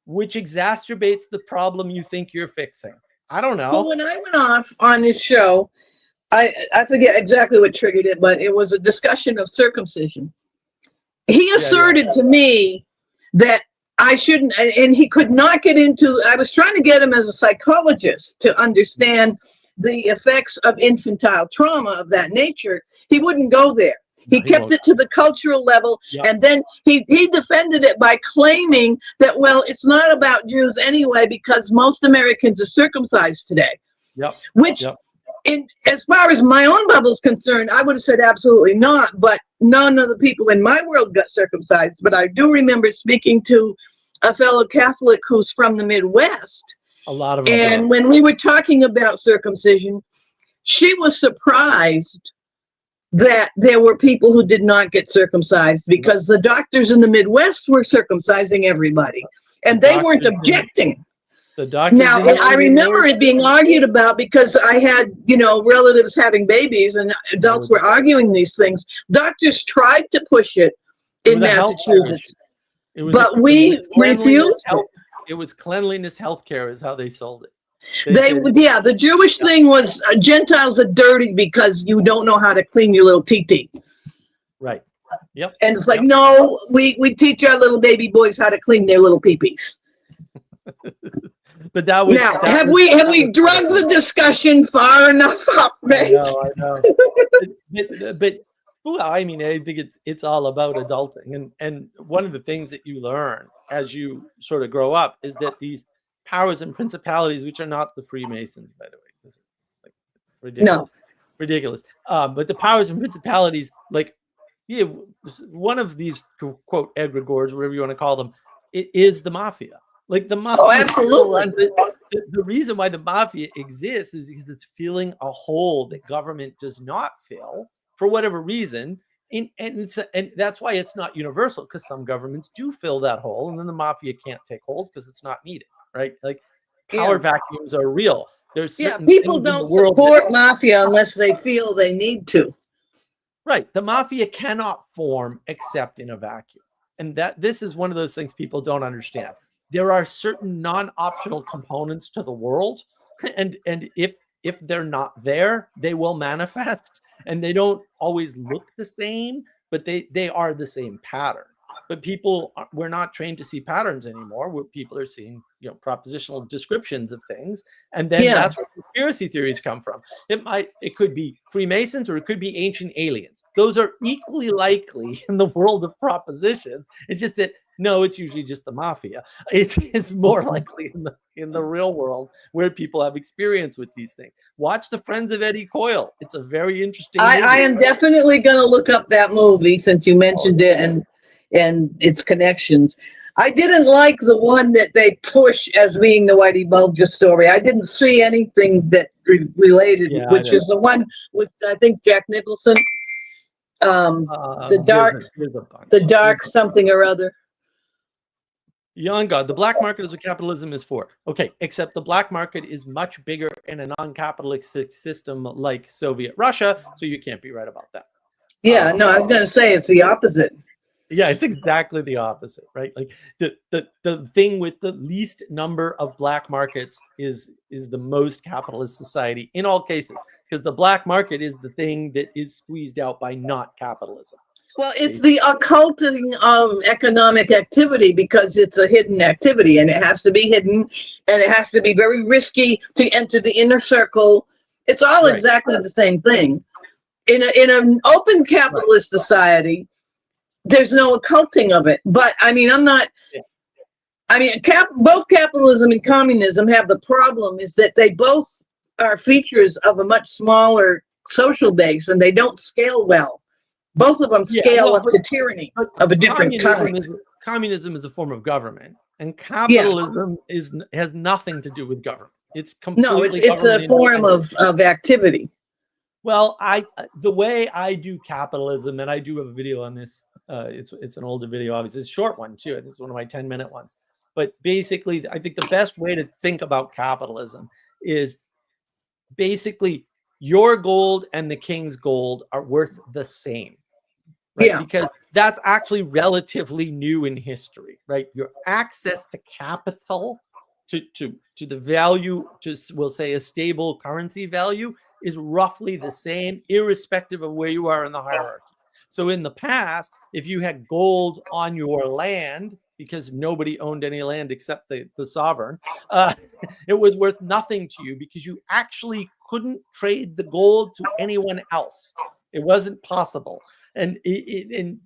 which exacerbates the problem you think you're fixing. I don't know. Well, when I went off on his show, I forget exactly what triggered it, but it was a discussion of circumcision. He asserted to me that I shouldn't, and he could not get into, I was trying to get him as a psychologist to understand the effects of infantile trauma of that nature. He wouldn't go there. He kept it to the cultural level, and then he defended it by claiming that, well, it's not about Jews anyway, because most Americans are circumcised today. As far as my own bubble is concerned, I would have said absolutely not, but none of the people in my world got circumcised. But I do remember speaking to a fellow Catholic who's from the Midwest. A lot of and when we were talking about circumcision, she was surprised that there were people who did not get circumcised, because the doctors in the Midwest were circumcising everybody, and they weren't objecting. The doctors. Now, I remember it being argued about because I had, relatives having babies and adults were arguing these things. Doctors tried to push it in Massachusetts, but we refused it. It was cleanliness healthcare is how they sold it. The Jewish thing was Gentiles are dirty because you don't know how to clean your little tee. Right. Yep. And it's like, no, we teach our little baby boys how to clean their little peepees. But that was now. Have we drugged the discussion far enough up, Mace? I know. but well, I mean, I think it's all about adulting, and one of the things that you learn as you sort of grow up is that these powers and principalities, which are not the Freemasons, by the way, this is like ridiculous. But the powers and principalities, like, one of these quote egregores, whatever you want to call them, it is the mafia. Like the mafia. Oh, absolutely. The reason why the mafia exists is because it's filling a hole that government does not fill for whatever reason. And that's why it's not universal, because some governments do fill that hole and then the mafia can't take hold because it's not needed, right? Like power vacuums are real. There's people don't support mafia unless they feel they need to. Right. The mafia cannot form except in a vacuum. And this is one of those things people don't understand. There are certain non-optional components to the world, and if they're not there, they will manifest, and they don't always look the same, but they are the same pattern. But we're not trained to see patterns anymore. Where people are seeing, propositional descriptions of things, and then that's where conspiracy theories come from. It could be Freemasons or it could be ancient aliens. Those are equally likely in the world of propositions. It's just that it's usually just the mafia. It is more likely in the real world where people have experience with these things. Watch The Friends of Eddie Coyle. It's a very interesting. I am definitely going to look up that movie since you mentioned it and its connections. I didn't like the one that they push as being the Whitey Bulger story. I didn't see anything that related, which is the one with, I think, Jack Nicholson. The dark something or other. Young God, the black market is what capitalism is for. Okay, except the black market is much bigger in a non-capitalistic system like Soviet Russia, so you can't be right about that. Yeah, no, I was going to say it's the opposite. Yeah, it's exactly the opposite, right? Like the thing with the least number of black markets is the most capitalist society in all cases, because the black market is the thing that is squeezed out by not capitalism. Well, it's the occulting of economic activity because it's a hidden activity and it has to be hidden and it has to be very risky to enter the inner circle. It's all exactly the same thing. In an open capitalist society, there's no occulting of it. But I mean, both capitalism and communism have the problem is that they both are features of a much smaller social base and they don't scale well. Both of them scale up to tyranny of a different kind. Communism is a form of government, and capitalism has nothing to do with government. It's completely it's a form of activity. Well, the way I do capitalism, and I do have a video on this. It's an older video, obviously. It's a short one too. It's one of my 10-minute ones. But basically, I think the best way to think about capitalism is basically your gold and the king's gold are worth the same. Right? Yeah. Because that's actually relatively new in history, right? Your access to capital, to the value, we'll say a stable currency value, is roughly the same, irrespective of where you are in the hierarchy. So in the past, if you had gold on your land, because nobody owned any land except the sovereign, it was worth nothing to you because you actually couldn't trade the gold to anyone else. It wasn't possible. And we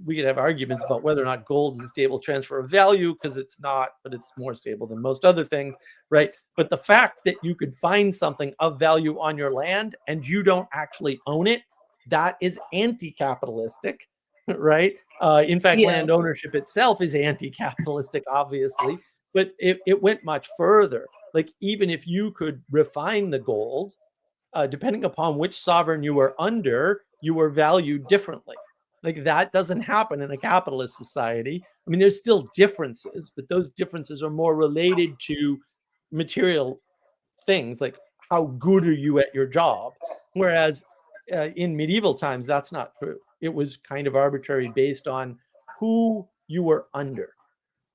could have arguments about whether or not gold is a stable transfer of value, because it's not, but it's more stable than most other things, right? But the fact that you could find something of value on your land and you don't actually own it, that is anti-capitalistic, right? In fact, land ownership itself is anti-capitalistic, obviously, but it went much further. Like, even if you could refine the gold, depending upon which sovereign you were under, you were valued differently. Like, that doesn't happen in a capitalist society. I mean, there's still differences, but those differences are more related to material things, like how good are you at your job? Whereas in medieval times, that's not true. It was kind of arbitrary based on who you were under,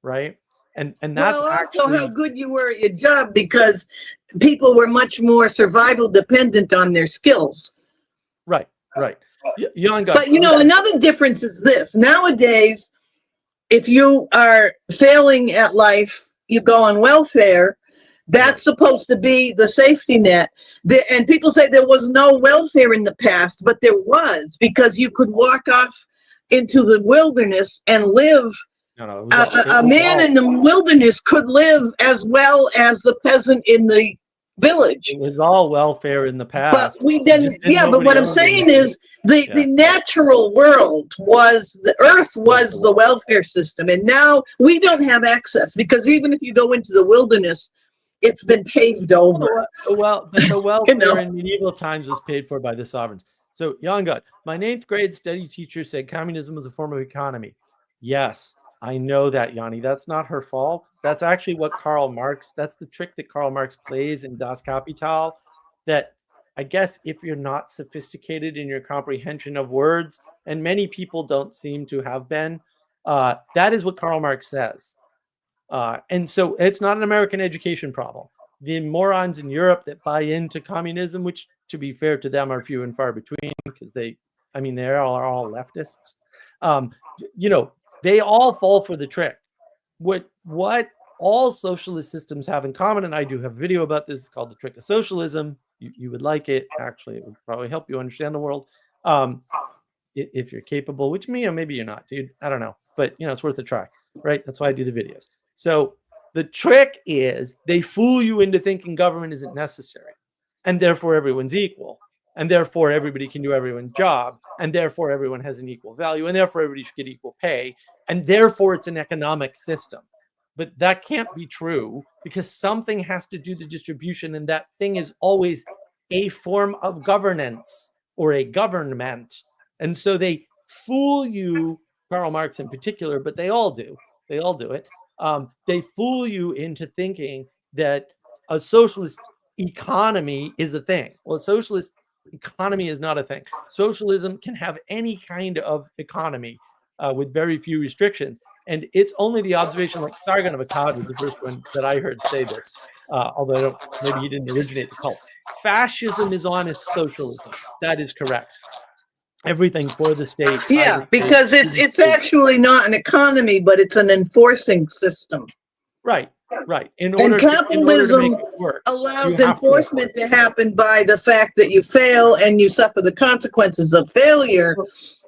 right? And that's Well, also actually how good you were at your job, because people were much more survival dependent on their skills. right. Jan got, But another difference is this. Nowadays, if you are failing at life, you go on welfare. That's supposed to be the safety net. And people say there was no welfare in the past, but there was, because you could walk off into the wilderness and live. No, A man in the wilderness could live as well as the peasant in the village. It was all welfare in the past. But we didn't. Yeah, but what I'm saying is the natural world was, the earth was the welfare system, and now we don't have access, because even if you go into the wilderness, it's been paved over. Well, the welfare in medieval times was paid for by the sovereigns. So, Jan Gott, my 9th grade study teacher said communism was a form of economy. Yes, I know that, Yanni. That's not her fault. That's actually what Karl Marx, that's the trick that Karl Marx plays in Das Kapital, that I guess if you're not sophisticated in your comprehension of words, and many people don't seem to have been, that is what Karl Marx says. And so it's not an American education problem. The morons in Europe that buy into communism, which to be fair to them are few and far between, because they are all leftists. They all fall for the trick. What all socialist systems have in common, and I do have a video about this, called The Trick of Socialism. You would like it. Actually, it would probably help you understand the world. If you're capable, which maybe you're not, dude. I don't know. But, it's worth a try, right? That's why I do the videos. So the trick is they fool you into thinking government isn't necessary, and therefore everyone's equal, and therefore everybody can do everyone's job, and therefore everyone has an equal value, and therefore everybody should get equal pay, and therefore it's an economic system. But that can't be true, because something has to do the distribution, and that thing is always a form of governance or a government. And so they fool you, Karl Marx in particular, but they all do. They all do it. They fool you into thinking that a socialist economy is a thing. Well, a socialist economy is not a thing. Socialism can have any kind of economy with very few restrictions. And it's only the observation, like Sargon of Akkad was the first one that I heard say this, although maybe he didn't originate the cult. Fascism is honest socialism. That is correct. Everything for the state. Yeah, because it's actually not an economy, but it's an enforcing system. Right. In capitalism to make it work, allows enforcement to happen by the fact that you fail and you suffer the consequences of failure.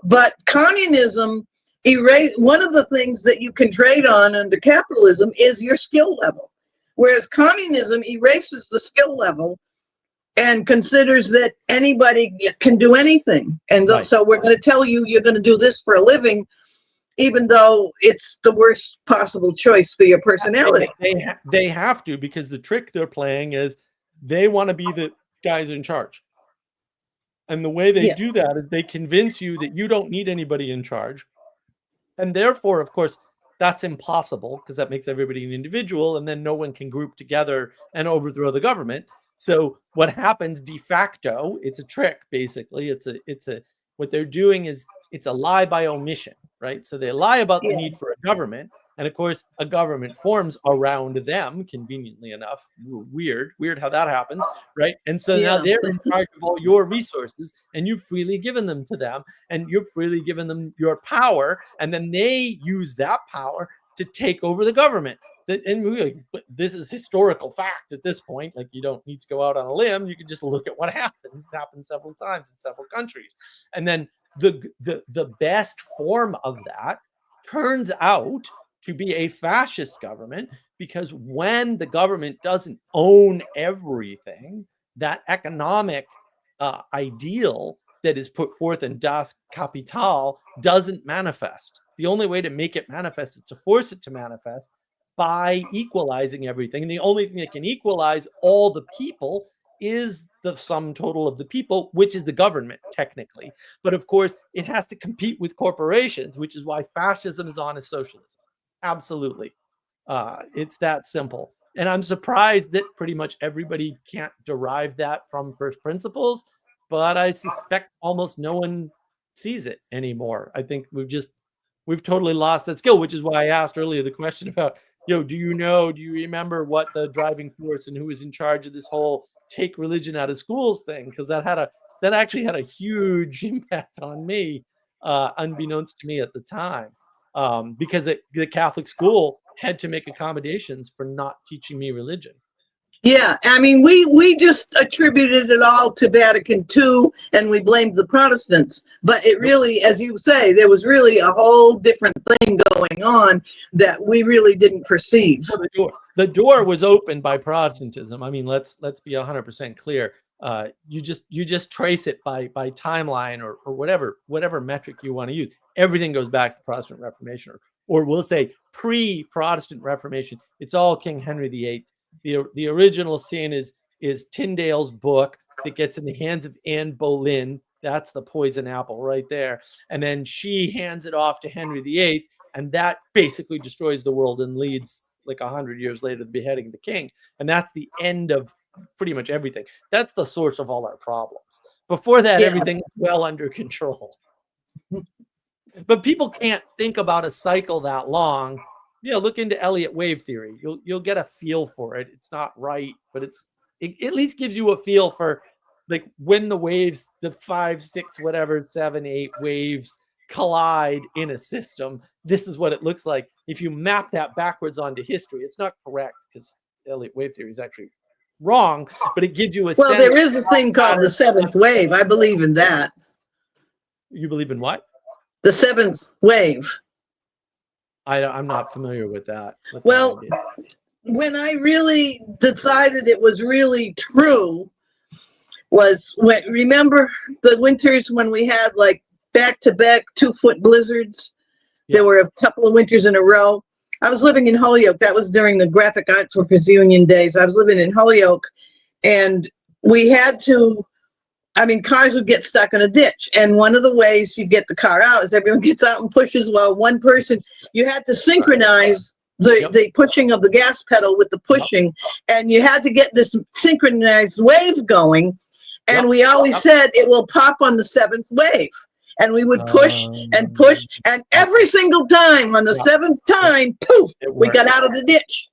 But communism one of the things that you can trade on under capitalism is your skill level, whereas communism erases the skill level and considers that anybody can do anything. And so we're going to tell you you're going to do this for a living, even though it's the worst possible choice for your personality. They have to, because the trick they're playing is they want to be the guys in charge. And the way they do that is they convince you that you don't need anybody in charge. And therefore, of course, that's impossible, because that makes everybody an individual, and then no one can group together and overthrow the government. So what happens de facto, it's a trick, basically. What they're doing is it's a lie by omission, right? So they lie about the need for a government. And of course, a government forms around them, conveniently enough. Weird how that happens, right? And so now they're in charge of all your resources, and you've freely given them to them, and you've freely given them your power. And then they use that power to take over the government. And this is historical fact at this point. Like, you don't need to go out on a limb. You can just look at what happens. It's happened several times in several countries. And then the best form of that turns out to be a fascist government, because when the government doesn't own everything, that economic ideal that is put forth in Das Kapital doesn't manifest. The only way to make it manifest is to force it to manifest by equalizing everything. And the only thing that can equalize all the people is the sum total of the people, which is the government, technically. But of course, it has to compete with corporations, which is why fascism is honest socialism. Absolutely. It's that simple. And I'm surprised that pretty much everybody can't derive that from first principles, but I suspect almost no one sees it anymore. I think we've totally lost that skill, which is why I asked earlier the question about, do you remember what the driving force and who was in charge of this whole take religion out of schools thing? Because that actually had a huge impact on me, unbeknownst to me at the time. Because the Catholic school had to make accommodations for not teaching me religion. Yeah, I mean, we just attributed it all to Vatican II, and we blamed the Protestants. But it really, as you say, there was really a whole different thing going on that we really didn't perceive. The door was opened by Protestantism. I mean, let's be 100% clear. You just trace it by timeline or whatever metric you want to use. Everything goes back to Protestant Reformation, or we'll say pre-Protestant Reformation. It's all King Henry VIII. The original sin is Tyndale's book that gets in the hands of Anne Boleyn. That's the poison apple right there. And then she hands it off to Henry VIII, and that basically destroys the world and leads, like 100 years later, the beheading of the king. And that's the end of pretty much everything. That's the source of all our problems. Before that, everything is well under control. But people can't think about a cycle that long. Look into Elliott wave theory. You'll get a feel for it. It's not right, but it at least gives you a feel for, like, when the waves, the 5, 6, whatever, 7, 8 waves collide in a system. This is what it looks like. If you map that backwards onto history, it's not correct because Elliott wave theory is actually wrong, but it gives you a sense. Well, there is a thing called the seventh wave. I believe in that. You believe in what? The seventh wave. I'm not familiar with that. Well, when I really decided it was really true was remember the winters when we had like back-to-back 2-foot blizzards? There were a couple of winters in a row. I was living in Holyoke. That was during the Graphic Arts Workers Union days. I was living in Holyoke, and we had to, cars would get stuck in a ditch. And one of the ways you get the car out is everyone gets out and pushes while one person, you had to synchronize the pushing of the gas pedal with the pushing. And you had to get this synchronized wave going. And we always said it will pop on the 7th wave. And we would push and push. And every single time on the 7th time, poof, we got out of the ditch.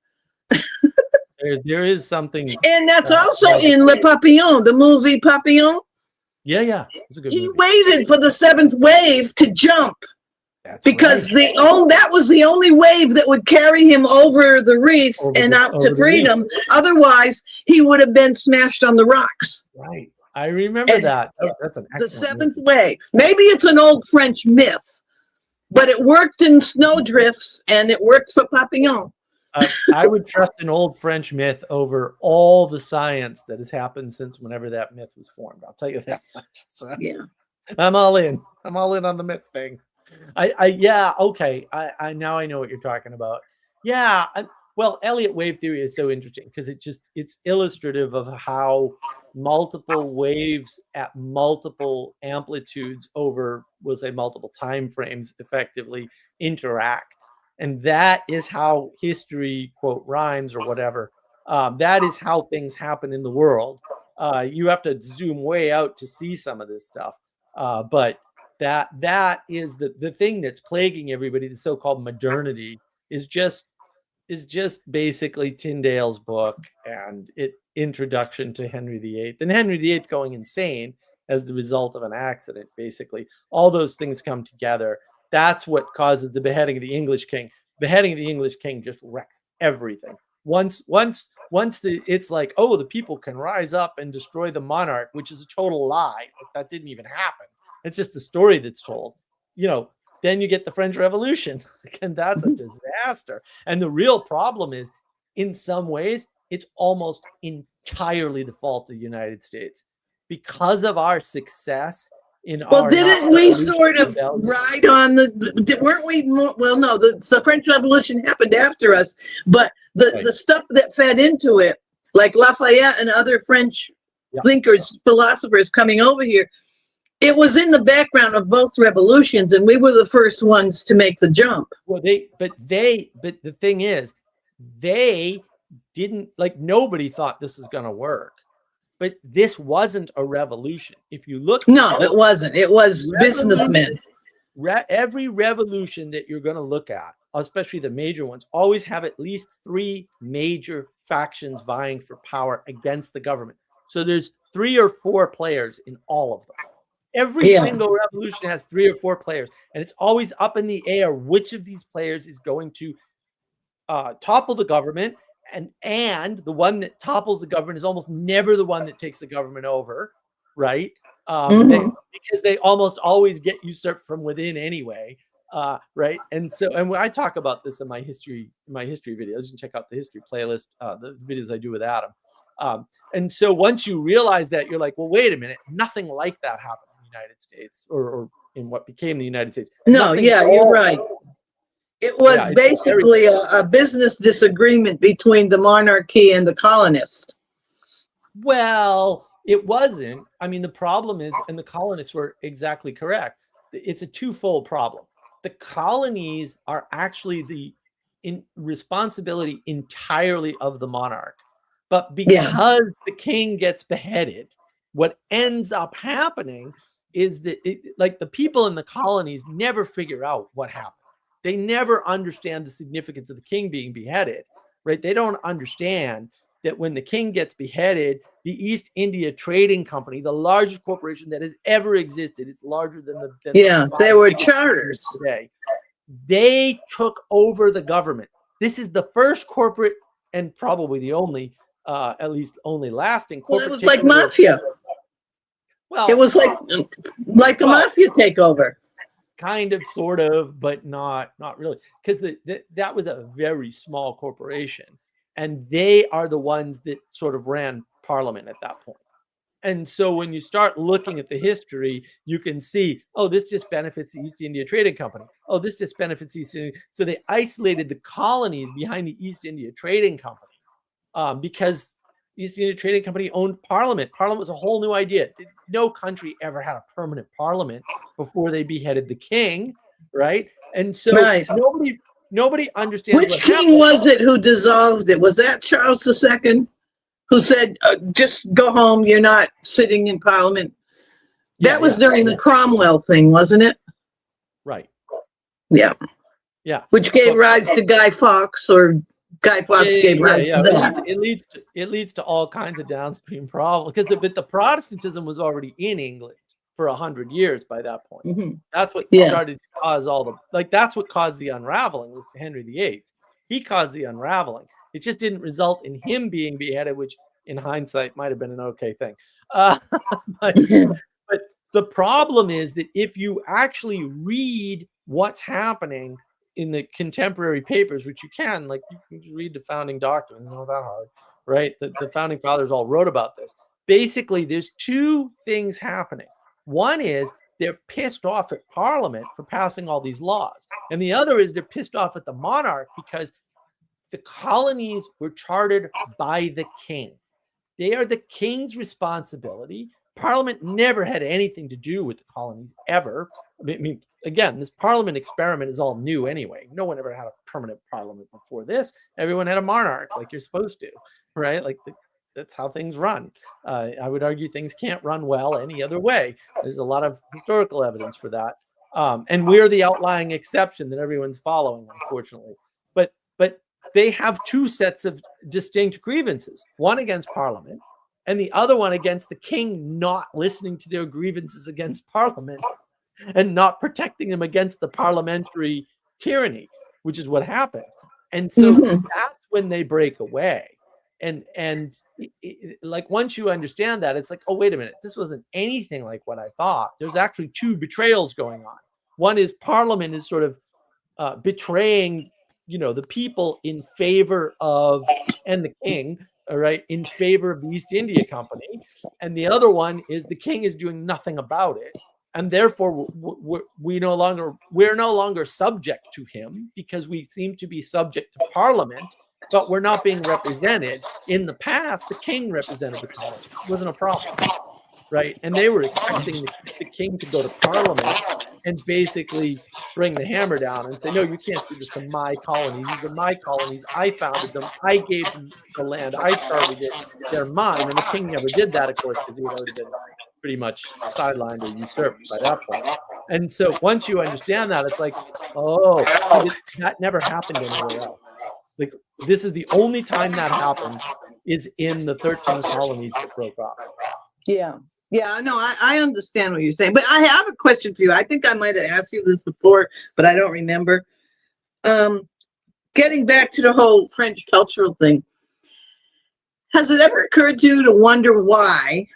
There is something. And that's also in Le Papillon, the movie Papillon. Yeah. It's a good he movie. waited for the 7th wave to jump. That's because right. that was the only wave that would carry him over the reef out to freedom. Otherwise, he would have been smashed on the rocks. Right. I remember that. That's an excellent The 7th wave. Maybe it's an old French myth, but it worked in snowdrifts and it worked for Papillon. I would trust an old French myth over all the science that has happened since whenever that myth was formed. I'll tell you that much. So, yeah. I'm all in. I'm all in on the myth thing. Okay. I now I know what you're talking about. Yeah. Well, Elliott wave theory is so interesting because it's illustrative of how multiple waves at multiple amplitudes over, we'll say, multiple time frames effectively interact. And that is how history, quote, rhymes or whatever. That is how things happen in the world. You have to zoom way out to see some of this stuff. But that is the thing that's plaguing everybody. The so-called modernity is just basically Tyndale's book and introduction to Henry VIII, and Henry VIII going insane as the result of an accident. Basically, all those things come together. That's what causes the beheading of the English king. Beheading of the English king just wrecks everything. Once it's like, oh, the people can rise up and destroy the monarch, which is a total lie. That didn't even happen. It's just a story that's told. Then you get the French Revolution, and that's a disaster. And the real problem is, in some ways, it's almost entirely the fault of the United States because of our success. Well, didn't we sort of ride on weren't we? Well, no, the French Revolution happened after us, but the stuff that fed into it, like Lafayette and other French thinkers, philosophers coming over here, it was in the background of both revolutions, and we were the first ones to make the jump. Well, but the thing is, they didn't, like, nobody thought this was going to work. But this wasn't a revolution. If you look, No, it wasn't. It was businessmen. Every revolution that you're going to look at, especially the major ones, always have at least 3 major factions vying for power against the government. So there's 3 or 4 players in all of them. Every single revolution has 3 or 4 players, and it's always up in the air which of these players is going to topple the government. And the one that topples the government is almost never the one that takes the government over, right? Because they almost always get usurped from within anyway, right? And when I talk about this in my history videos, you can check out the history playlist, the videos I do with Adam. And so once you realize that, you're like, well, wait a minute, nothing like that happened in the United States, or in what became the United States. No, you're right. It was basically a business disagreement between the monarchy and the colonists. Well, it wasn't. I mean, the problem is, and the colonists were exactly correct, it's a twofold problem. The colonies are actually the responsibility entirely of the monarch. But because the king gets beheaded, what ends up happening is that like the people in the colonies never figure out what happened. They never understand the significance of the king being beheaded, right? They don't understand that when the king gets beheaded, the East India Trading Company, the largest corporation that has ever existed, it's larger than they were charters today. They took over the government. This is the first corporate, and probably the only, at least only lasting corporate. Well, it was like mafia. Well, it was like a mafia takeover. Kind of, sort of, but not really, because that was a very small corporation, and they are the ones that sort of ran Parliament at that point. And so when you start looking at the history, you can see, oh, this just benefits the East India Trading Company. Oh, this just benefits East India. So they isolated the colonies behind the East India Trading Company because East India Trading Company owned Parliament. Parliament was a whole new idea. No country ever had a permanent Parliament before they beheaded the king, right? And so nobody understands. Which king was it who dissolved it? Was that Charles II, who said, "Just go home. You're not sitting in Parliament"? That was during the Cromwell thing, wasn't it? Right. Yeah. Yeah. Which gave rise to Guy Fawkes, or Guy Fawkes gave rise to that. It leads to all kinds of downstream problems, because the Protestantism was already in England for 100 years by that point. Mm-hmm. That's what started to cause that's what caused the unraveling, was Henry VIII. He caused the unraveling. It just didn't result in him being beheaded, which in hindsight might have been an okay thing. But the problem is that if you actually read what's happening in the contemporary papers, which you can just read the founding documents, it's not that hard, right? The founding fathers all wrote about this. Basically, there's 2 things happening. One is they're pissed off at Parliament for passing all these laws. And the other is they're pissed off at the monarch because the colonies were chartered by the king. They are the king's responsibility. Parliament never had anything to do with the colonies ever. I mean, again, this Parliament experiment is all new anyway. No one ever had a permanent Parliament before this. Everyone had a monarch, like you're supposed to, right? That's how things run. I would argue things can't run well any other way. There's a lot of historical evidence for that. And we're the outlying exception that everyone's following, unfortunately. But they have 2 sets of distinct grievances, one against Parliament and the other one against the king not listening to their grievances against Parliament and not protecting them against the parliamentary tyranny, which is what happened. And so that's when they break away. And once you understand that, it's like, oh, wait a minute, this wasn't anything like what I thought. There's actually 2 betrayals going on. One is Parliament is sort of betraying, the people in favor of, and the king, all right, in favor of the East India Company. And the other one is the king is doing nothing about it. And therefore, we're no longer subject to him, because we seem to be subject to Parliament, but we're not being represented. In the past, the king represented the colony. It wasn't a problem. right? And they were expecting the king to go to parliament and basically bring the hammer down and say, no, you can't do this to my colonies. These are my colonies. I founded them. I gave them the land. I charted it. They're mine. And the king never did that, of course, because he had already been pretty much sidelined or usurped by that point. And so once you understand that, it's like, oh, see, that never happened anywhere else. Like, this is the only time that happened is in the 13 colonies that broke off. Yeah. Yeah, no, I understand what you're saying, but I have a question for you. I think I might have asked you this before, but I don't remember. Getting back to the whole French cultural thing, has it ever occurred to you to wonder why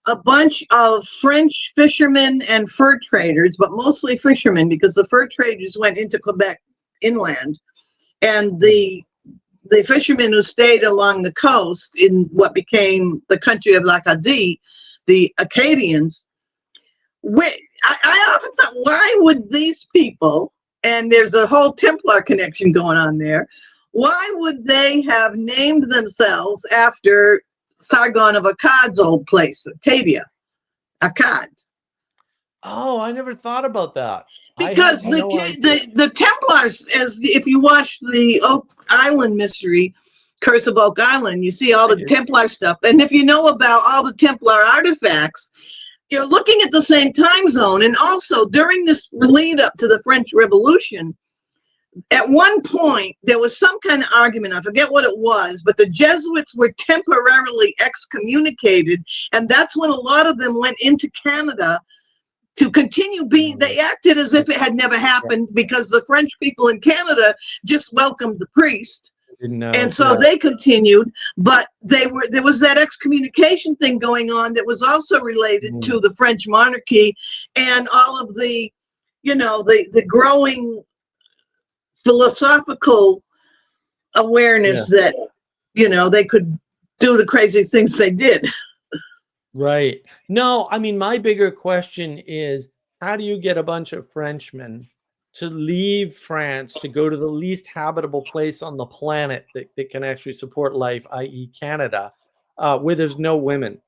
a bunch of French fishermen and fur traders, but mostly fishermen, because the fur traders went into Quebec inland, and the fishermen who stayed along the coast in what became the country of l'Acadie, the Acadians, I often thought, why would these people, and there's a whole Templar connection going on there, why would they have named themselves after Sargon of Akkad's old place, Acadia, Akkad? Oh, I never thought about that. Because the Templars, as if you watch the Oak Island mystery, Curse of Oak Island, you see all the Templar stuff. And if you know about all the Templar artifacts, you're looking at the same time zone. And also during this lead up to the French Revolution, at one point, there was some kind of argument, I forget what it was, but the Jesuits were temporarily excommunicated. And that's when a lot of them went into Canada to continue being, they acted as if it had never happened because the French people in Canada just welcomed the priest. And so they continued, but there was that excommunication thing going on that was also related to the French monarchy and all of the, the growing philosophical awareness that, they could do the crazy things they did. Right. No, I mean, my bigger question is, how do you get a bunch of Frenchmen to leave France to go to the least habitable place on the planet that can actually support life, i.e. Canada, where there's no women?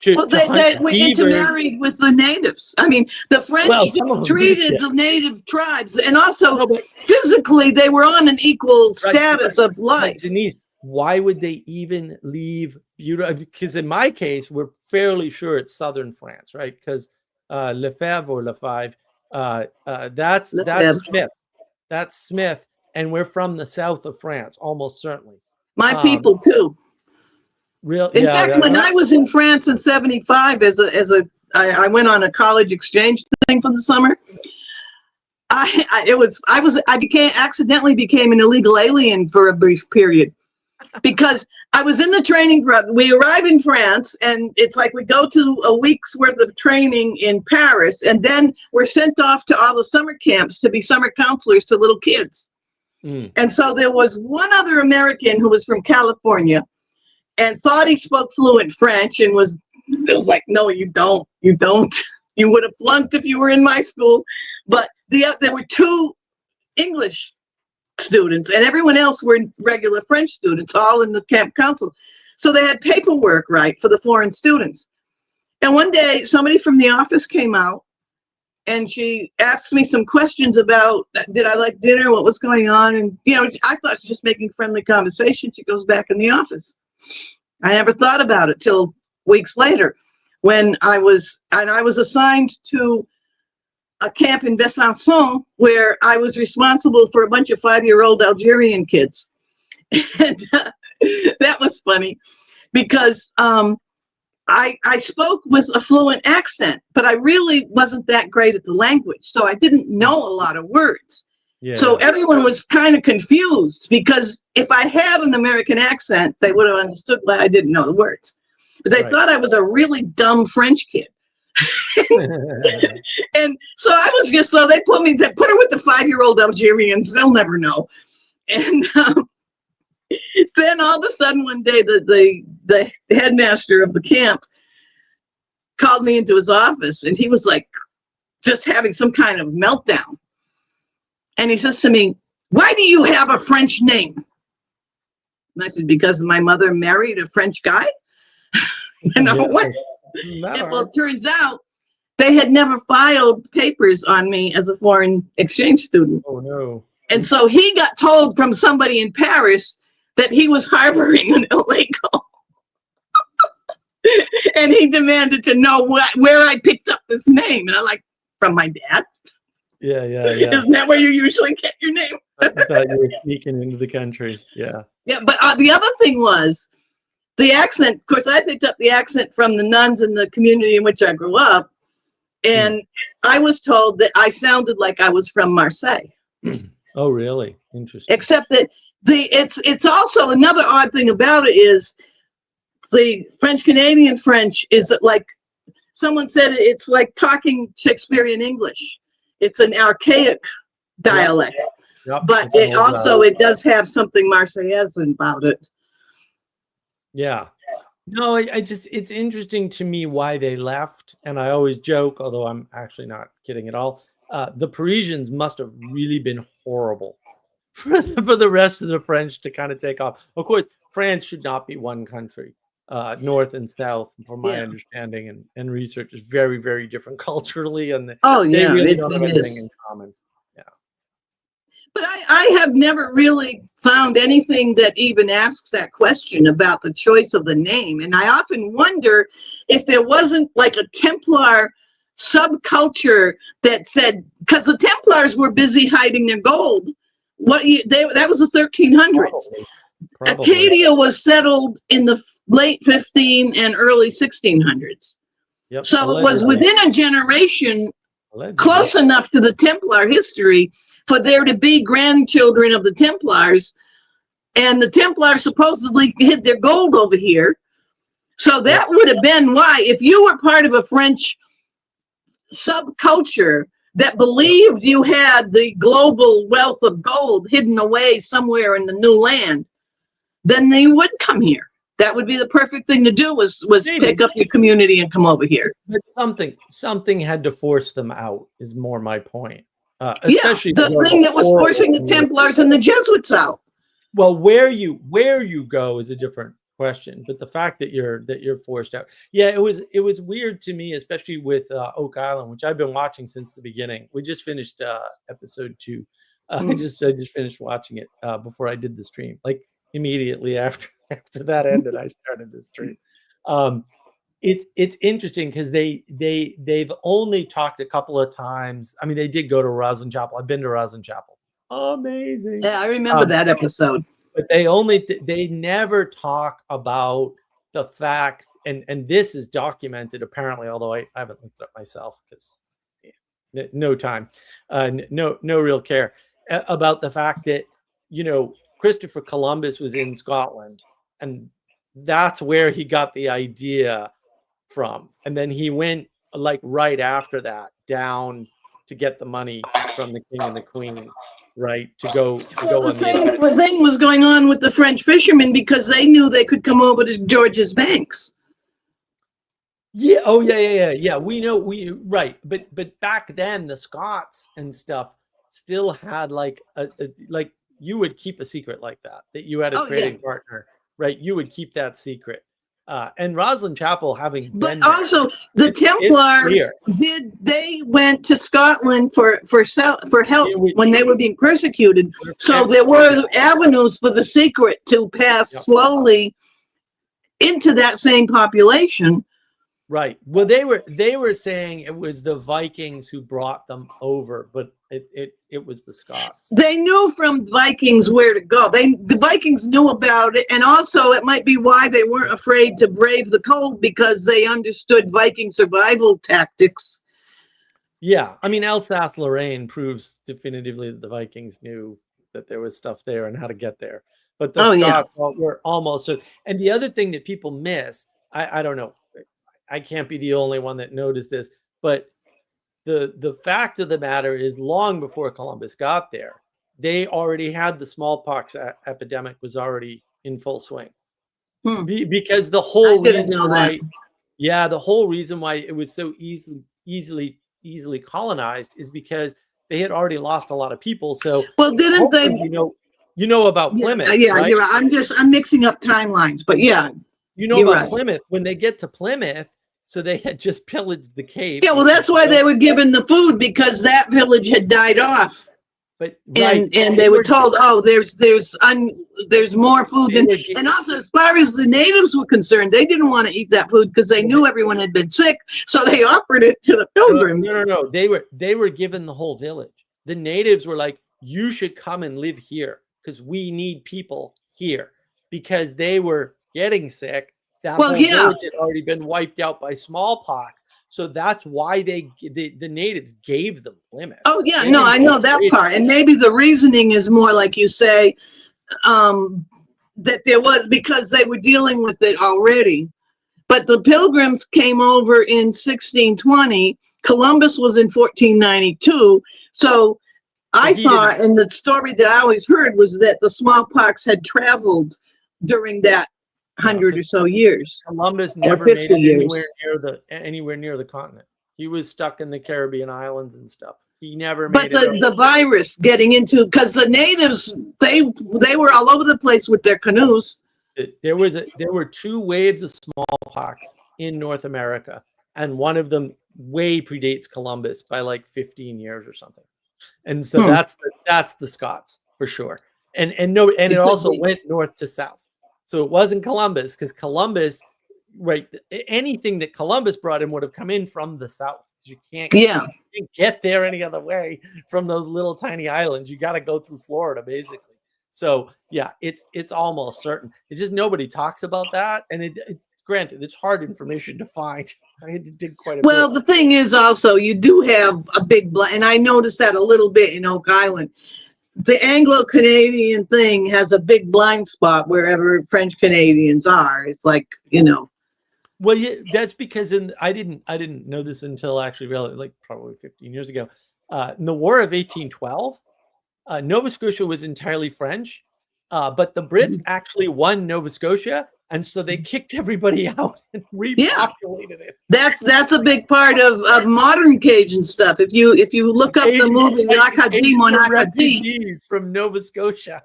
Well, they intermarried with the natives. I mean, the French treated the native tribes, and also physically they were on an equal status of life. Denise, why would they even leave? Because in my case, we're fairly sure it's southern France, right? Because Lefebvre, that's Smith. That's Smith, and we're from the south of France, almost certainly. My people too. In fact, when I was in France in '75, I went on a college exchange thing for the summer. I accidentally became an illegal alien for a brief period because I was in the training program. We arrive in France, and it's like we go to a week's worth of training in Paris, and then we're sent off to all the summer camps to be summer counselors to little kids. And so there was one other American who was from California and thought he spoke fluent French, and it was like, no, you don't. You would have flunked if you were in my school. But there were two English students, and everyone else were regular French students, all in the camp council. So they had paperwork, right, for the foreign students. And one day, somebody from the office came out, and she asked me some questions about, did I like dinner, what was going on? And, I thought she was just making friendly conversation. She goes back in the office. I never thought about it till weeks later when I was assigned to a camp in Besançon where I was responsible for a bunch of 5-year-old Algerian kids. And that was funny because I spoke with a fluent accent, but I really wasn't that great at the language. So I didn't know a lot of words. Yeah. So everyone was kind of confused because if I had an American accent, they would have understood why I didn't know the words. But they thought I was a really dumb French kid. And so they put her with the 5-year-old Algerians. They'll never know. And then all of a sudden one day, the headmaster of the camp called me into his office, and he was like just having some kind of meltdown. And he says to me, "Why do you have a French name?" And I said, "Because my mother married a French guy." What? Not And hard. it turns out they had never filed papers on me as a foreign exchange student. Oh no. And so he got told from somebody in Paris that he was harboring an illegal. And he demanded to know where I picked up this name. And I'm like, from my dad? Yeah. Isn't that where you usually get your name? I thought you were sneaking into the country. Yeah. Yeah, but the other thing was the accent. Of course, I picked up the accent from the nuns in the community in which I grew up. And I was told that I sounded like I was from Marseille. Oh, really? Interesting. Except that it's also another odd thing about it is the French Canadian French is like someone said it's like talking Shakespearean English. It's an archaic dialect, Yep. but It's an it old also it does have something Marseillaise about it. Yeah. No, I just, it's interesting to me why they left. And I always joke, although I'm actually not kidding at all. The Parisians must have really been horrible for the rest of the French to kind of take off. Of course, France should not be one country. North and South, from my understanding and research, is very, very different culturally. And they really don't have anything in common. But I have never really found anything that even asks that question about the choice of the name. And I often wonder if there wasn't like a Templar subculture that said, because the Templars were busy hiding their gold. That was the 1300s. Probably. Acadia was settled in the late 15 and early 1600s. Yep. So it was within a generation, close enough to the Templar history for there to be grandchildren of the Templars. And the Templars supposedly hid their gold over here. So that would have been why, if you were part of a French subculture that believed you had the global wealth of gold hidden away somewhere in the new land, then they would come here. That would be the perfect thing to do was pick up your community and come over here. But something had to force them out is more my point. Especially the thing that was forcing the Templars and the Jesuits out. Well, where you go is a different question, but the fact that you're forced out. Yeah, it was weird to me, especially with Oak Island, which I've been watching since the beginning. We just finished episode 2. I just finished watching it before I did the stream. Like immediately after that ended, I started the stream. It's interesting because they've only talked a couple of times. I mean, they did go to Roslyn Chapel. I've been to Roslyn Chapel. Amazing. Yeah, I remember that episode. But they never talk about the fact, and this is documented apparently, although I haven't looked up myself because no time, no real care about the fact that Christopher Columbus was in Scotland, and that's where he got the idea from. And then he went like right after that down to get the money from the king and the queen, right? To go The on same thing was going on with the French fishermen because they knew they could come over to George's Banks. Yeah. Oh, yeah. We know right. But back then the Scots and stuff still had like like you would keep a secret like that you had a trading partner, right? You would keep that secret. And Roslyn Chapel having been but also the Templars they went to Scotland for help when they were being persecuted. So there were avenues for the secret to pass slowly into that same population. Right. Well, they were saying it was the Vikings who brought them over, but it was the Scots. They knew from Vikings where to go. The Vikings knew about it, and also it might be why they weren't afraid to brave the cold because they understood Viking survival tactics. Yeah, I mean, Alsace-Lorraine proves definitively that the Vikings knew that there was stuff there and how to get there. But the Scots were almost so. And the other thing that people miss, I don't know. I can't be the only one that noticed this, but the fact of the matter is long before Columbus got there, they already had the smallpox epidemic was already in full swing. Because the whole the whole reason why it was so easily colonized is because they had already lost a lot of people. So didn't they you know about Plymouth? Yeah, right? You're right. I'm mixing up timelines, but yeah. You know about Plymouth. When they get to Plymouth, So they had just pillaged the Cape. Yeah, well, that's why they were given the food, because that village had died off. But And they were told, oh, there's more food than, and also as far as the natives were concerned, they didn't want to eat that food because they knew everyone had been sick, so they offered it to the pilgrims. No. They were given the whole village. The natives were like, you should come and live here because we need people here, because they were getting sick. That whole village had already been wiped out by smallpox. So that's why the natives gave them Plymouth. Oh, yeah, no, I know that part. And maybe the reasoning is more like you say, that there was, because they were dealing with it already. But the Pilgrims came over in 1620. Columbus was in 1492. So I thought, and the story that I always heard was that the smallpox had traveled during that 100 or so years. Columbus never made it anywhere near the continent. He was stuck in the Caribbean islands and stuff. He never made it. But the virus getting into, because the natives, they were all over the place with their canoes. There were 2 waves of smallpox in North America, and one of them way predates Columbus by like 15 years or something. And so that's the Scots for sure. And it also went north to south. So it wasn't Columbus, because Columbus, right? Anything that Columbus brought in would have come in from the south. You can't get there any other way from those little tiny islands. You got to go through Florida, basically. So yeah, it's almost certain. It's just nobody talks about that, and granted, it's hard information to find. I had to dig quite a bit. Well, the thing is also, you do have a big and I noticed that a little bit in Oak Island. The Anglo-Canadian thing has a big blind spot wherever French Canadians are. It's like, Well, yeah, that's because I didn't know this until actually like probably 15 years ago. In the War of 1812, Nova Scotia was entirely French, but the Brits actually won Nova Scotia, and so they kicked everybody out and repopulated it. That's a big part of modern Cajun stuff. If you look up the movie refugees from Nova Scotia,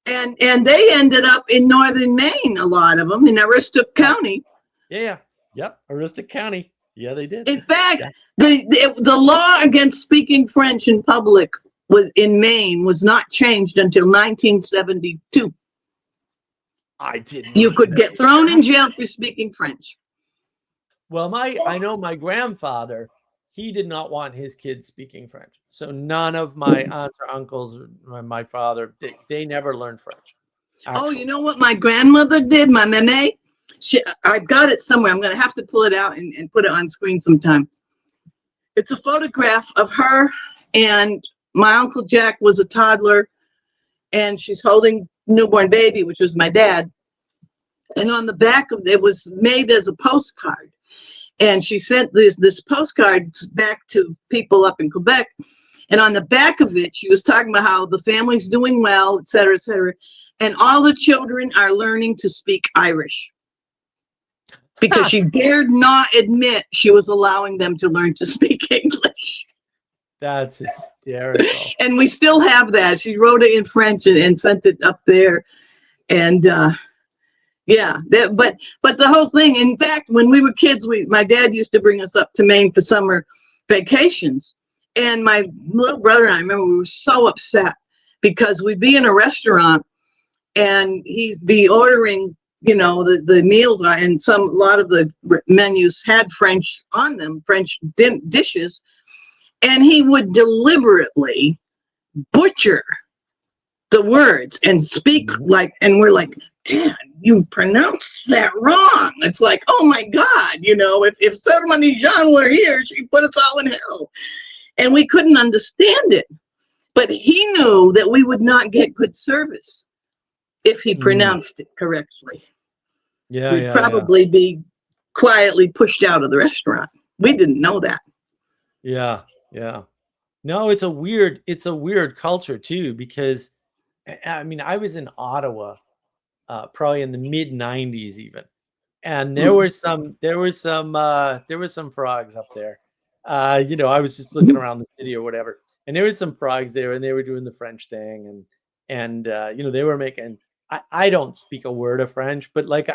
and they ended up in northern Maine, a lot of them in Aroostook County. Yeah. Yep. Aroostook County. Yeah, they did. In fact, the law against speaking French in public in Maine was not changed until 1972. I didn't. You could get thrown in jail for speaking French. Well, I know my grandfather, he did not want his kids speaking French. So none of my aunts or uncles or my father, they never learned French. Actually. Oh, you know what my grandmother did? My meme? I've got it somewhere. I'm going to have to pull it out and put it on screen sometime. It's a photograph of her, and my Uncle Jack was a toddler, and she's holding newborn baby, which was my dad. And on the back of it was made as a postcard. And she sent this postcards back to people up in Quebec. And on the back of it, she was talking about how the family's doing well, et cetera, et cetera. And all the children are learning to speak Irish. Because she dared not admit she was allowing them to learn to speak English. That's hysterical. And we still have that. She wrote it in French and sent it up there. And but the whole thing, in fact, when we were kids, my dad used to bring us up to Maine for summer vacations. And my little brother and I remember we were so upset because we'd be in a restaurant and he'd be ordering, the meals, and a lot of the menus had French on them, French dishes. And he would deliberately butcher the words and speak and we're like, Dad, you pronounced that wrong. It's like, oh my God, if Sermon Jean were here, she'd put us all in hell. And we couldn't understand it. But he knew that we would not get good service if he pronounced it correctly. We'd probably be quietly pushed out of the restaurant. We didn't know that. Yeah. No, it's a weird culture too, because I mean, I was in Ottawa probably in the mid 90s even. And there were some frogs up there. I was just looking around the city or whatever, and there were some frogs there, and they were doing the French thing, and they were making. I don't speak a word of French, but like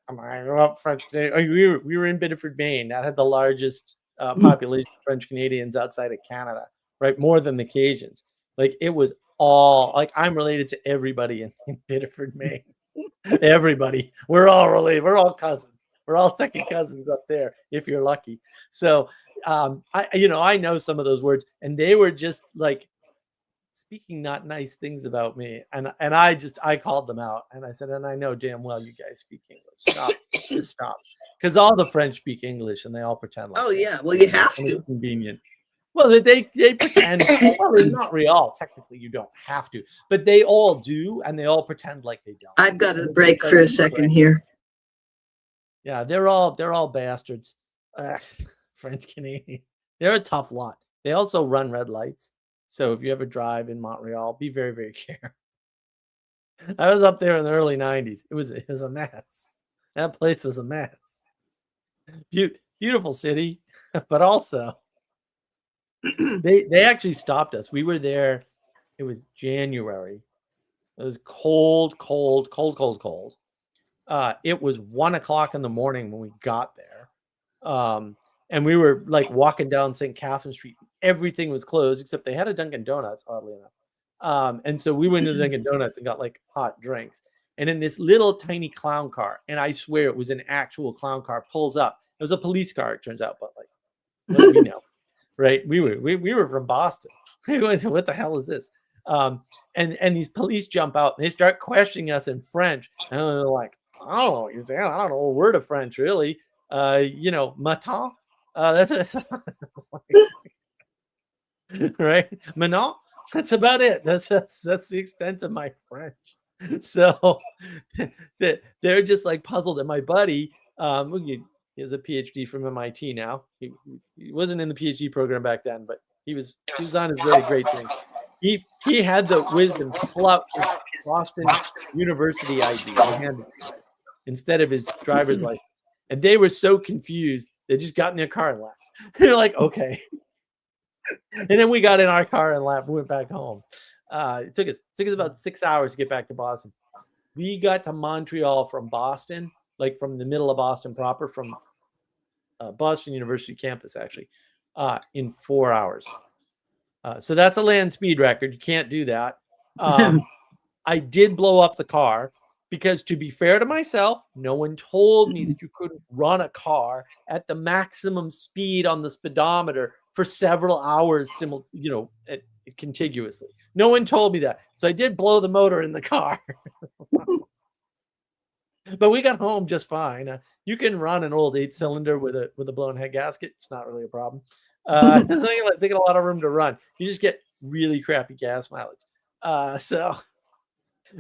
I grew up French Canadian. We were in Biddeford, Maine. That had the largest population of French Canadians outside of Canada, right? More than the Cajuns. Like it was all like I'm related to everybody in Biddeford, Maine. Everybody. We're all related. We're all cousins. We're all second cousins up there, if you're lucky. So I know some of those words, and they were just like speaking not nice things about me, and I called them out, and I said, and I know damn well you guys speak English. Stop, because all the French speak English, and they all pretend like. Oh yeah, well you have to. Convenient. Well, they pretend. Well, in Montreal, technically you don't have to, but they all do, and they all pretend like they don't. I've got to break for a second here. Yeah, they're all bastards. French Canadian. They're a tough lot. They also run red lights. So if you ever drive in Montreal, be very, very careful. I was up there in the early 90s. It was a mess. That place was a mess. Beautiful city, but also they actually stopped us. We were there. It was January. It was cold. It was 1 o'clock in the morning when we got there. And we were like walking down St. Catherine Street. Everything was closed except they had a Dunkin' Donuts, oddly enough. And so we went to the Dunkin' Donuts and got like hot drinks. And then this little tiny clown car, and I swear it was an actual clown car, pulls up. It was a police car, it turns out, but like, what do we know? Right? We were from Boston. What the hell is this? And these police jump out and they start questioning us in French. And they're like, I don't know what you're saying. I don't know a word of French, really. Matin. That's right. Manon. That's about it. That's the extent of my French. So they're just like puzzled. And my buddy, he has a PhD from MIT now. He wasn't in the PhD program back then, but he was on his really great thing. He had the wisdom to pull out his Boston University ID instead of his driver's license. And they were so confused, they just got in their car and left. They're like, okay. And then we got in our car and left. We went back home. It took us about 6 hours to get back to Boston. We got to Montreal from Boston, like from the middle of Boston proper, from Boston University campus, actually, in 4 hours. So that's a land speed record. You can't do that. I did blow up the car because, to be fair to myself, no one told me that you couldn't run a car at the maximum speed on the speedometer for several hours, contiguously. No one told me that. So I did blow the motor in the car. But we got home just fine. You can run an old 8-cylinder with a blown head gasket. It's not really a problem. They get a lot of room to run. You just get really crappy gas mileage.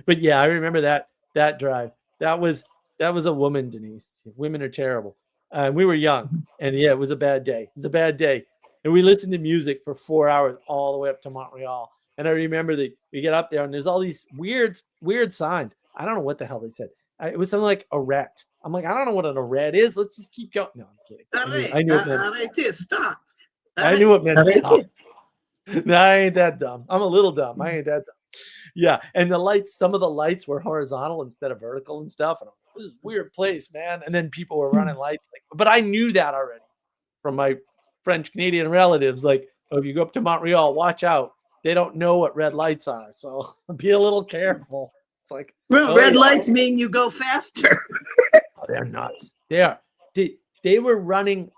But yeah, I remember that drive. That was a woman, Denise. Women are terrible. We were young, and yeah, it was a bad day. It was a bad day. And we listened to music for 4 hours all the way up to Montreal. And I remember that we get up there and there's all these weird signs. I don't know what the hell they said. It was something like arrête. I'm like, I don't know what an arrête is. Let's just keep going. No, I'm kidding. I knew it meant stop. I knew it meant stop. No, I ain't that dumb. I'm a little dumb. I ain't that dumb. Yeah. And the lights, some of the lights were horizontal instead of vertical and stuff. And this is a weird place, man. And then people were running lights. But I knew that already from my French Canadian relatives. Like, if you go up to Montreal, watch out. They don't know what red lights are. So be a little careful. It's like, red lights mean you go faster. Oh, they're nuts. They were running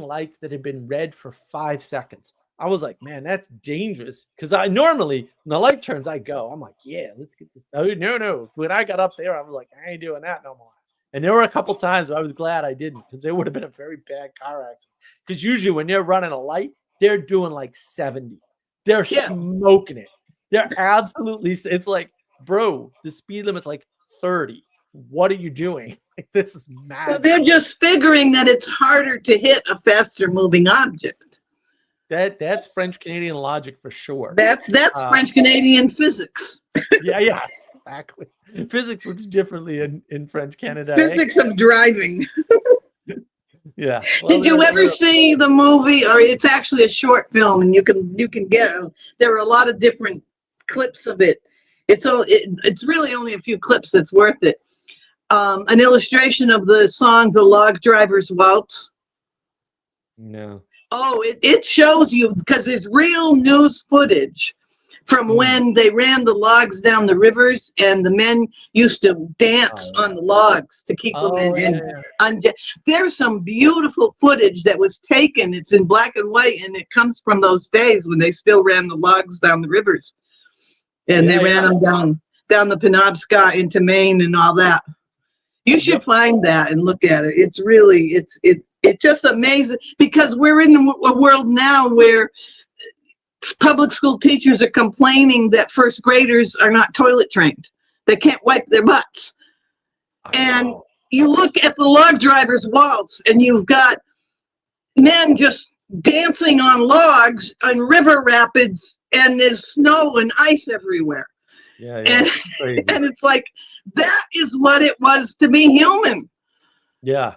lights that had been red for 5 seconds. I was like, man, that's dangerous. Because I normally, when the light turns, I go. I'm like, yeah, let's get this. Oh, no. When I got up there, I was like, I ain't doing that no more. And there were a couple times where I was glad I didn't, because there would have been a very bad car accident. Because usually when they're running a light, they're doing like 70. They're smoking it. They're absolutely, it's like, bro, the speed limit's like 30. What are you doing? Like, this is mad. Well, they're just figuring that it's harder to hit a faster moving object. That's French Canadian logic for sure. That's French Canadian physics. Yeah, exactly. Physics works differently in French Canada. Physics of driving. Yeah. Well, did you ever see the movie, or it's actually a short film, and you can get there are a lot of different clips of it. It's really only a few clips that's worth it. an illustration of the song "The Log Driver's Waltz"? No. Oh, it shows you, because there's real news footage from when they ran the logs down the rivers, and the men used to dance on the logs to keep them in. There's some beautiful footage that was taken. It's in black and white, and it comes from those days when they still ran the logs down the rivers, and they ran them down the Penobscot into Maine and all that. You should find that and look at it. It's really, it's just amazing, because we're in a world now where public school teachers are complaining that first graders are not toilet trained. They can't wipe their butts. And you look at the Log Driver's Waltz, and you've got men just dancing on logs on river rapids, and there's snow and ice everywhere. And it's like, that is what it was to be human. That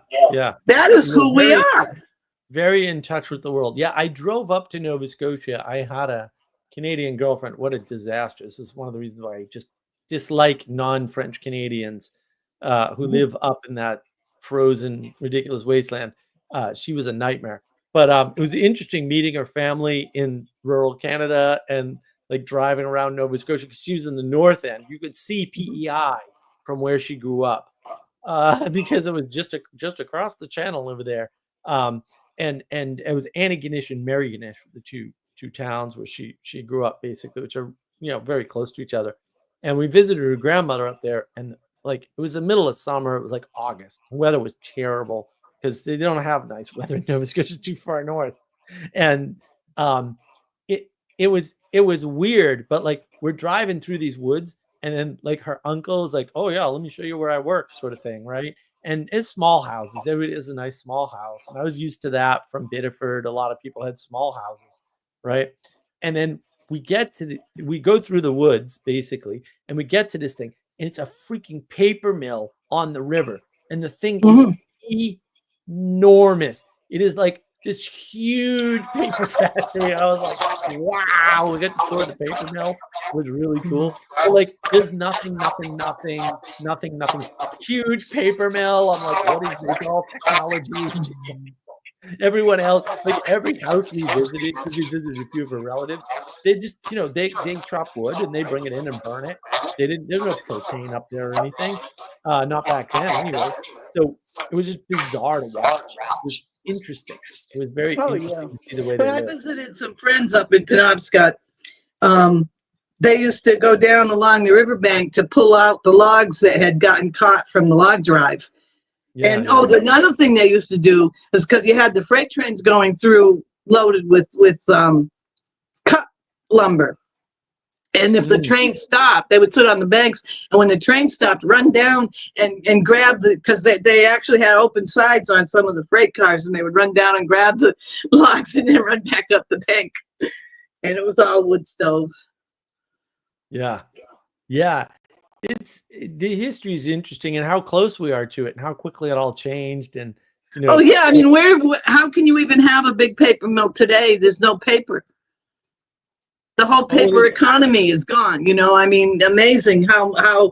is who we are. Very in touch with the world. Yeah, I drove up to Nova Scotia. I had a Canadian girlfriend. What a disaster. This is one of the reasons why I just dislike non-French Canadians who live up in that frozen, ridiculous wasteland. She was a nightmare. But it was interesting meeting her family in rural Canada and like driving around Nova Scotia, because she was in the north end. You could see PEI from where she grew up because it was just across the channel over there. And it was Antigonish and Merigonish, the two towns where she grew up, basically, which are, you know, very close to each other. And we visited her grandmother up there, and like it was the middle of summer. It was like August. The weather was terrible because they don't have nice weather in Nova Scotia. It's too far north. And it was weird, but like we're driving through these woods, and then like her uncle is like, "Oh yeah, let me show you where I work," sort of thing, right? And it's small houses. Everybody has a nice small house. And I was used to that from Biddeford. A lot of people had small houses, right? And then we go through the woods, basically, and we get to this thing, and it's a freaking paper mill on the river. And the thing is enormous. It is like this huge paper factory. I was like, wow, we get to tour the paper mill. It was really cool. But like, there's nothing. Huge paper mill. I'm like, what is this? All technology. Everyone else, like every house we visited, because we visited a few of her relatives, they just, you know, they chop wood and they bring it in and burn it. There's no propane up there or anything. Not back then anyway. So it was just bizarre to watch. It was interesting. It was very interesting to see the way they lived. I visited some friends up in Penobscot. They used to go down along the riverbank to pull out the logs that had gotten caught from the log drive. Another thing they used to do is, because you had the freight trains going through loaded with cut lumber. And if the train stopped, they would sit on the banks, and when the train stopped, run down and grab because they actually had open sides on some of the freight cars, and they would run down and grab the logs and then run back up the bank. And it was all wood stove. Yeah. It's the history is interesting, and how close we are to it, and how quickly it all changed. And you know, I mean, how can you even have a big paper mill today? There's no paper. The whole paper economy is gone. You know, I mean, amazing how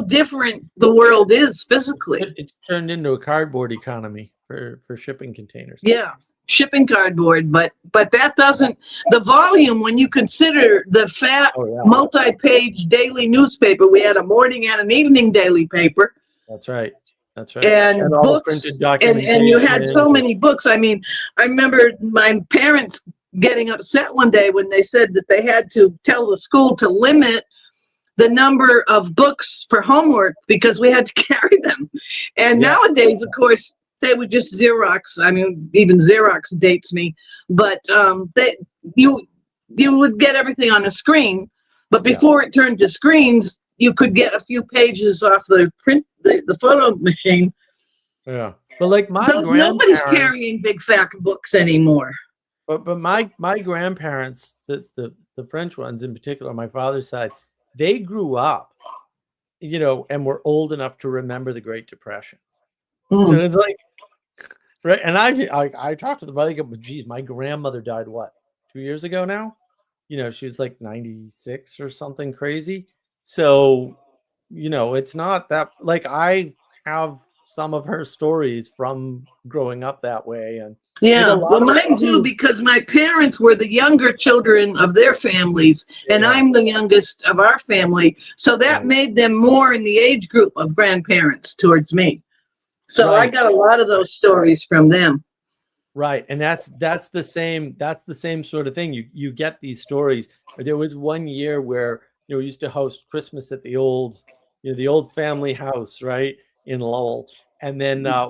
different the world is physically. It's turned into a cardboard economy for shipping containers. Yeah. Shipping cardboard, but that doesn't, the volume, when you consider the fat multi-page daily newspaper, we had a morning and an evening daily paper. That's right. And books, and you had so many books. I mean, I remember my parents getting upset one day when they said that they had to tell the school to limit the number of books for homework because we had to carry them. And nowadays, of course, they would just Xerox. I mean, even Xerox dates me, but you would get everything on a screen. But before it turned to screens, you could get a few pages off the photo machine. Yeah, but like nobody's carrying big fat books anymore. But my grandparents, the French ones in particular, on my father's side, they grew up, you know, and were old enough to remember the Great Depression. So it's like, right? And I talked to them. I think, geez, my grandmother died 2 years ago now. You know, she was like 96 or something crazy. So, you know, it's not that, like, I have some of her stories from growing up that way. And Yeah, like a lot well, of mine too, because my parents were the younger children of their families, and Yeah. I'm the youngest of our family. So that Right. made them more in the age group of grandparents towards me. So I Right. got a lot of those stories from them. Right, and that's the same sort of thing. You get these stories. There was one year where we used to host Christmas at the old the old family house, right, in Lowell. And then I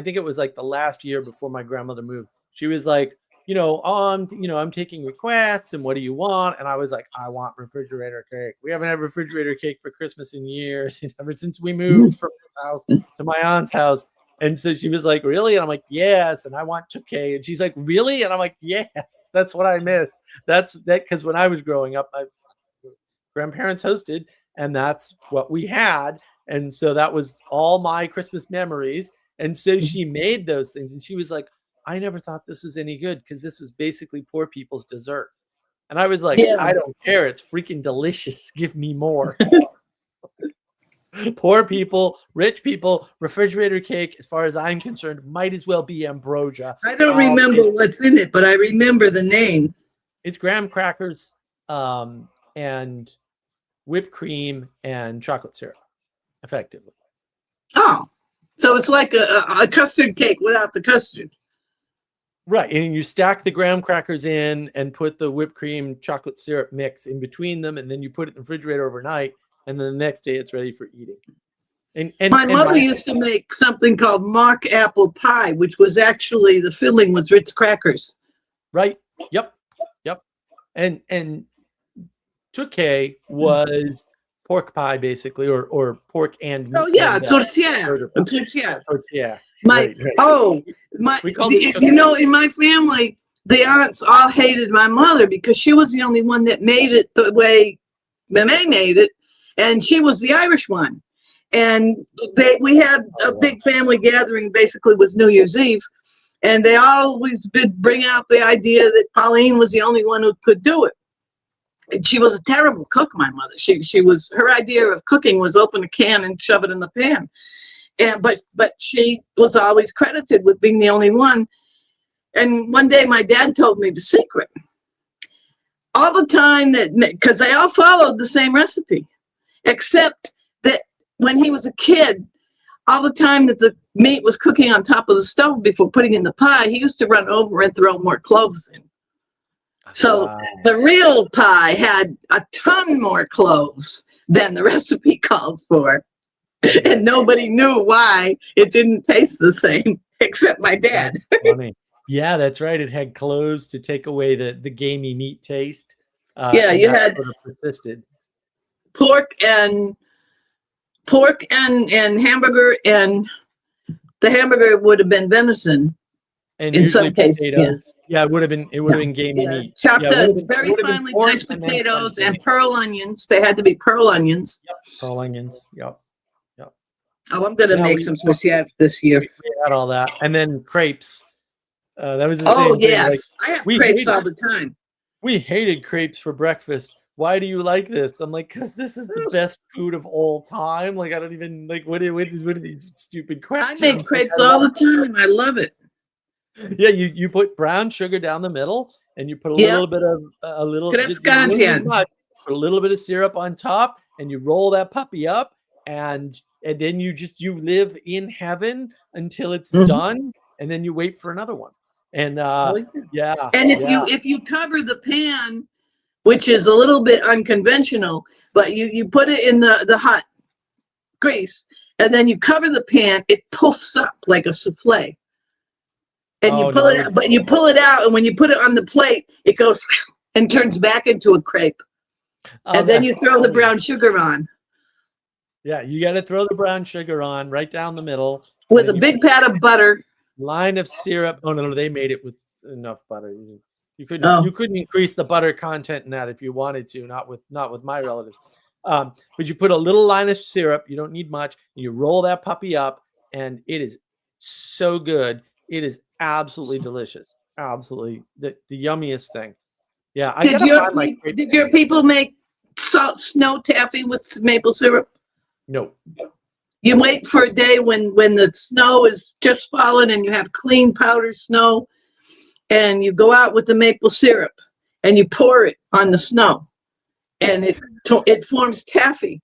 think it was like the last year before my grandmother moved. She was like, I'm taking requests, and what do you want? And I was like, I want refrigerator cake. We haven't had refrigerator cake for Christmas in years, ever since we moved from this house to my aunt's house. And so she was like, really? And I'm like, yes. And I want chukay. And she's like, really? And I'm like, yes, that's what I miss. That's that. Because when I was growing up, my grandparents hosted, and that's what we had. And so that was all my Christmas memories. And so she made those things. And she was like, I never thought this was any good, because this was basically poor people's dessert. And I was like, Yeah. I don't care. It's freaking delicious. Give me more. Poor people, rich people, refrigerator cake, as far as I'm concerned, might as well be ambrosia. I don't remember what's in it, but I remember the name. It's graham crackers and whipped cream and chocolate syrup, effectively. Oh, so it's like a custard cake without the custard. Right, and you stack the graham crackers in and put the whipped cream chocolate syrup mix in between them, and then you put it in the refrigerator overnight, and then the next day it's ready for eating. And my mother used to make something called mock apple pie, which was actually the filling was Ritz crackers. Right. Yep. And chukay was pork pie, basically, or pork and tortilla. Tortilla. My in my family, the aunts all hated my mother because she was the only one that made it the way Mame made it, and she was the Irish one. And we had a big family gathering, basically was New Year's Eve, and they always did bring out the idea that Pauline was the only one who could do it. And she was a terrible cook, my mother. She was, her idea of cooking was open a can and shove it in the pan. And but she was always credited with being the only one. And one day my dad told me the secret. All the time because they all followed the same recipe, except that when he was a kid, all the time that the meat was cooking on top of the stove before putting in the pie, he used to run over and throw more cloves in. So the real pie had a ton more cloves than the recipe called for. And nobody knew why it didn't taste the same, except my dad. Funny. Yeah, that's right. It had cloves to take away the gamey meat taste. You had sort of persisted. Pork and hamburger, and the hamburger would have been venison. And in some cases, it would have been gamey meat. Chopped very finely diced potatoes and pearl onions. They had to be pearl onions. Yep, pearl onions. Yep. Oh, I'm gonna make some tortilla this year. We had all that, and then crepes. That was the same oh thing. yes, I have crepes all the time. We hated crepes for breakfast. Why do you like this? I'm like, because this is the best food of all time. Like, I don't even like what are these stupid questions? I make crepes all the time. I love it. Yeah, you put brown sugar down the middle, and you put a little bit of put a little bit of syrup on top, and you roll that puppy up, and then you live in heaven until it's done, and then you wait for another one. And and if you cover the pan, which is a little bit unconventional, but you put it in the hot grease, and then you cover the pan, it puffs up like a souffle. And you pull it out, but you pull it out, and when you put it on the plate, it goes and turns back into a crepe. And then you throw the brown sugar on. Yeah, you got to throw the brown sugar on right down the middle. With a big pat of butter. Line of syrup. Oh no, they made it with enough butter. You couldn't increase the butter content in that if you wanted to. Not with my relatives. But you put a little line of syrup. You don't need much. You roll that puppy up, and it is so good. It is absolutely delicious. Absolutely the yummiest thing. Yeah. Did your people make snow taffy with maple syrup? No. You wait for a day when the snow is just fallen and you have clean powdered snow, and you go out with the maple syrup and you pour it on the snow, and it forms taffy,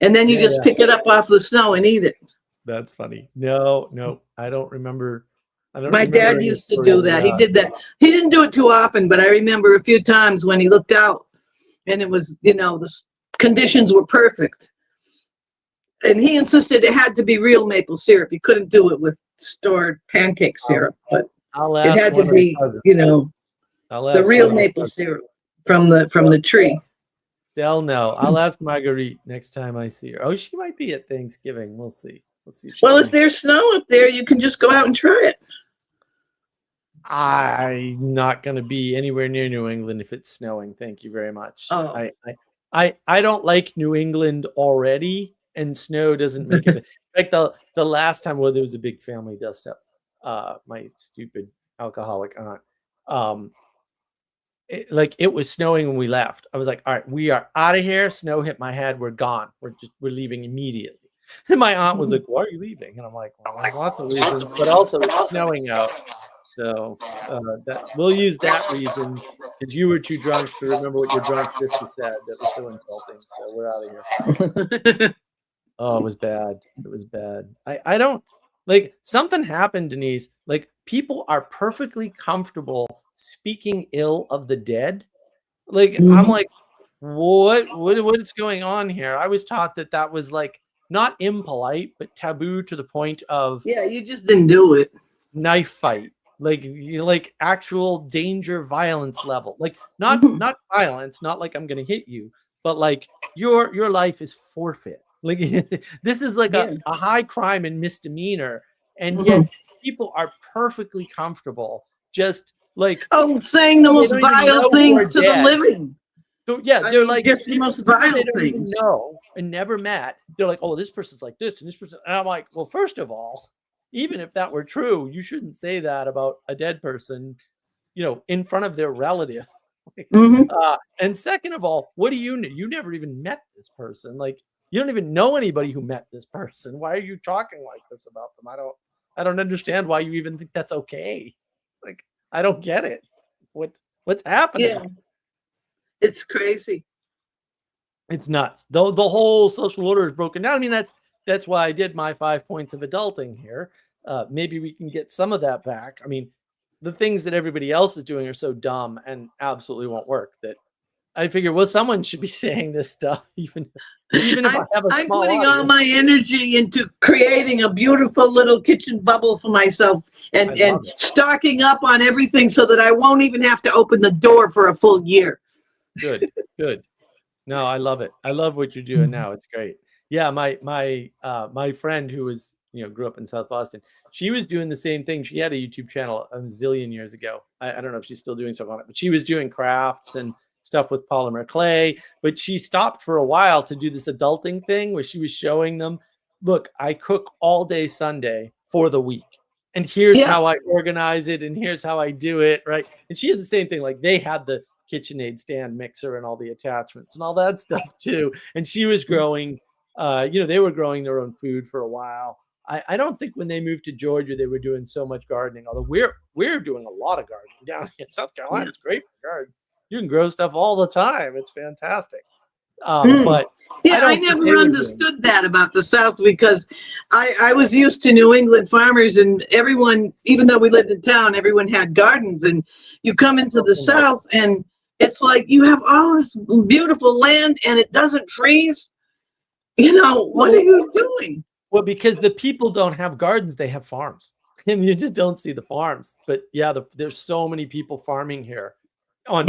and then you Yeah, just yeah. pick it up off the snow and eat it. That's funny. No, I don't remember. I don't My remember dad any used to stories do of that. He did that. He didn't do it too often, but I remember a few times when he looked out and it was, the conditions were perfect. And he insisted it had to be real maple syrup. You couldn't do it with stored pancake syrup, but I'll it ask had to one of the be, cousins. I'll the ask real one of the maple cousins. syrup from the tree. They'll know. I'll ask Marguerite next time I see her. Oh, she might be at Thanksgiving. We'll see. Let's see if she Well, if comes. there's snow up there, you can just go out and try it. I'm not going to be anywhere near New England if it's snowing. Thank you very much. Oh. I don't like New England already, and snow doesn't make it. Like the last time, there was a big family dust up. My stupid alcoholic aunt. It was snowing when we left. I was like, all right, we are out of here. Snow hit my head. We're gone. We're leaving immediately. And my aunt was like, why are you leaving? And I'm like, well, there's lots of reasons, but also it's snowing out. So we'll use that reason because you were too drunk to remember what your drunk sister said. That was so insulting. So we're out of here. Oh, it was bad. It was bad. I don't like something happened, Denise. Like people are perfectly comfortable speaking ill of the dead. Like I'm like, what's going on here? I was taught that was like not impolite, but taboo to the point of Yeah, you just didn't do it. knife fight. Like actual danger violence level. Like not violence, not like I'm gonna hit you, but like your life is forfeit. Like this is like a high crime and misdemeanor, and yet people are perfectly comfortable just like saying the most vile things to the living. So yeah, they're like just the most vile they don't even things. know and never met. They're like, oh, this person's like this and this person, and I'm like, well, first of all, even if that were true, you shouldn't say that about a dead person, in front of their relative. And second of all, what do you know? You never even met this person. Like you don't even know anybody who met this person. Why are you talking like this about them? I don't understand why you even think that's okay. Like I don't get it. What's happening? Yeah. It's crazy. It's nuts. The whole social order is broken down. I mean, that's why I did my 5 points of adulting here. Maybe we can get some of that back. I mean, the things that everybody else is doing are so dumb and absolutely won't work that I figure, well, someone should be saying this stuff, even if I have a I'm small putting audience. all my energy into creating a beautiful little kitchen bubble for myself and stocking up on everything so that I won't even have to open the door for a full year. Good. No, I love it. I love what you're doing now. It's great. Yeah, my friend who was grew up in South Boston, she was doing the same thing. She had a YouTube channel a zillion years ago. I don't know if she's still doing stuff on it, but she was doing crafts and stuff with polymer clay. But she stopped for a while to do this adulting thing where she was showing them, look, I cook all day Sunday for the week. And here's how I organize it, and here's how I do it, right? And she had the same thing. Like they had the KitchenAid stand mixer and all the attachments and all that stuff too. And she was growing, they were growing their own food for a while. I don't think when they moved to Georgia, they were doing so much gardening, although we're doing a lot of gardening down here in South Carolina. It's great for gardens. You can grow stuff all the time. It's fantastic. But I never understood that about the South because I was used to New England farmers and everyone, even though we lived in town, everyone had gardens. And you come into the South and it's like you have all this beautiful land and it doesn't freeze. What are you doing? Well, because the people don't have gardens, they have farms. And you just don't see the farms. But yeah, there's so many people farming here on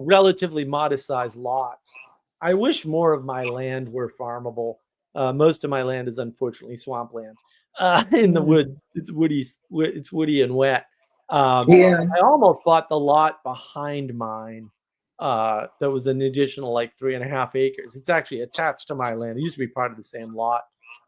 relatively modest sized lots. I wish more of my land were farmable. Most of my land is unfortunately swampland in the woods. It's woody and wet. I almost bought the lot behind mine. That was an additional like 3.5 acres. It's actually attached to my land. It used to be part of the same lot.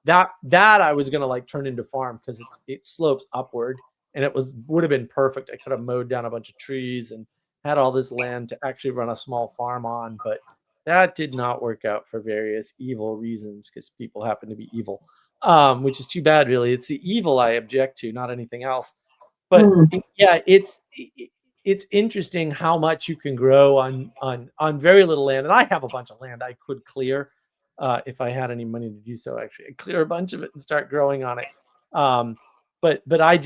That I was gonna like turn into farm because it slopes upward, and would have been perfect. I could have mowed down a bunch of trees and had all this land to actually run a small farm on, but that did not work out for various evil reasons because people happen to be evil, which is too bad, really. It's the evil I object to, not anything else. But Mm. yeah, it's interesting how much you can grow on very little land. And I have a bunch of land I could clear if I had any money to do so. Actually, I'd clear a bunch of it and start growing on it. But I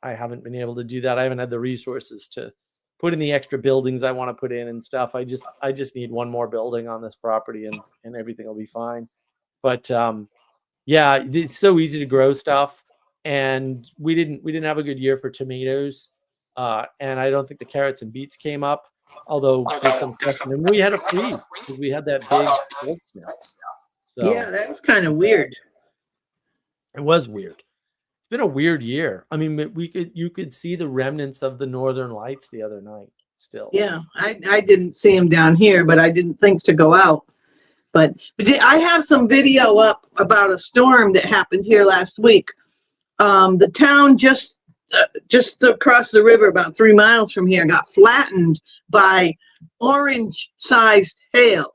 haven't been able to do that. I haven't had the resources to put in the extra buildings I want to put in and stuff. I just need one more building on this property and everything will be fine. But yeah, it's so easy to grow stuff. And we didn't have a good year for tomatoes. And I don't think the carrots and beets came up, although there's some question. And we had a freeze because we had that big cold snap. So Yeah, that was kind of weird. it was weird. It's been a weird year. I mean, you could see the remnants of the northern lights the other night still. Yeah, I didn't see him down here, but I didn't think to go out. But I have some video up about a storm that happened here last week. The town just across the river, about 3 miles from here, got flattened by orange-sized hail.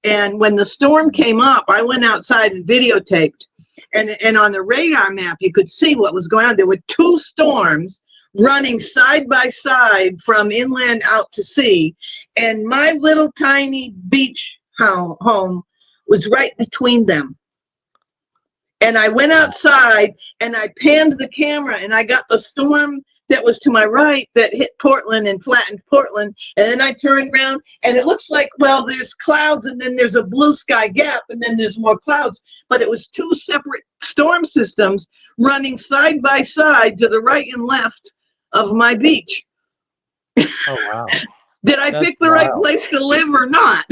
And when the storm came up, I went outside and videotaped. And on the radar map, you could see what was going on. There were 2 storms running side by side from inland out to sea. And my little tiny beach home was right between them. And I went outside and I panned the camera and I got the storm that was to my right that hit Portland and flattened Portland. And then I turned around and it looks like, well, there's clouds and then there's a blue sky gap and then there's more clouds. But it was 2 separate storm systems running side by side to the right and left of my beach. Oh, wow. Did I pick the right place to live or not?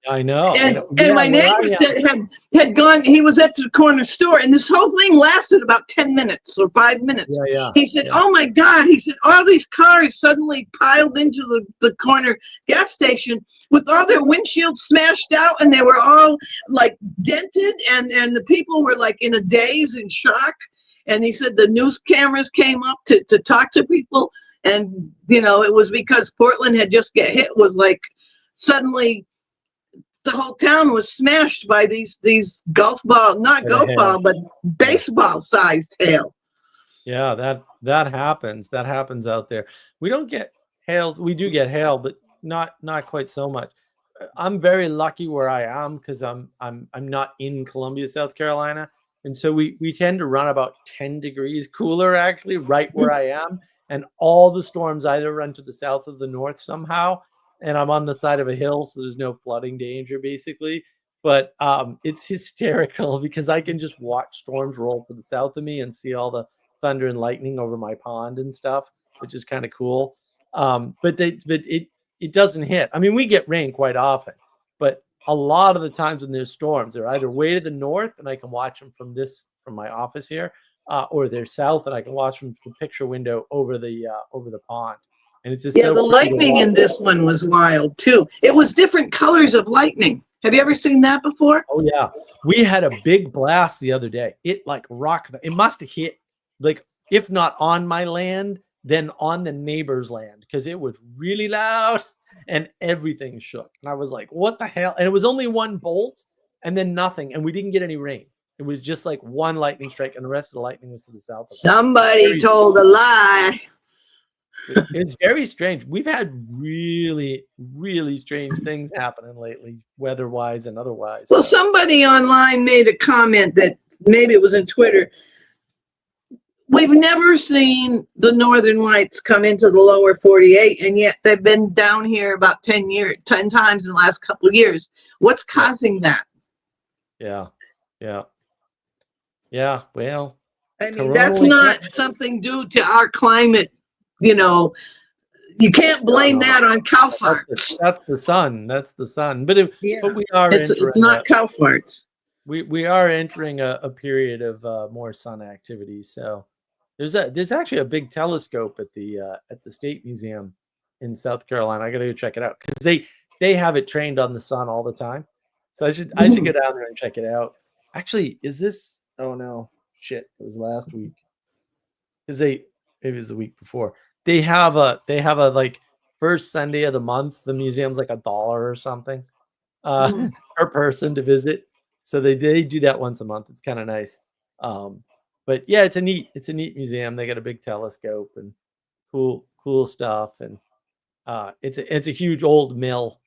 I know. And my neighbor had gone, he was at the corner store, and this whole thing lasted about 10 minutes or 5 minutes. Yeah. He said, oh my God, he said, all these cars suddenly piled into the corner gas station with all their windshields smashed out, and they were all like dented, and the people were like in a daze and shock. And he said the news cameras came up to talk to people, and it was because Portland had just get hit with like suddenly the whole town was smashed by these golf ball, not golf ball, but baseball sized hail. Yeah, that happens. That happens out there. We don't get hail. We do get hail, but not quite so much. I'm very lucky where I am because I'm not in Columbia, South Carolina. And so we tend to run about 10 degrees cooler actually right where I am. And all the storms either run to the south or the north somehow. And I'm on the side of a hill, so there's no flooding danger, basically. But it's hysterical because I can just watch storms roll to the south of me and see all the thunder and lightning over my pond and stuff, which is kind of cool. But it doesn't hit. I mean, we get rain quite often, but a lot of the times when there's storms, they're either way to the north, and I can watch them from my office here, or they're south, and I can watch them from the picture window over the pond. And it's just the lightning in this one was wild too. It was different colors of lightning. Have you ever seen that before? Oh yeah, we had a big blast the other day. It like rocked. It must have hit like if not on my land, then on the neighbor's land because it was really loud and everything shook. And I was like, "What the hell?" And it was only one bolt and then nothing, and we didn't get any rain. It was just like one lightning strike, and the rest of the lightning was to the south of us. Somebody told a lie. It's very strange. We've had really, really strange things happening lately, weather-wise and otherwise. Well, somebody online made a comment that maybe it was in Twitter. We've never seen the Northern Lights come into the lower 48, and yet they've been down here about 10 times in the last couple of years. What's causing that? Yeah. Well, I mean, that's not something due to our climate. You can't blame that on cow farts. That's the sun. But we are. It's not cow farts. We are entering a period of more sun activity. So there's actually a big telescope at the State Museum in South Carolina. I got to go check it out because they have it trained on the sun all the time. So I should go down there and check it out. Actually, is this? Oh no, shit! It was last week. Maybe it was the week before. They have a like first Sunday of the month, the museum's like $1 or something Mhm. per person to visit. So they do that once a month. It's kind of nice. But yeah, it's a neat museum. They got a big telescope and cool stuff. And it's a huge old mill.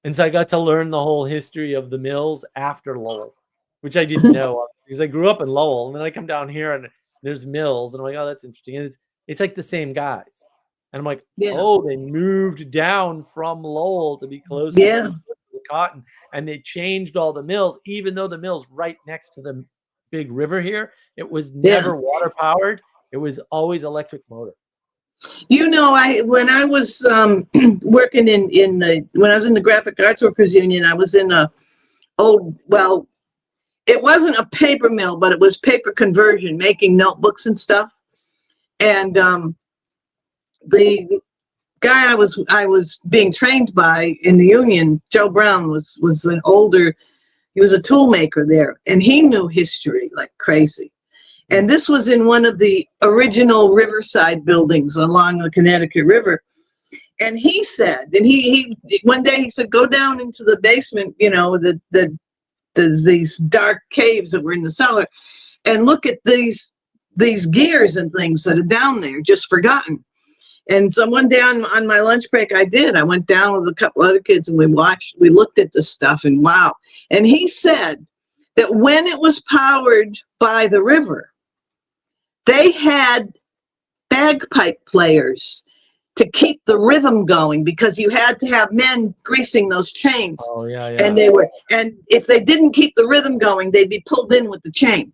And so I got to learn the whole history of the mills after Lowell, which I didn't know because I grew up in Lowell, and then I come down here and there's mills, and I'm like, oh, that's interesting. And it's like the same guys. And I'm like, Yeah. oh, they moved down from Lowell to be closer Yeah. to the cotton, and they changed all the mills, even though the mill's right next to the big river here. It was never water powered. It was always electric motor. You know, when I was working when I was in the Graphic Arts Workers Union, I was in it wasn't a paper mill, but it was paper conversion, making notebooks and stuff. And the guy I was being trained by in the union, Joe Brown, was he was a tool maker there, and he knew history like crazy. And this was in one of the original Riverside buildings along the Connecticut River. And he said, and he one day he said, go down into the basement, you know, there's these dark caves that were in the cellar, and look at these gears and things that are down there, just forgotten. And so one day on my lunch break, I went down with a couple other kids, and we looked at this stuff, and wow. And he said that when it was powered by the river, they had bagpipe players to keep the rhythm going, because you had to have men greasing those chains. Oh yeah. And if they didn't keep the rhythm going, they'd be pulled in with the chain.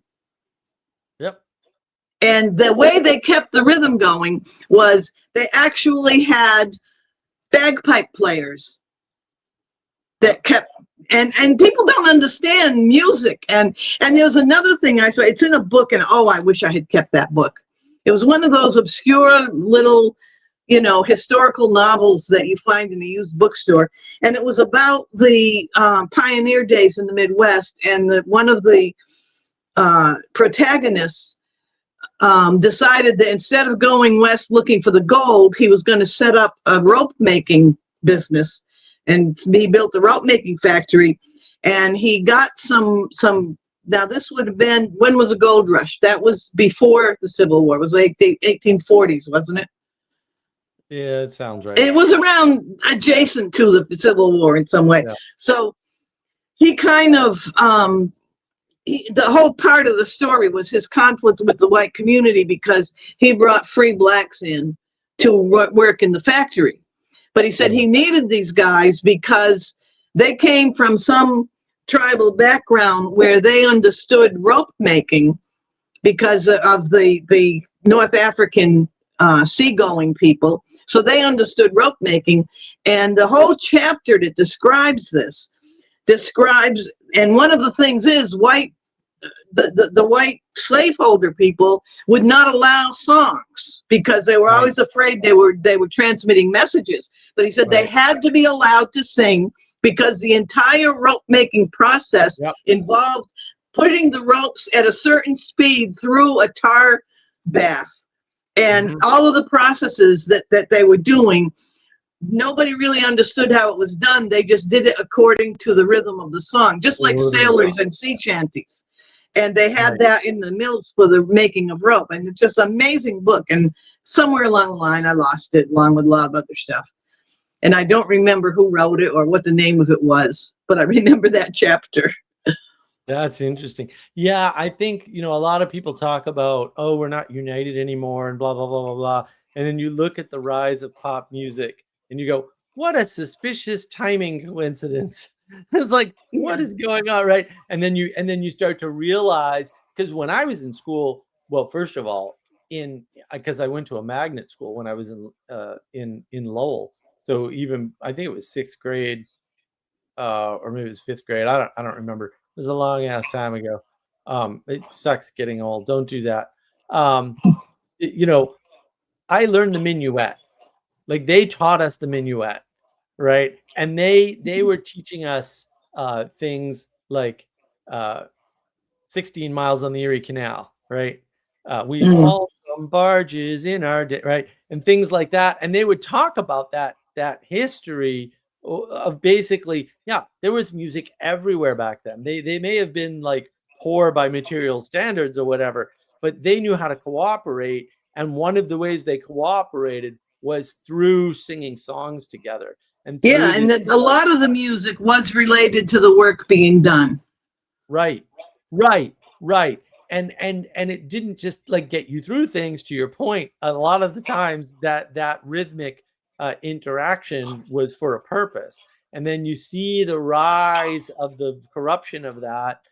Yep. And the way they kept the rhythm going was they actually had bagpipe players that kept, and people don't understand music. And there's another thing I saw, it's in a book, and oh, I wish I had kept that book. It was one of those obscure little, you know, historical novels that you find in a used bookstore. And it was about the pioneer days in the Midwest. And one of the protagonists decided that instead of going west looking for the gold, he was going to set up a rope making business. And he built a rope making factory. And he got some, now this would have been, when was the gold rush? That was before the Civil War. It was like the 1840s, wasn't it? Yeah, it sounds right. It was around adjacent to the Civil War in some way. Yeah. So he kind of, the whole part of the story was his conflict with the white community, because he brought free blacks in to work in the factory. But he said he needed these guys because they came from some tribal background where they understood rope making because of the North African seagoing people. So they understood rope making, and the whole chapter that describes, and one of the things is the white slaveholder people would not allow songs because they were always afraid they were transmitting messages. But he said they had to be allowed to sing because the entire rope making process involved putting the ropes at a certain speed through a tar bath. And all of the processes that they were doing, nobody really understood how it was done. They just did it according to the rhythm of the song, just like sailors and sea shanties. And they had that in the mills for the making of rope. And it's just an amazing book. And somewhere along the line, I lost it, along with a lot of other stuff. And I don't remember who wrote it or what the name of it was, but I remember that chapter. That's interesting. Yeah, I think, you know, a lot of people talk about, oh, we're not united anymore and blah, blah, blah, blah, blah. And then you look at the rise of pop music and you go, what a suspicious timing coincidence. It's like, what is going on, right? And then you start to realize, because when I was in school, well, first of all, because I went to a magnet school when I was in Lowell. So even, I think it was 6th grade, or maybe it was 5th grade. I don't remember. It was a long ass time ago. It sucks getting old. Don't do that. You know, I learned the minuet. Like they taught us the minuet, right? And they were teaching us things like 16 miles on the Erie Canal, right? We hauled some barges in our day, right? And things like that. And they would talk about that that history of basically, yeah, there was music everywhere back then. They may have been like poor by material standards or whatever, but they knew how to cooperate. And one of the ways they cooperated was through singing songs together. And Yeah, and a lot of the music was related to the work being done. Right. And it didn't just like get you through things. To your point, a lot of the times that rhythmic interaction was for a purpose. And then you see the rise of the corruption of that,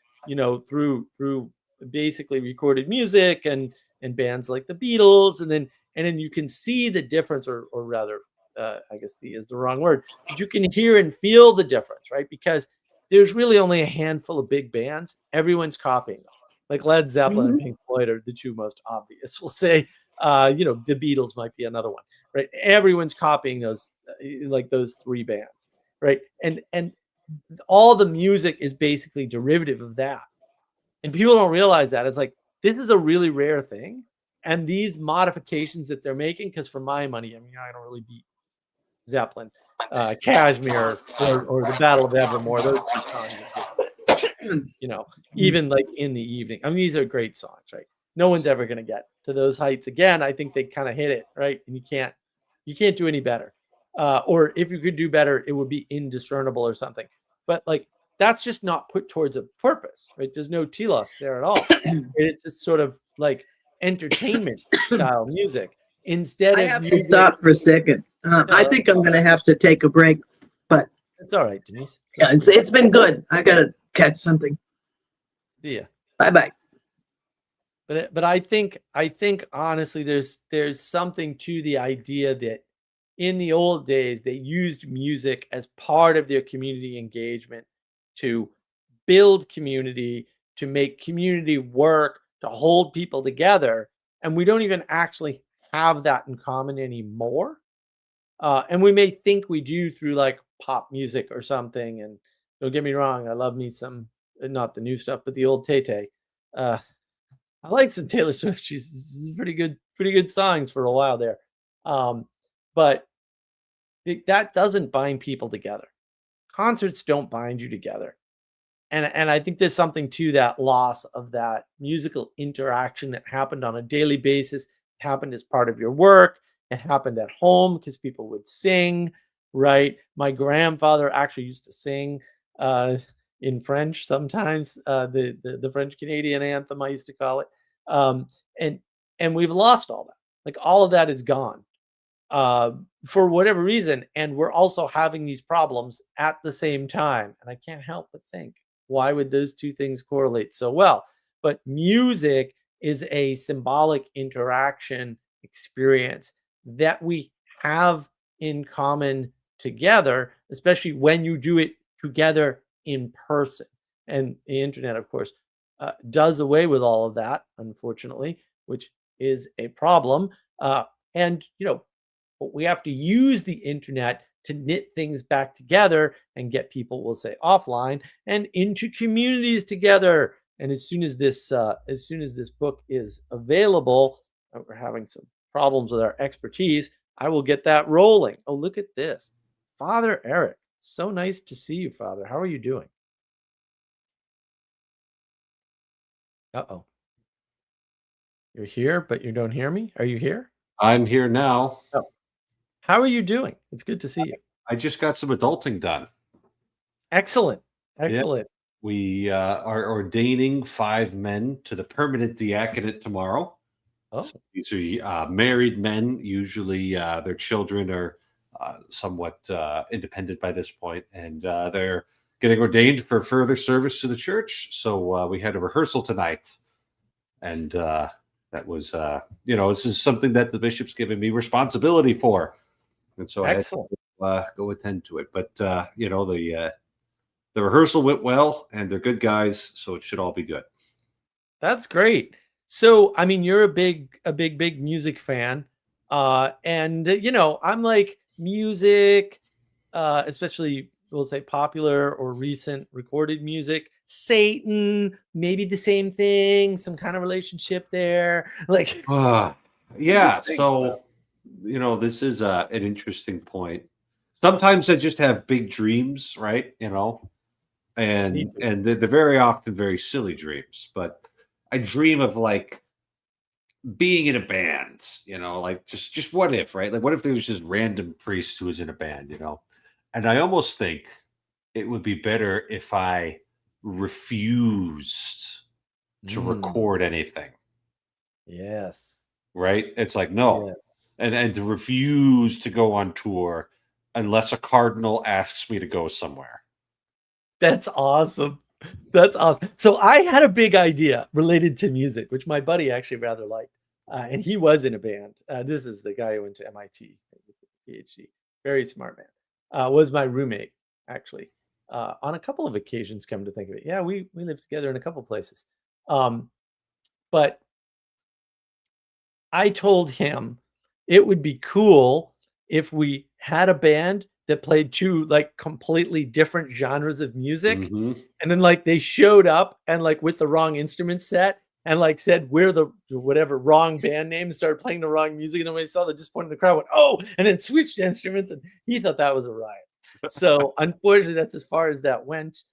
through basically recorded music and bands like the Beatles, and then you can see the difference, or rather, I guess "see" is the wrong word, but you can hear and feel the difference, right? Because there's really only a handful of big bands. Everyone's copying them. Like Led Zeppelin and Pink Floyd are the two most obvious. We'll say, the Beatles might be another one, right? Everyone's copying those, like those three bands, right? And all the music is basically derivative of that. And people don't realize that. It's like, this is a really rare thing. And these modifications that they're making, because for my money, I mean, I don't really beat Zeppelin, Kashmir, or the Battle of Evermore. Those two songs, even like In the Evening. I mean, these are great songs, right? No one's ever going to get to those heights again. I think they kind of hit it, right? And you can't do any better. Or if you could do better, it would be indiscernible or something. But like, that's just not put towards a purpose, right? There's no telos there at all. It's sort of like entertainment style music. Instead I of have to stop for a second. I think I'm going to have to take a break, but it's all right, Denise. yeah, it's been good. I got to catch something. Yeah. Bye-bye. But I think honestly, there's something to the idea that in the old days they used music as part of their community engagement to build community, to make community work, to hold people together, and we don't even actually have that in common anymore. And we may think we do through like pop music or something. And don't get me wrong, I love me some, not the new stuff, but the old Tay-Tay. I like some Taylor Swift. She's pretty good songs for a while there. But that doesn't bind people together. Concerts don't bind you together. And I think there's something to that loss of that musical interaction that happened on a daily basis. It happened as part of your work. It happened at home because people would sing, right? My grandfather actually used to sing in French sometimes, the French Canadian anthem, I used to call it. And we've lost all that. Like all of that is gone for whatever reason. And we're also having these problems at the same time. And I can't help but think, why would those two things correlate so well? But music is a symbolic interaction experience that we have in common together, especially when you do it together in person. And the internet, of course, does away with all of that, unfortunately, which is a problem. And we have to use the internet to knit things back together and get people, we'll say, offline and into communities together. And as soon as this book is available, we're having some problems with our expertise, I will get that rolling. Oh, look at this. Father Eric. So nice to see you, Father. How are you doing? Uh-oh. You're here, but you don't hear me? Are you here? I'm here now. Oh. How are you doing? It's good to see you. I just got some adulting done. Excellent. Yeah. We are ordaining 5 men to the permanent diaconate tomorrow. Oh. So these are married men. Usually their children are somewhat independent by this point, and they're getting ordained for further service to the church. So we had a rehearsal tonight, and that was, this is something that the bishop's given me responsibility for. And so excellent. I had to go attend to it. But, the rehearsal went well, and they're good guys, so it should all be good. That's great. So, I mean, you're a big music fan. And, I'm like music, especially, we'll say popular or recent recorded music. Satan, maybe the same thing, some kind of relationship there. Yeah. So, this is an interesting point. sometimes I just have big dreams, right? You know, Me and too. and they're very often very silly dreams, but I dream of like being in a band, you know, like just what if, right? Like what if there was just random priest who was in a band, you know? And I almost think it would be better if I refused to Mm, record anything, yes. right? It's like no. Yes. And to refuse to go on tour unless a cardinal asks me to go somewhere. That's awesome. That's awesome. So I had a big idea related to music, which my buddy actually rather liked. And he was in a band. This is the guy who went to MIT, PhD, very smart man. Was my roommate actually on a couple of occasions. Come to think of it, yeah, we lived together in a couple places. But I told him it would be cool if we had a band that played two like completely different genres of music, Mhm. and then like they showed up and like with the wrong instrument set and like said we're the whatever wrong band name and started playing the wrong music, and nobody saw that, just pointed in the crowd, went oh, and then switched instruments, and he thought that was a riot. So unfortunately, that's as far as that went.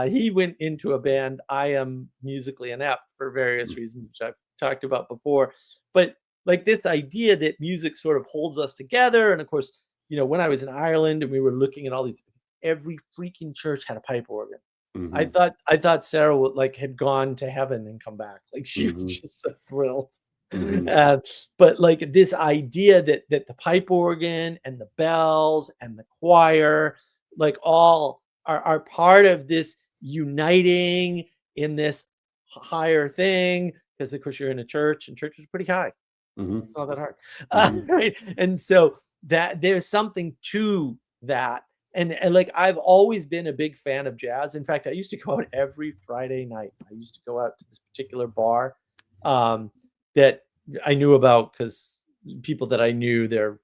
He went into a band. I am musically inept for various reasons, which I've talked about before. But like this idea that music sort of holds us together. And of course, you know, when I was in Ireland and we were looking at all these, every freaking church had a pipe organ. Mhm. I thought Sarah would like had gone to heaven and come back. Like she was Mhm. just so thrilled. Mhm. But like this idea that the pipe organ and the bells and the choir, like all are part of this uniting in this higher thing. Because of course you're in a church and church is pretty high. Mhm. It's not that hard. Mhm. Right? And so that there's something to that. And like I've always been a big fan of jazz. In fact, I used to go out every Friday night. I used to go out to this particular bar that I knew about because people that I knew, their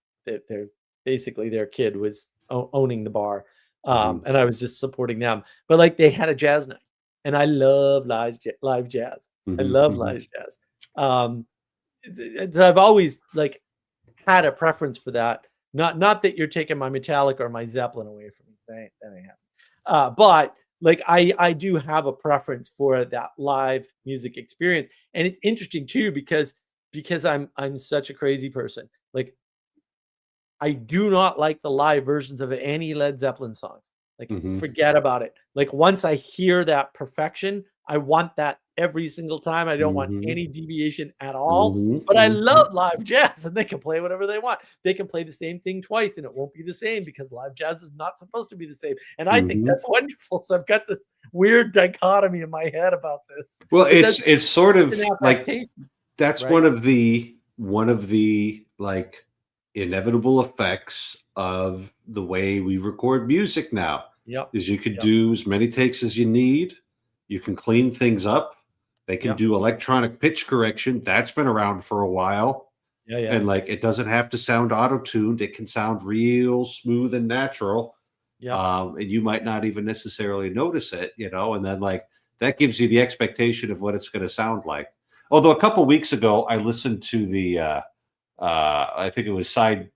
basically their kid was owning the bar, Mhm. and I was just supporting them. But like they had a jazz night, and I love live jazz. I Mhm. love Mhm. live jazz. Um, so I've always like had a preference for that. Not that you're taking my Metallica or my Zeppelin away from me. That ain't happening. But like I do have a preference for that live music experience, and it's interesting too because I'm such a crazy person. Like I do not like the live versions of any Led Zeppelin songs. Like, Mhm. forget about it. Like, once I hear that perfection, I want that every single time. I don't want Mhm. any deviation at all. Mhm. But I Mhm. love live jazz, and they can play whatever they want. They can play the same thing twice, and it won't be the same because live jazz is not supposed to be the same. And I think Mhm. that's wonderful. So I've got this weird dichotomy in my head about this. Well, But that's it's sort an of like adaptation, that's right? one of the like inevitable effects of the way we record music now Yep. is you could Yep. do as many takes as you need. You can clean things up. They can Yep. do electronic pitch correction. That's been around for a while. Yeah. Yeah. And like it doesn't have to sound auto-tuned. It can sound real smooth and natural. Yep. And you might not even necessarily notice it, you know, and then like that gives you the expectation of what it's going to sound like. Although a couple weeks ago, I listened to the, I think it was side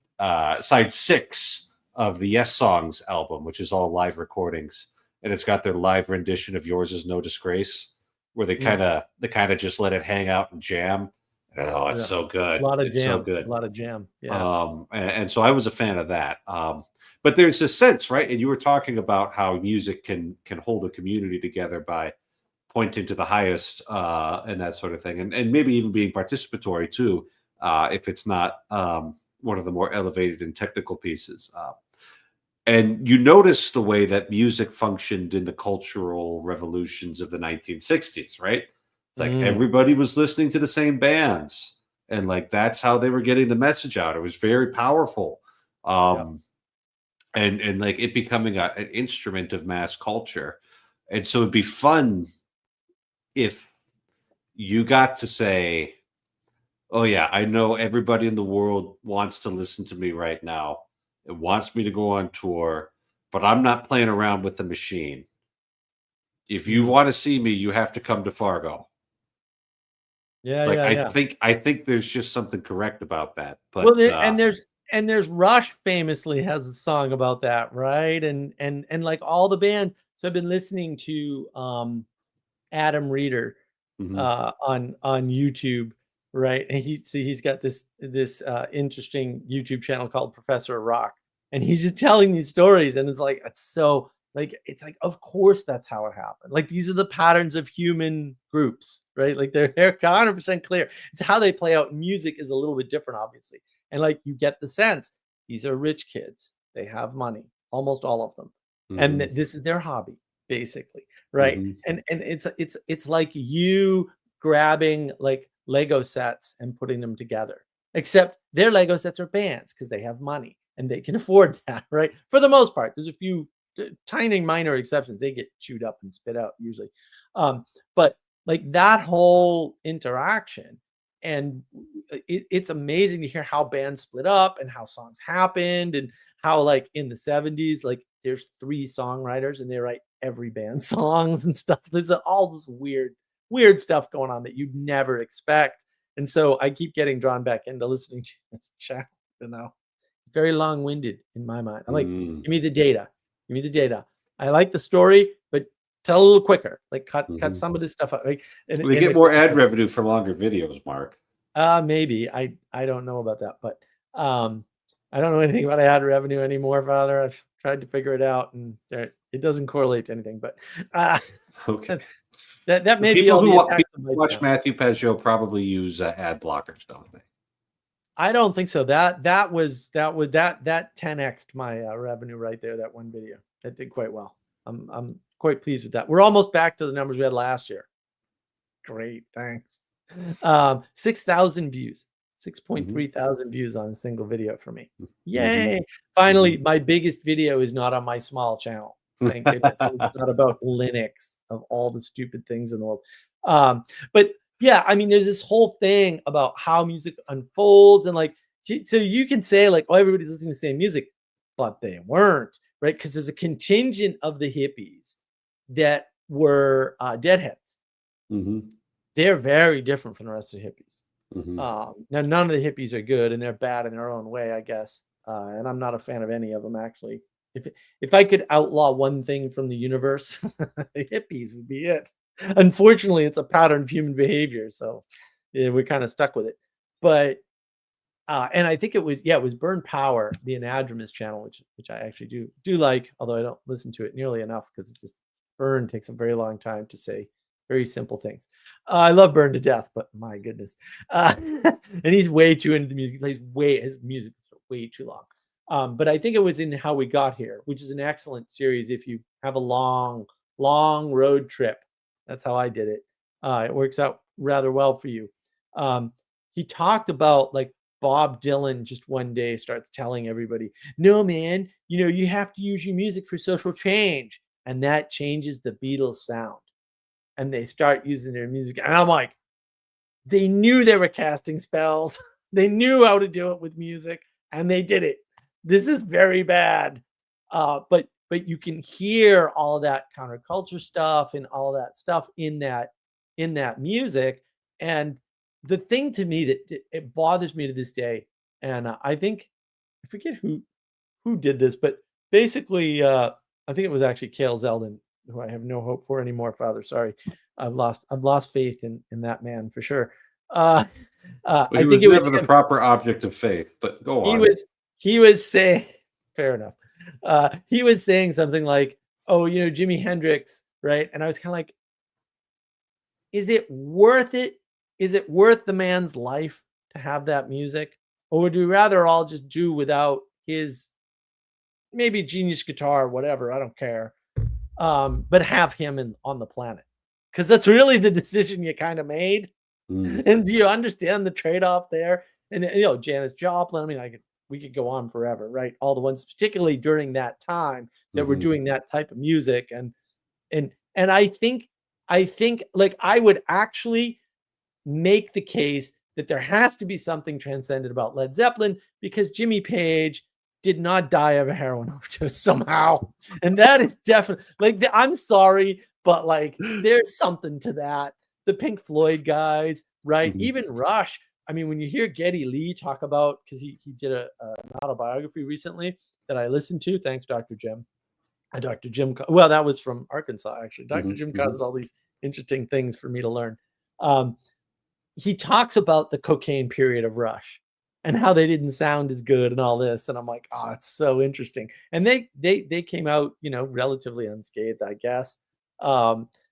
6 of the Yes Songs album, which is all live recordings, and it's got their live rendition of "Yours Is No Disgrace," where Mm, they kind of just let it hang out and jam. And, oh, it's yeah. so good! A lot of It's so jam. A good. lot of jam. Yeah. And so I was a fan of that. But there's a sense, right? And you were talking about how music can hold a community together by pointing to the highest and that sort of thing, and maybe even being participatory too, if it's not one of the more elevated and technical pieces. And you notice the way that music functioned in the cultural revolutions of the 1960s, right? It's like Mm, everybody was listening to the same bands, and like that's how they were getting the message out. It was very powerful. yeah. And like it becoming an instrument of mass culture. And so it'd be fun if you got to say, "Oh yeah, I know everybody in the world wants to listen to me right now. It wants me to go on tour, but I'm not playing around with the machine. If you Mm. want to see me, you have to come to Fargo." Yeah, Like yeah, yeah. I think there's just something correct about that. Well, But there and and there's Rush famously has a song about that, right? And like all the bands. So I've been listening to Adam Reeder Mhm. on YouTube, right? And he's got this interesting YouTube channel called Professor Rock, and he's just telling these stories, and it's like it's like of course that's how it happened. Like these are the patterns of human groups, right? Like they're 100% clear. It's how they play out. Music is a little bit different, obviously, and like you get the sense these are rich kids. They have money, almost all of them, and Mhm. this is their hobby, basically, right? Mhm. And it's like you grabbing like Lego sets and putting them together. Except their Lego sets are bands because they have money and they can afford that, right? For the most part, there's a few tiny minor exceptions. They get chewed up and spit out usually. But like that whole interaction, and it's amazing to hear how bands split up and how songs happened, and how like in the 70s, like there's 3 songwriters and they write every band songs and stuff. There's all this weird stuff going on that you'd never expect. And so I keep getting drawn back into listening to this channel, you know. It's very long-winded in my mind. I'm like, Mm. give me the data. Give me the data. I like the story, but tell a little quicker. Like cut Mhm. some of this stuff out. Like, and, They and get it- more ad revenue for longer videos, Mark. maybe I don't know about that, but I don't know anything about ad revenue anymore, Father. I've tried to figure it out, and it doesn't correlate to anything. But Okay. that may The be people all who the wa- effects people of who my watch channel. Matthew Pezio probably use ad blockers, don't they? I don't think so. That 10x'd my revenue right there. That one video that did quite well. I'm quite pleased with that. We're almost back to the numbers we had last year. Great, thanks. 6,000 views, 6.3 thousand views on a single video for me. Yay! Finally, my biggest video is not on my small channel. Thank goodness. It's not about Linux of all the stupid things in the world. But yeah, I mean, there's this whole thing about how music unfolds, and like, so you can say like, oh, everybody's listening to the same music, but they weren't, right? Because there's a contingent of the hippies that were deadheads. Mhm. They're very different from the rest of the hippies. Mhm. Now, none of the hippies are good, and they're bad in their own way, I guess. And I'm not a fan of any of them, actually. If I could outlaw one thing from the universe, the hippies would be it. Unfortunately, it's a pattern of human behavior, so yeah, we're kind of stuck with it. But and I think it was Burn Power, the Anadromous channel, which I actually do like, although I don't listen to it nearly enough because it just Burn takes a very long time to say very simple things. I love Burn to death, but my goodness, and he's way too into the music. His music is way too long. But I think it was in How We Got Here, which is an excellent series if you have a long road trip. That's how I did it. It works out rather well for you. He talked about like Bob Dylan just one day starts telling everybody, no, man, you have to use your music for social change. And that changes the Beatles sound. And they start using their music. And I'm like, they knew they were casting spells. They knew how to do it with music, and they did it. This is very bad. But you can hear all of that counterculture stuff and all of that stuff in that music. And the thing to me that it bothers me to this day, and I think I forget who did this, but basically, I think it was actually Cale Zeldin, who I have no hope for anymore. Father, sorry, I've lost faith in that man for sure. Well, I he think was it was never the him. proper object of faith, but go on. He was saying, fair enough. He was saying something like, "Oh, Jimi Hendrix, right?" And I was kind of like, "Is it worth it? Is it worth the man's life to have that music, or would we rather all just do without his maybe genius guitar, whatever? I don't care, but have him on the planet, because that's really the decision you kind of made." Mm. And do you understand the trade-off there? And Janis Joplin, I mean, we could go on forever, right? All the ones, particularly during that time, that were doing that type of music. And I think like I would actually make the case that there has to be something transcendent about Led Zeppelin, because Jimmy Page did not die of a heroin overdose somehow. And that is definitely like, I'm sorry, but like there's something to that. The Pink Floyd guys, right? Even Rush. I mean, when you hear Geddy Lee talk about, because he did an autobiography recently that I listened to, thanks, Dr. Jim. Dr. Jim, well, that was from Arkansas, actually. Dr. Jim causes all these interesting things for me to learn. He talks about the cocaine period of Rush and how they didn't sound as good and all this. And I'm like, oh, it's so interesting. And they came out, relatively unscathed, I guess.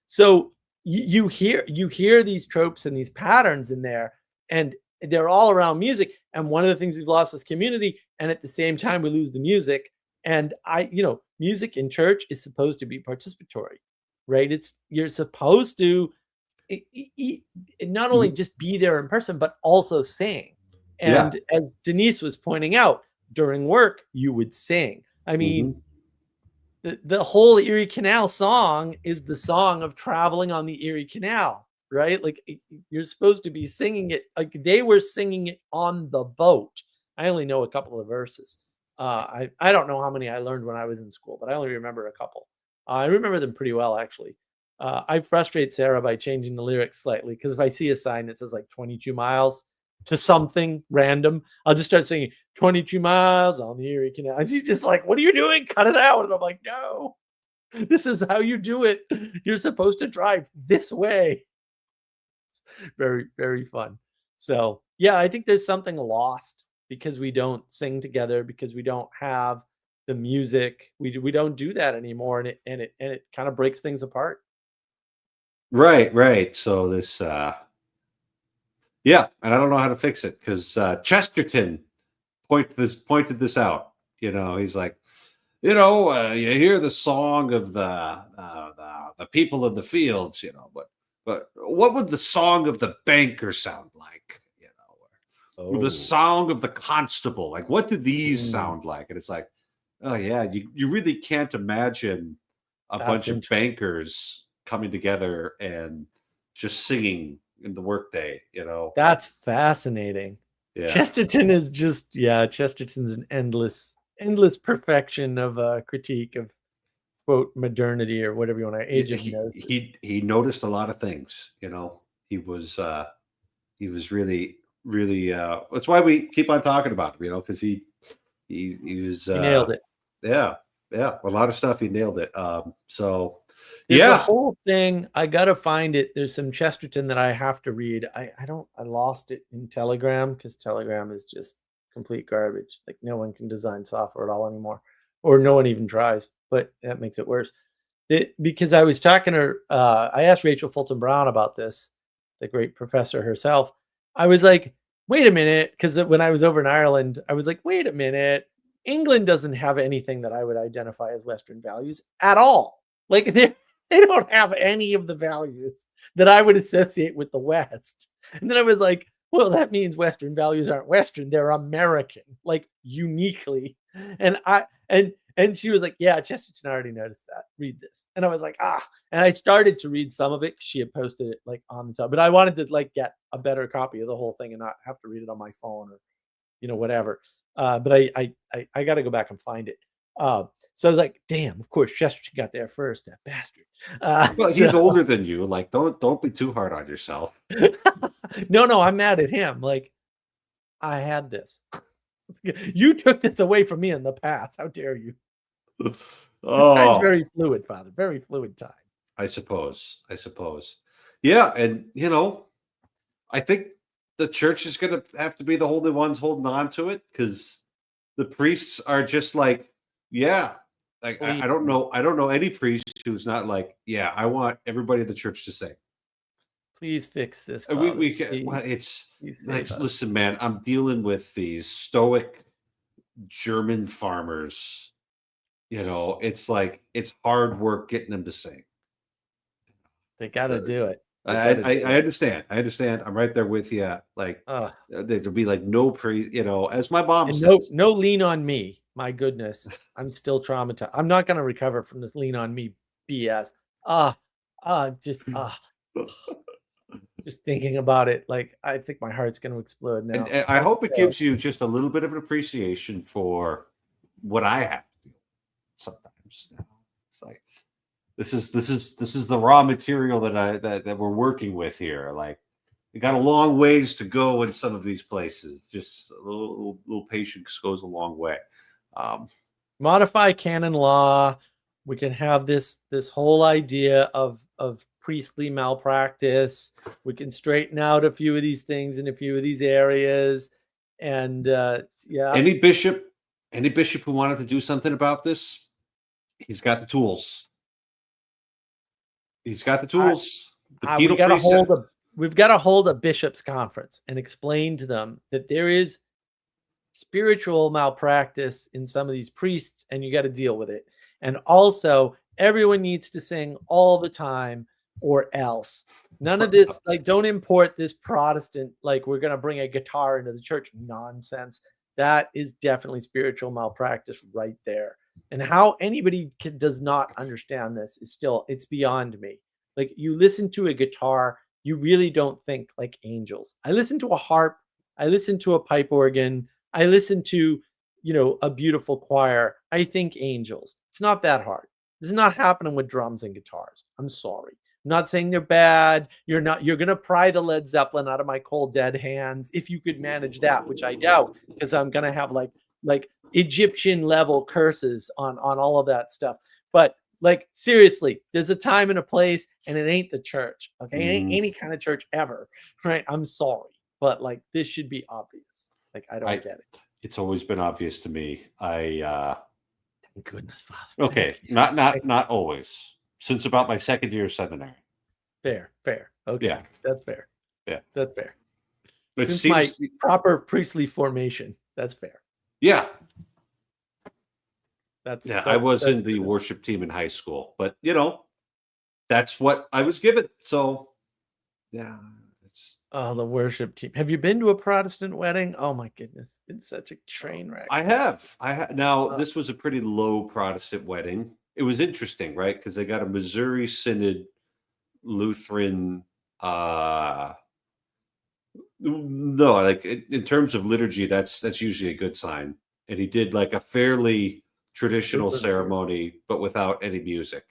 So you hear these tropes and these patterns in there, and they're all around music. And one of the things we've lost as community, and at the same time we lose the music. And music in church is supposed to be participatory, right? You're supposed to not only just be there in person, but also sing. And as Denise was pointing out, during work, you would sing. I mean, the whole Erie Canal song is the song of traveling on the Erie Canal, right? Like you're supposed to be singing it. Like they were singing it on the boat. I only know a couple of verses. I don't know how many I learned when I was in school, but I only remember a couple. I remember them pretty well, actually. I frustrate Sarah by changing the lyrics slightly, because if I see a sign that says like 22 miles to something random, I'll just start singing 22 miles on the Erie Canal. And she's just like, what are you doing? Cut it out. And I'm like, no, this is how you do it. You're supposed to drive this way. It's very, very fun. So yeah, I think there's something lost because we don't sing together, because we don't have the music. We don't do that anymore. And it kind of breaks things apart. Right. So this, and I don't know how to fix it, because Chesterton pointed this out. He's like, you hear the song of the people in the fields, but what would the song of the banker sound like? Or the song of the constable, like what do these sound like? And it's like, oh yeah, you really can't imagine a bunch of bankers coming together and just singing in the workday. That's fascinating. Yeah. Chesterton is just Chesterton's an endless perfection of a critique of, quote, modernity, or whatever you want to age of gnosis. He noticed a lot of things. He was really that's why we keep on talking about him, because he was he nailed it. Yeah, a lot of stuff, he nailed it. So there's the whole thing, I gotta find it. There's some Chesterton that I have to read. I lost it in Telegram, because Telegram is just complete garbage. Like no one can design software at all anymore, or no one even tries, but that makes it worse. Because I was talking to her, I asked Rachel Fulton Brown about this, the great professor herself. I was like, wait a minute, because when I was over in Ireland, I was like, wait a minute, England doesn't have anything that I would identify as Western values at all. Like they don't have any of the values that I would associate with the West. And then I was like, well, that means Western values aren't Western, they're American, like uniquely. And she was like, yeah, Chesterton, I already noticed that. Read this. And I was like, and I started to read some of it. She had posted it like on the top, but I wanted to like get a better copy of the whole thing and not have to read it on my phone or, whatever. But I got to go back and find it. So I was like, damn, of course, Chesterton got there first, that bastard. Well, he's older than you. Like, don't be too hard on yourself. No, I'm mad at him. Like, I had this. You took this away from me in the past. How dare you? Time's very fluid, Father. Very fluid time. I suppose. Yeah, and I think the church is going to have to be the only ones holding on to it, because the priests are just like, like I don't know any priest who's not like, I want everybody in the church to sing. Please fix this. We can. Well, it's like, listen, man, I'm dealing with these stoic German farmers. It's like, it's hard work getting them to sing. They got to do it. I understand. I'm right there with you. Like, there'll be like no as my mom says, no lean on me. My goodness, I'm still traumatized. I'm not going to recover from this lean on me BS. Just thinking about it, like, I think my heart's going to explode now. And I hope it gives you just a little bit of an appreciation for what I have to do sometimes. It's like, this is the raw material that we're working with here. Like, You got a long ways to go in some of these places. Just a little patience goes a long way. Modify canon law. We can have this whole idea of priestly malpractice. We can straighten out a few of these things in a few of these areas. And Any bishop who wanted to do something about this, he's got the tools. He's got the tools. We've got to hold a bishops' conference and explain to them that there is spiritual malpractice in some of these priests, and you got to deal with it. And also, everyone needs to sing all the time, or else. None of this, like, don't import this Protestant, like, we're going to bring a guitar into the church nonsense. That is definitely spiritual malpractice right there. And how anybody does not understand this is still, it's beyond me. Like, you listen to a guitar, you really don't think like angels. I listen to a harp, I listen to a pipe organ, I listen to, a beautiful choir. I think angels. It's not that hard. This is not happening with drums and guitars. I'm sorry. I'm not saying they're bad. You're going to pry the Led Zeppelin out of my cold dead hands if you could manage that, which I doubt, because I'm going to have like Egyptian level curses on all of that stuff. But like, seriously, there's a time and a place, and it ain't the church. Okay. It ain't any kind of church ever. Right. I'm sorry. But like, this should be obvious. Like, I don't get it. It's always been obvious to me. Thank goodness, Father. Okay. Not always. Since about my second year of seminary. Fair. Okay. Yeah. That's fair. Yeah. That's fair. Since my proper priestly formation. That's fair. Yeah. I was in the good. worship team in high school, but that's what I was given. So yeah. The worship team. Have you been to a Protestant wedding? Oh my goodness. It's such a train wreck. I have. Now, this was a pretty low Protestant wedding. It was interesting, right? Because they got a Missouri Synod Lutheran. No, like in terms of liturgy, that's usually a good sign. And he did like a fairly traditional ceremony, but without any music.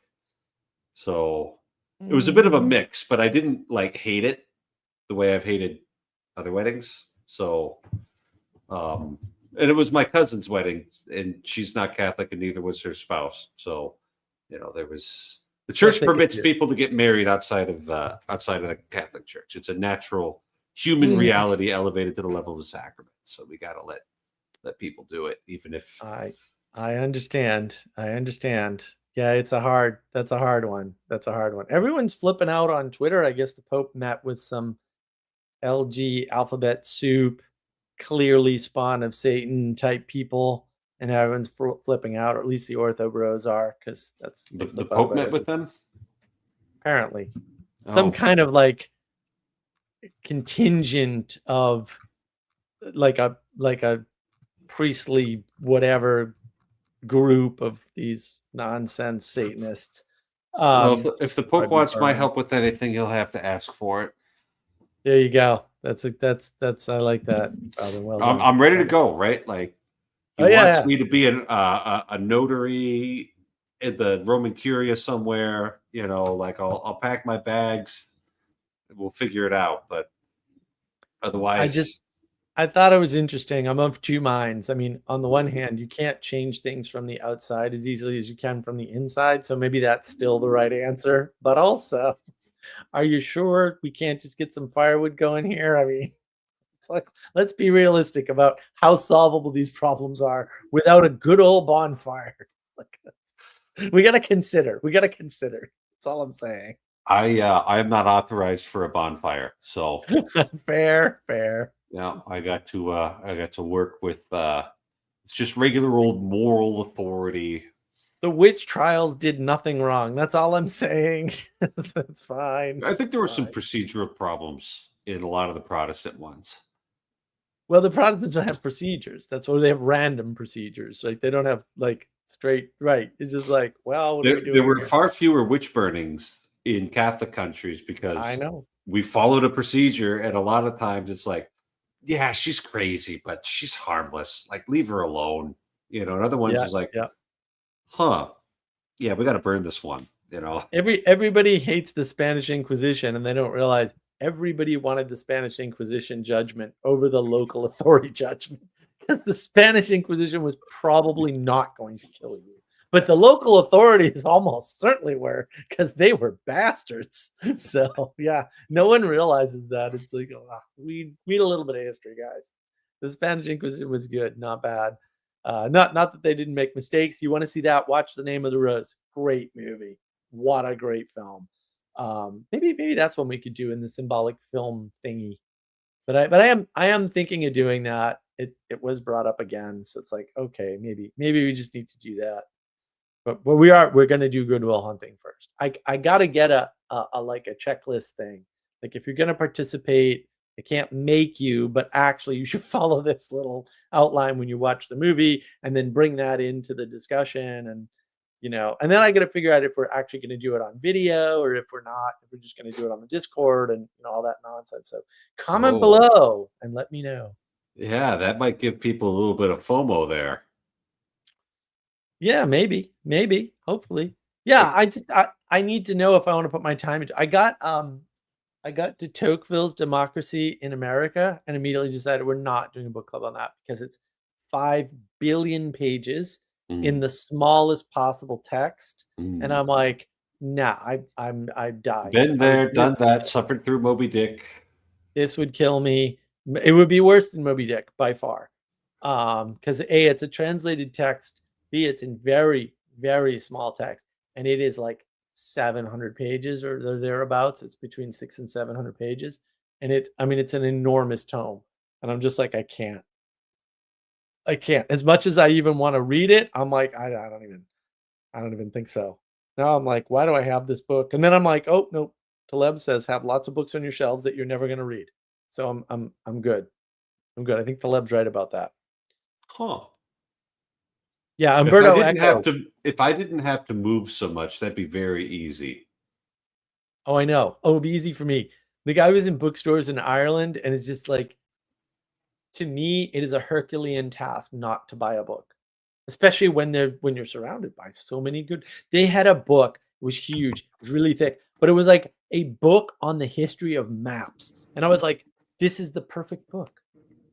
So it was a bit of a mix, but I didn't like hate it the way I've hated other weddings. So, and it was my cousin's wedding, and she's not Catholic, and neither was her spouse. So, there was the church permits people to get married outside of the Catholic Church. It's a natural human reality elevated to the level of a sacrament. So we got to let people do it, even if I understand. Yeah, that's a hard one. Everyone's flipping out on Twitter. I guess the Pope met with some LG alphabet soup, clearly spawn of Satan type people, and everyone's flipping out, or at least the Ortho Bros are, because that's the Pope met with them. Apparently, some kind of like contingent of like a priestly whatever group of these nonsense Satanists. Well, if the Pope wants my help with anything, he'll have to ask for it. There you go. That's I like that. Well, I'm ready to go. Right, like he wants me to be a notary at the Roman Curia somewhere. Like I'll pack my bags. We'll figure it out. But otherwise, I thought it was interesting. I'm of two minds. I mean, on the one hand, you can't change things from the outside as easily as you can from the inside. So maybe that's still the right answer. But also, are you sure we can't just get some firewood going here? I mean, it's like, let's be realistic about how solvable these problems are without a good old bonfire. We got to consider. That's all I'm saying. I am not authorized for a bonfire. So fair. Yeah, I got to work with it's just regular old moral authority. The witch trials did nothing wrong. That's all I'm saying. That's fine. I think there were some procedural problems in a lot of the Protestant ones. Well, the Protestants don't have procedures. That's why they have random procedures. Like they don't have like straight right. It's just like, well, there were far fewer witch burnings in Catholic countries because I know we followed a procedure, and a lot of times it's like, yeah, she's crazy, but she's harmless. Like, leave her alone. And other ones is like, huh, yeah, we got to burn this one. Everybody hates the Spanish Inquisition, and they don't realize everybody wanted the Spanish Inquisition judgment over the local authority judgment, because the Spanish Inquisition was probably not going to kill you. But the local authorities almost certainly were, because they were bastards. So yeah, no one realizes that. It's like, we read a little bit of history, guys. The Spanish Inquisition was good, not bad. Not that they didn't make mistakes. You want to see that? Watch The Name of the Rose. Great movie. What a great film. Maybe that's what we could do in the symbolic film thingy. But I am thinking of doing that. It was brought up again, so it's like, okay, maybe we just need to do that. But we're gonna do Good Will Hunting first. I gotta get a like a checklist thing. Like, if you're gonna participate, I can't make you, but actually you should follow this little outline when you watch the movie, and then bring that into the discussion. And and then I got to figure out if we're actually going to do it on video, or if we're not, if we're just going to do it on the Discord and all that nonsense. So comment below and let me know. Yeah, that might give people a little bit of FOMO there. Yeah, maybe, hopefully. Yeah, I need to know if I want to put my time into. I got de Tocqueville's Democracy in America and immediately decided we're not doing a book club on that, because it's 5 billion pages in the smallest possible text. And I'm like, nah, I've died. Been there, done that, suffered through Moby Dick. This would kill me. It would be worse than Moby Dick by far. Because A, it's a translated text. B, it's in very, very small text. And it is like 700 pages or thereabouts. It's between 600 and 700 pages. And it's an enormous tome. And I'm just like, I can't. As much as I even want to read it, I'm like, I don't even think so. Now I'm like, why do I have this book? And then I'm like, oh no, Taleb says have lots of books on your shelves that you're never going to read. So I'm good. I think Taleb's right about that. Huh. Yeah, Umberto if I didn't have to move so much, that'd be very easy. Oh, I know. Oh, it'd be easy for me. The guy was in bookstores in Ireland, and it's just like, to me, it is a Herculean task not to buy a book, especially when you're surrounded by so many good. They had a book. It was huge. It was really thick, but it was like a book on the history of maps. And I was like, this is the perfect book.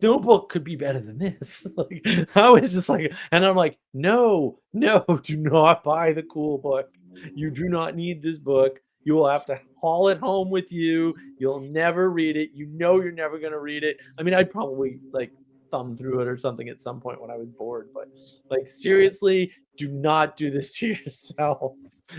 No book could be better than this. Like, I was just like, and I'm like, no, do not buy the cool book. You do not need this book. You will have to haul it home with you. You'll never read it. You're never going to read it. I mean, I'd probably like thumb through it or something at some point when I was bored, but like, seriously, do not do this to yourself.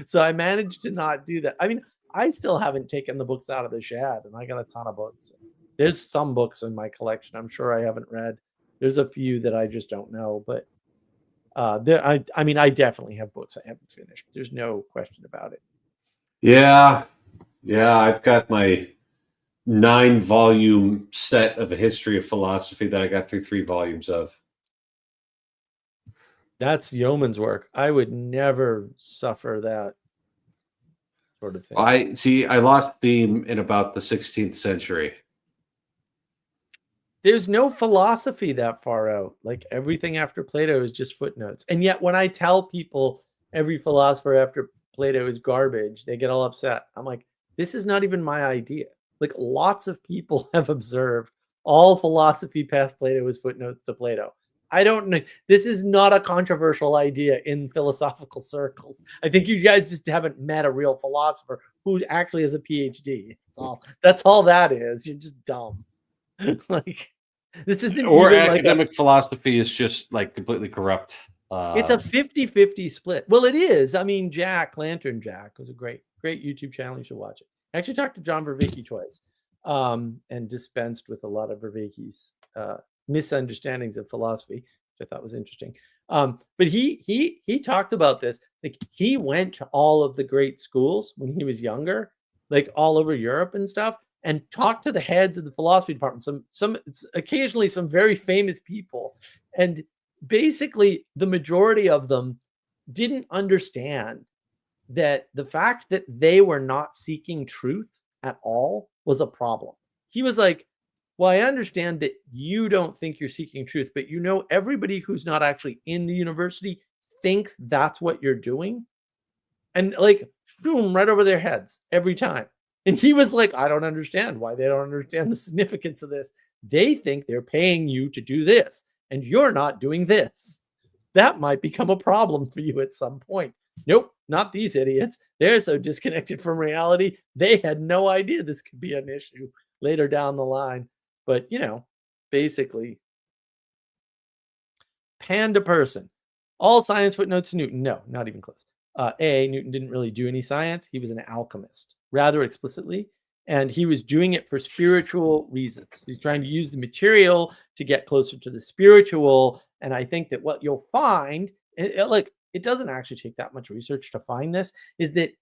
So I managed to not do that. I mean, I still haven't taken the books out of the shed, and I got a ton of books. There's some books in my collection I'm sure I haven't read. There's a few that I just don't know, but I definitely have books I haven't finished. There's no question about it. Yeah, I've got my 9-volume set of a history of philosophy that I got through 3 volumes of. That's yeoman's work. I would never suffer that sort of thing. I lost steam in about the 16th century. There's no philosophy that far out. Like, everything after Plato is just footnotes. And yet when I tell people every philosopher after Plato is garbage, they get all upset. I'm like, this is not even my idea. Like, lots of people have observed all philosophy past Plato is footnotes to Plato. I don't know. This is not a controversial idea in philosophical circles. I think you guys just haven't met a real philosopher who actually has a PhD. That's all that is. You're just dumb. Like, this isn't, or academic philosophy is just like completely corrupt. It's a 50-50 split. Well, it is. I mean, Lantern Jack was a great YouTube channel. You should watch it. I actually talked to John Vervaeke twice, and dispensed with a lot of Vervaeke's misunderstandings of philosophy, which I thought was interesting. But he talked about this. Like, he went to all of the great schools when he was younger, like all over Europe and stuff, and talked to the heads of the philosophy department. Occasionally some very famous people, and basically the majority of them didn't understand that the fact that they were not seeking truth at all was a problem. He was like, well, I understand that you don't think you're seeking truth, but everybody who's not actually in the university thinks that's what you're doing. And like, boom, right over their heads every time. And he was like, I don't understand why they don't understand the significance of this. They think they're paying you to do this, and you're not doing this. That might become a problem for you at some point. Nope, not these idiots. They're so disconnected from reality. They had no idea this could be an issue later down the line. But, basically, panda person. All science footnotes to Newton. No, not even close. Newton didn't really do any science. He was an alchemist, rather explicitly. And he was doing it for spiritual reasons. He's trying to use the material to get closer to the spiritual. And I think that what you'll find, it doesn't actually take that much research to find this, is that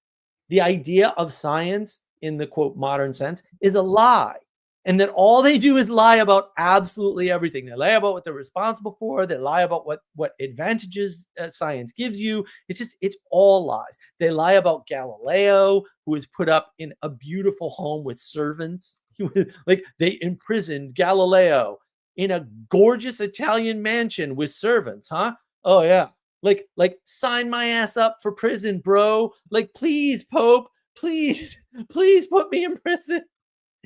the idea of science in the quote modern sense is a lie. And that all they do is lie about absolutely everything. They lie about what they're responsible for. They lie about what advantages science gives you. It's all lies. They lie about Galileo, who was put up in a beautiful home with servants. Like, they imprisoned Galileo in a gorgeous Italian mansion with servants, huh? Oh yeah. Like sign my ass up for prison, bro. Like, please, Pope, please put me in prison.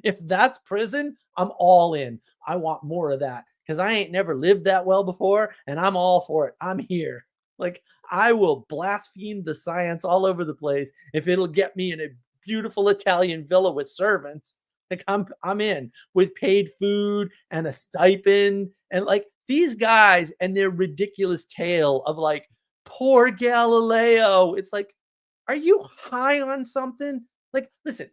If that's prison, I'm all in. I want more of that because I ain't never lived that well before, and I'm all for it. I'm here. Like, I will blaspheme the science all over the place if it'll get me in a beautiful Italian villa with servants. Like, I'm in, with paid food and a stipend. And like, these guys and their ridiculous tale of like, poor Galileo. It's like, are you high on something? Like, listen.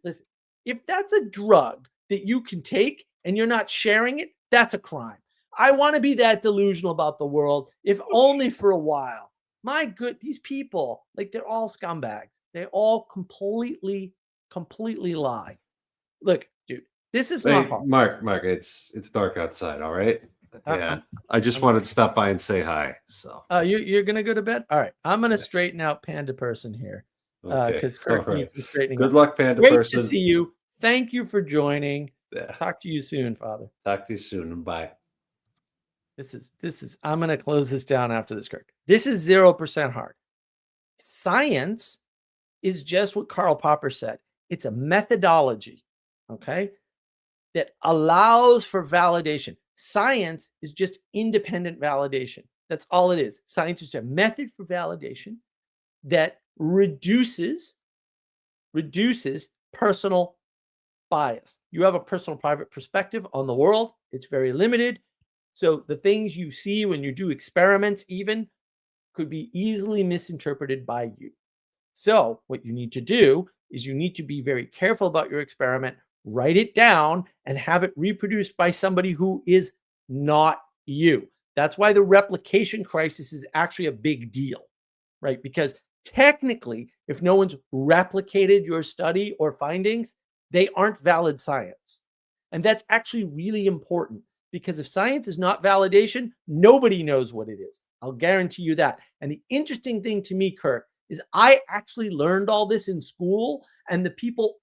If that's a drug that you can take and you're not sharing it, that's a crime. I want to be that delusional about the world, if only for a while. My good, these people, like, they're all scumbags. They all completely lie. Look, dude, this is not hard. Mark, it's dark outside. All right. Yeah, I just wanted to stop by and say hi. So you're gonna go to bed. All right, I'm gonna straighten out panda person here. Because Kirk needs to straightening. Good luck, panda Great person. to see you. Thank you for joining. Yeah. Talk to you soon, Father. Talk to you soon. Bye. This is. I'm gonna close this down after this, Kirk. This is 0% hard. Science is just what Karl Popper said. It's a methodology, okay, that allows for validation. Science is just independent validation. That's all it is. Science is a method for validation that reduces personal bias. You have a personal private perspective on the world. It's very limited. So the things you see when you do experiments even could be easily misinterpreted by you. So what you need to do is you need to be very careful about your experiment, write it down, and have it reproduced by somebody who is not you. That's why the replication crisis is actually a big deal, right? Because technically, if no one's replicated your study or findings, they aren't valid science. And that's actually really important, because if science is not validation, nobody knows what it is. I'll guarantee you that. And the interesting thing to me, Kirk, is I actually learned all this in school, and the people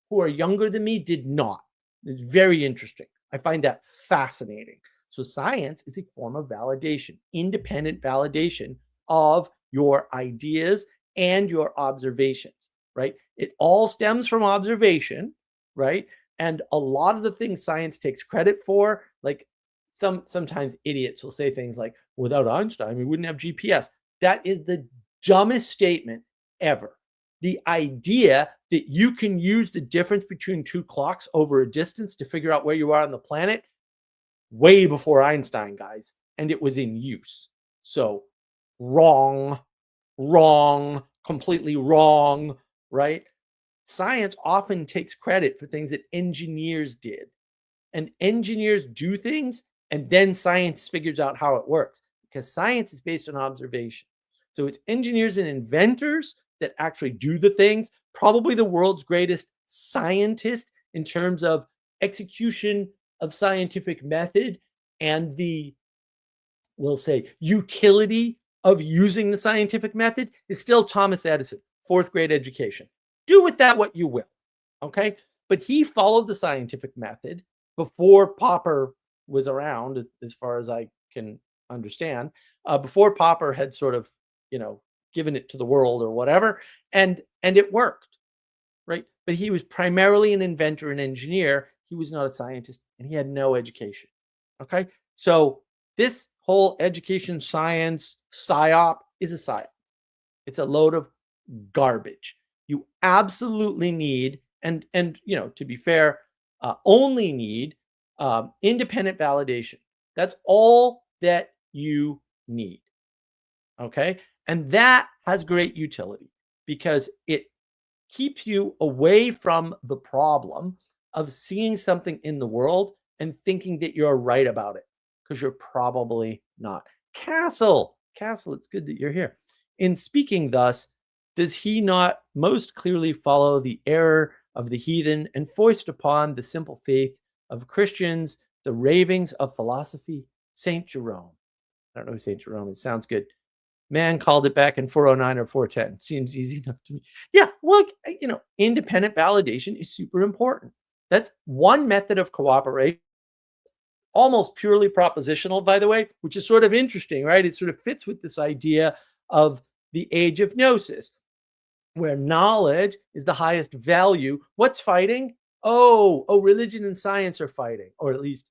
who are younger than me did not. It's very interesting. I find that fascinating. So science is a form of validation, independent validation of your ideas and your observations, right? It all stems from observation, right? And a lot of the things science takes credit for, like sometimes idiots will say things like, without Einstein, we wouldn't have GPS. That is the dumbest statement ever. The idea that you can use the difference between two clocks over a distance to figure out where you are on the planet, way before Einstein, guys, and it was in use. So wrong, completely wrong, right? Science often takes credit for things that engineers did. And engineers do things, and then science figures out how it works, because science is based on observation. So it's engineers and inventors that actually do the things. Probably the world's greatest scientist in terms of execution of scientific method and the, we'll say, utility of using the scientific method is still Thomas Edison, 4th grade education. Do with that what you will, okay? But he followed the scientific method before Popper was around, as far as I can understand, before Popper had sort of, given it to the world or whatever, and it worked. right? But he was primarily an inventor and engineer. He was not a scientist, and he had no education. Okay, so this whole education science psyop is a psyop. It's a load of garbage. You absolutely need, and to be fair, only need independent validation. That's all that you need. Okay, and that has great utility because it keeps you away from the problem of seeing something in the world and thinking that you're right about it, because you're probably not. Castle, it's good that you're here. In speaking thus, does he not most clearly follow the error of the heathen and foist upon the simple faith of Christians the ravings of philosophy? Saint Jerome. I don't know who Saint Jerome is. Sounds good. Man called it back in 409 or 410. Seems easy enough to me. Yeah, well, independent validation is super important. That's one method of cooperation, almost purely propositional, by the way, which is sort of interesting, right? It sort of fits with this idea of the age of gnosis, where knowledge is the highest value. What's fighting? Oh, religion and science are fighting, or at least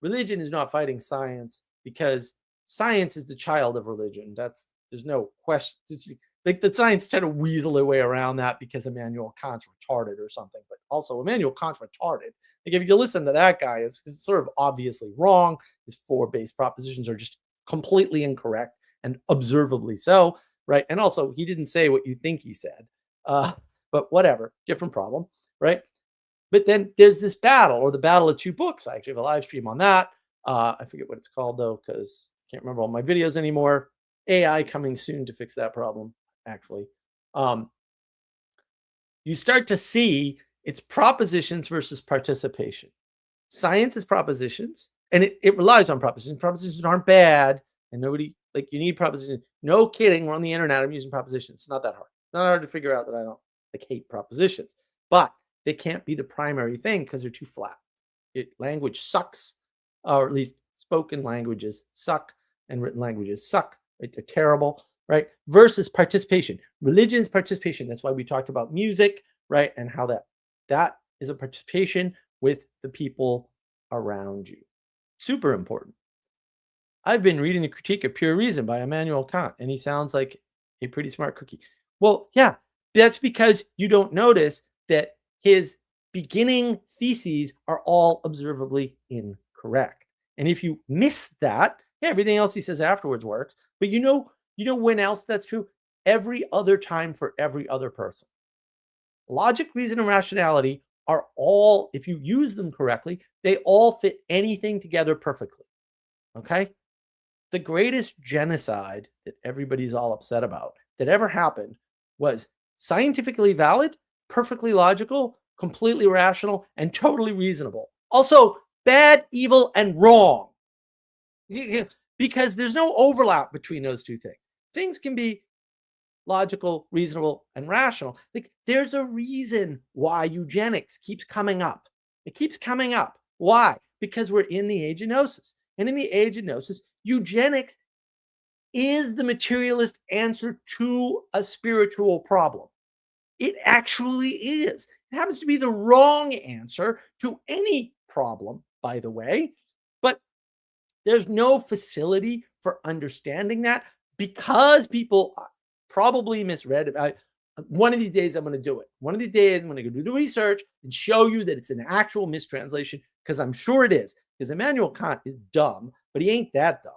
religion is not fighting science because science is the child of religion. There's no question. It's like the science try to weasel their way around that because Immanuel Kant's retarded or something. But also Immanuel Kant's retarded. Like if you listen to that guy, it's sort of obviously wrong. His four base propositions are just completely incorrect and observably so, right? And also he didn't say what you think he said. But whatever, different problem, right? But then there's this battle, or the battle of two books. I actually have a live stream on that. I forget what it's called though, because I can't remember all my videos anymore. AI coming soon to fix that problem, actually. You start to see it's propositions versus participation. Science is propositions, and it relies on propositions. Propositions aren't bad, and nobody, you need propositions. No kidding, we're on the internet, I'm using propositions. It's not that hard. It's not hard to figure out that I don't hate propositions, but they can't be the primary thing because they're too flat. Language sucks, or at least spoken languages suck, and written languages suck. Right? They're terrible, right? Versus participation. Religion's participation. That's why we talked about music, right? And how that is a participation with the people around you. Super important. I've been reading the Critique of Pure Reason by Immanuel Kant, and he sounds like a pretty smart cookie. Well, yeah, that's because you don't notice that his beginning theses are all observably incorrect. And if you miss that, everything else he says afterwards works. But you know when else that's true? Every other time for every other person. Logic, reason, and rationality are all, if you use them correctly, they all fit anything together perfectly. Okay? The greatest genocide that everybody's all upset about that ever happened was scientifically valid, perfectly logical, completely rational, and totally reasonable. Also, bad, evil, and wrong. Because there's no overlap between those two things. Things can be logical, reasonable, and rational. There's a reason why eugenics keeps coming up. It keeps coming up. Why? Because we're in the age of gnosis. And in the age of gnosis, eugenics is the materialist answer to a spiritual problem. It actually is. It happens to be the wrong answer to any problem, by the way. But there's no facility for understanding that because people probably misread it. One of these days, I'm going to do it. One of these days, I'm going to go do the research and show you that it's an actual mistranslation, because I'm sure it is. Because Immanuel Kant is dumb, but he ain't that dumb.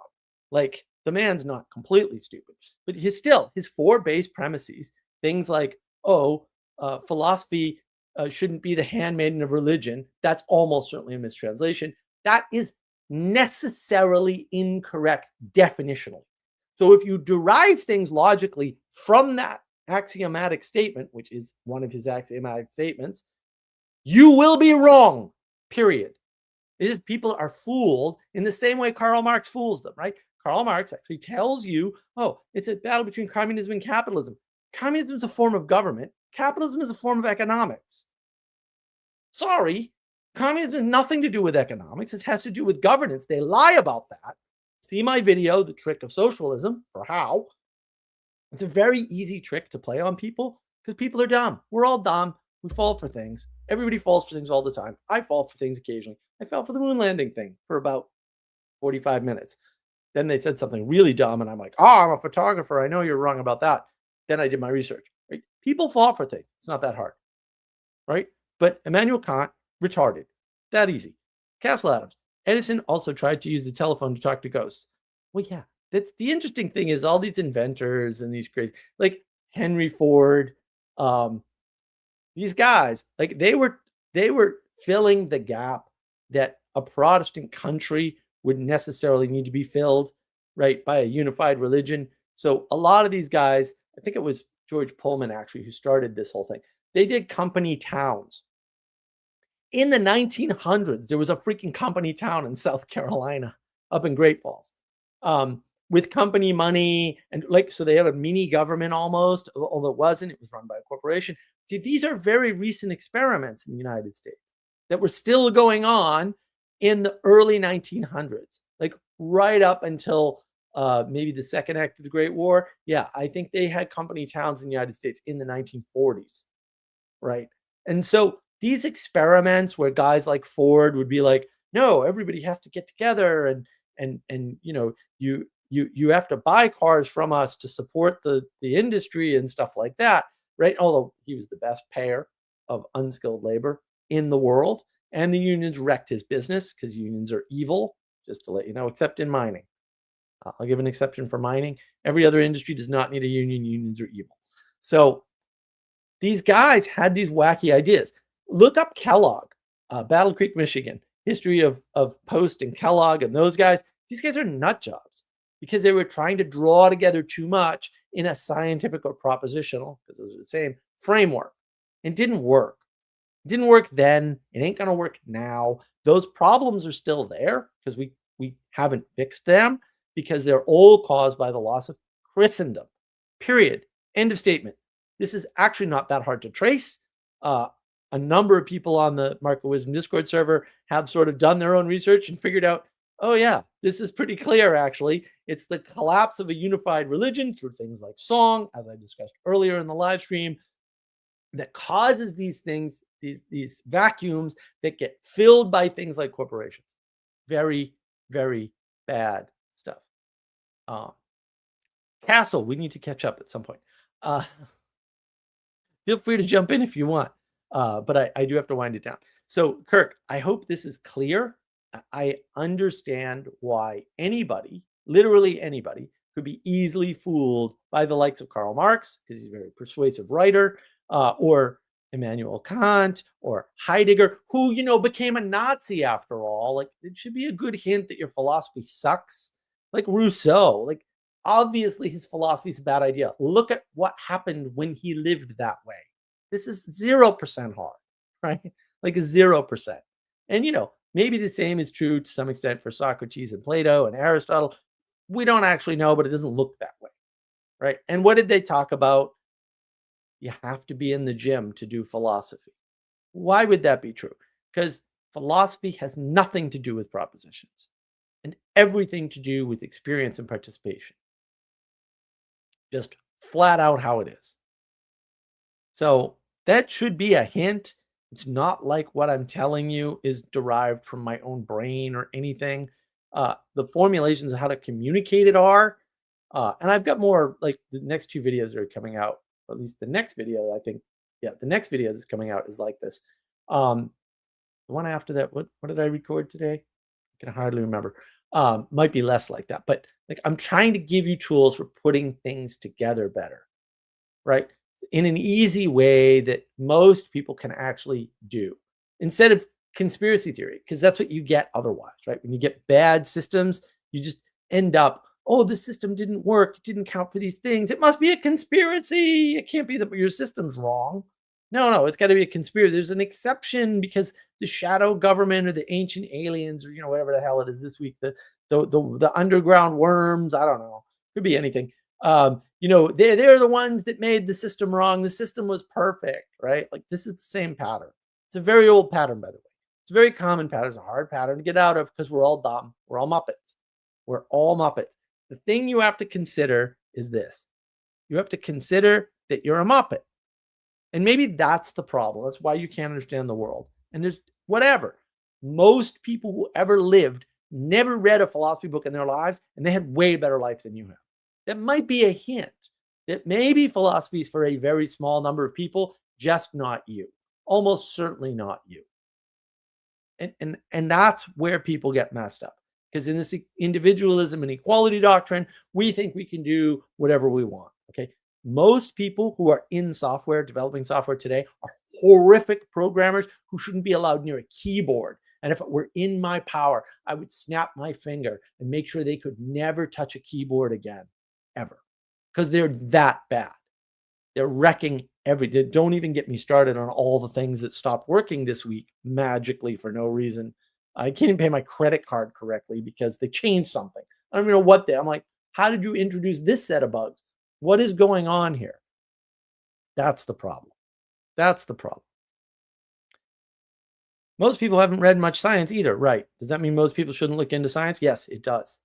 The man's not completely stupid. But his four base premises, things like, philosophy shouldn't be the handmaiden of religion. That's almost certainly a mistranslation. That is necessarily incorrect definitionally. So if you derive things logically from that axiomatic statement, which is one of his axiomatic statements, you will be wrong, period. It is people are fooled in the same way Karl Marx fools them, right? Karl Marx actually tells you, it's a battle between communism and capitalism. Communism is a form of government. Capitalism is a form of economics. Sorry, communism has nothing to do with economics. It has to do with governance. They lie about that. See my video, The Trick of Socialism, for how. It's a very easy trick to play on people because people are dumb. We're all dumb. We fall for things. Everybody falls for things all the time. I fall for things occasionally. I fell for the moon landing thing for about 45 minutes. Then they said something really dumb, and I'm like, oh, I'm a photographer. I know you're wrong about that. Then I did my research. Right? People fall for things. It's not that hard. Right? But Immanuel Kant, retarded. That easy. Castle Adams. Edison also tried to use the telephone to talk to ghosts. Well, yeah. That's the interesting thing is all these inventors and these crazy, like Henry Ford, these guys, like they were filling the gap that a Protestant country would necessarily need to be filled, right, by a unified religion. So a lot of these guys, I think it was George Pullman actually who started this whole thing. They did company towns. In the 1900s, there was a freaking company town in South Carolina, up in Great Falls, with company money and like, so they had a mini government almost, although it wasn't. It was run by a corporation. See, these are very recent experiments in the United States that were still going on in the early 1900s, like right up until maybe the second act of the Great War. Yeah, I think they had company towns in the United States in the 1940s, right? And so these experiments where guys like Ford would be like, no, everybody has to get together and you know, you have to buy cars from us to support the industry and stuff like that, right? Although he was the best payer of unskilled labor in the world, and the unions wrecked his business because unions are evil, just to let you know, except in mining. I'll give an exception for mining. Every other industry does not need a union. Unions are evil. So these guys had these wacky ideas. Look up Kellogg, Battle Creek, Michigan, history of Post and Kellogg and those guys. These guys are nut jobs because they were trying to draw together too much in a scientific or propositional, because those are the same, framework. It didn't work. It didn't work then. It ain't going to work now. Those problems are still there because we haven't fixed them because they're all caused by the loss of Christendom. Period. End of statement. This is actually not that hard to trace. A number of people on the Market Wisdom Discord server have sort of done their own research and figured out, oh yeah, this is pretty clear actually. It's the collapse of a unified religion through things like song, as I discussed earlier in the live stream, that causes these things, these vacuums that get filled by things like corporations. Very, very bad stuff. Castle, we need to catch up at some point. Feel free to jump in if you want, but I do have to wind it down. So Kirk, I hope this is clear. I understand why anybody, literally anybody, could be easily fooled by the likes of Karl Marx, because he's a very persuasive writer, or Immanuel Kant, or Heidegger, who, you know, became a Nazi after all. Like, it should be a good hint that your philosophy sucks. Like Rousseau, like, obviously his philosophy is a bad idea. Look at what happened when he lived that way. This is 0% hard, right? Like 0%. And, you know, maybe the same is true to some extent for Socrates and Plato and Aristotle. We don't actually know, but it doesn't look that way, right? And what did they talk about? You have to be in the gym to do philosophy. Why would that be true? Because philosophy has nothing to do with propositions and everything to do with experience and participation. Just flat out how it is. So that should be a hint. It's not like what I'm telling you is derived from my own brain or anything. The formulations of how to communicate it are. And I've got more, like the next two videos are coming out, or at least the next video, I think. Yeah, the next video that's coming out is like this. The one after that, what did I record today? I can hardly remember. Might be less like that. But like, I'm trying to give you tools for putting things together better, right? In an easy way that most people can actually do, instead of conspiracy theory, because that's what you get otherwise, right? When you get bad systems, you just end up, oh, the system didn't work. It didn't count for these things. It must be a conspiracy. It can't be that your system's wrong. No, it's got to be a conspiracy. There's an exception because the shadow government or the ancient aliens or, you know, whatever the hell it is this week, the underground worms, I don't know. Could be anything. You know, they're the ones that made the system wrong. The system was perfect, right? Like, this is the same pattern. It's a very old pattern, by the way. It's a very common pattern. It's a hard pattern to get out of because we're all dumb. We're all Muppets. We're all Muppets. The thing you have to consider is this. You have to consider that you're a Muppet. And maybe that's the problem. That's why you can't understand the world. And there's whatever. Most people who ever lived never read a philosophy book in their lives, and they had way better life than you have. That might be a hint that maybe philosophy is for a very small number of people, just not you. Almost certainly not you. And that's where people get messed up. Because in this individualism and equality doctrine, we think we can do whatever we want. Okay. Most people who are in software, developing software today, are horrific programmers who shouldn't be allowed near a keyboard. And if it were in my power, I would snap my finger and make sure they could never touch a keyboard again, ever. Because they're that bad. They're wrecking everything. Don't even get me started on all the things that stopped working this week magically for no reason. I can't even pay my credit card correctly because they changed something. I don't even know what I'm like, how did you introduce this set of bugs? What is going on here? That's the problem. That's the problem. Most people haven't read much science either, right? Does that mean most people shouldn't look into science? Yes, it does.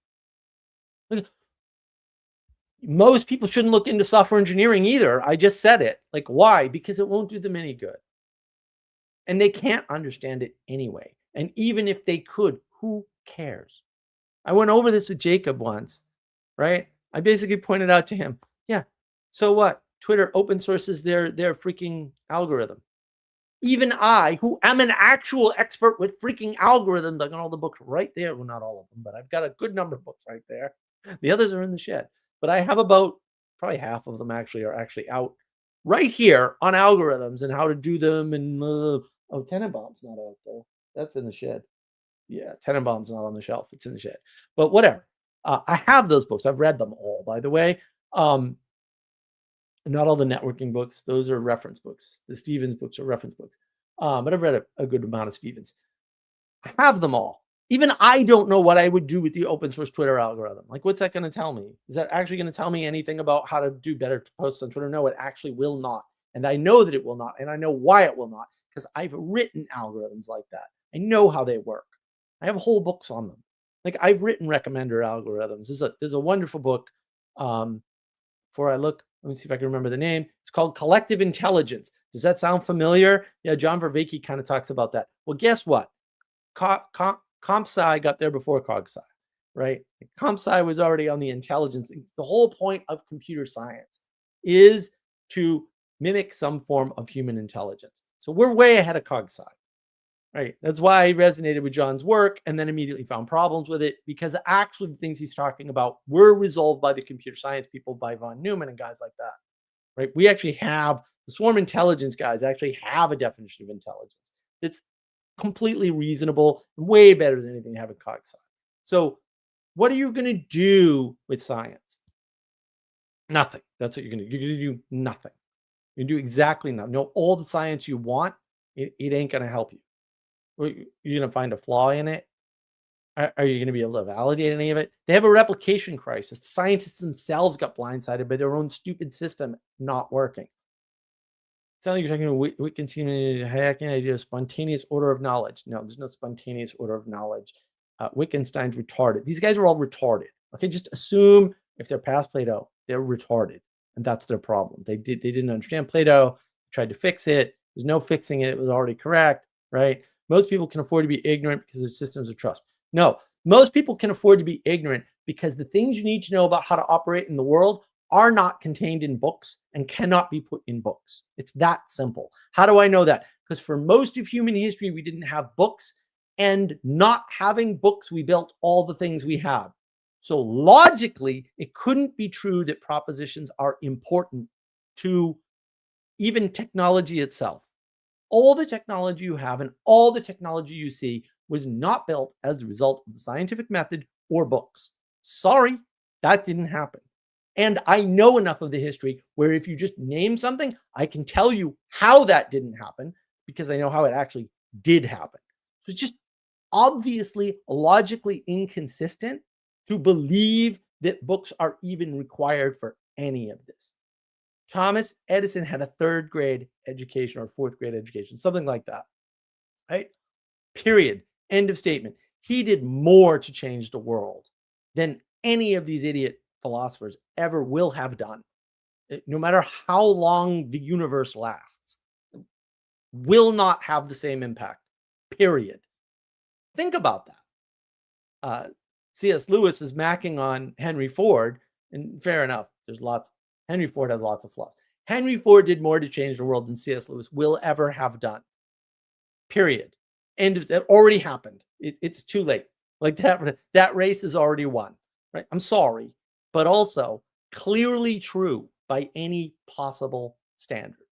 Most people shouldn't look into software engineering either. I just said it. Like, why? Because it won't do them any good. And they can't understand it anyway. And even if they could, who cares? I went over this with Jacob once, right? I basically pointed out to him, yeah, so what? Twitter open sources their freaking algorithm. Even I, who am an actual expert with freaking algorithms, I got all the books right there. Well, not all of them, but I've got a good number of books right there. The others are in the shed. But I have about probably half of them actually are actually out right here on algorithms and how to do them. And Tenenbaum's not out there. That's in the shed. Yeah, Tenenbaum's not on the shelf. It's in the shed. But whatever. I have those books. I've read them all, by the way. Not all the networking books. Those are reference books. The Stevens books are reference books. But I've read a good amount of Stevens. I have them all. Even I don't know what I would do with the open source Twitter algorithm. Like, what's that going to tell me? Is that actually going to tell me anything about how to do better posts on Twitter? No, it actually will not. And I know that it will not. And I know why it will not, because I've written algorithms like that. I know how they work. I have whole books on them. Like, I've written recommender algorithms. There's a wonderful book. Before I look, let me see if I can remember the name. It's called Collective Intelligence. Does that sound familiar? Yeah, John Vervaeke kind of talks about that. Well, guess what? CompSci got there before CogSci, right? CompSci was already on the intelligence. The whole point of computer science is to mimic some form of human intelligence. So we're way ahead of CogSci, right? That's why I resonated with John's work and then immediately found problems with it, because actually the things he's talking about were resolved by the computer science people, by von Neumann and guys like that, right? We actually have, the swarm intelligence guys actually have a definition of intelligence. It's completely reasonable, way better than anything you have in CogSci. So what are you going to do with science? Nothing. That's what you're going to do. You're going to do nothing. You do exactly nothing. Know all the science you want. It ain't going to help you. You're going to find a flaw in it. Are you going to be able to validate any of it? They have a replication crisis. The scientists themselves got blindsided by their own stupid system not working. It's not like you're talking about Wittgenstein hacking idea of spontaneous order of knowledge. No, there's no spontaneous order of knowledge. Wittgenstein's retarded. These guys are all retarded. Okay, just assume if they're past Plato, they're retarded, and that's their problem. They didn't understand Plato, tried to fix it. There's no fixing it. It was already correct, right? Most people can afford to be ignorant because of systems of trust. No, most people can afford to be ignorant because the things you need to know about how to operate in the world are not contained in books and cannot be put in books. It's that simple. How do I know that? Because for most of human history, we didn't have books, and not having books, we built all the things we have. So logically, it couldn't be true that propositions are important to even technology itself. All the technology you have and all the technology you see was not built as a result of the scientific method or books. Sorry, that didn't happen. And I know enough of the history where if you just name something, I can tell you how that didn't happen because I know how it actually did happen. So it's just obviously logically inconsistent to believe that books are even required for any of this. Thomas Edison had a third grade education or fourth grade education, something like that, right? Period. End of statement. He did more to change the world than any of these idiot philosophers ever will have done. no matter how long the universe lasts, will not have the same impact, period. Think about that. C.S. Lewis is macking on Henry Ford, and fair enough, Henry Ford has lots of flaws. Henry Ford did more to change the world than C.S. Lewis will ever have done, period. And that already happened. It's too late. Like that race is already won, right? I'm sorry, but also clearly true by any possible standard.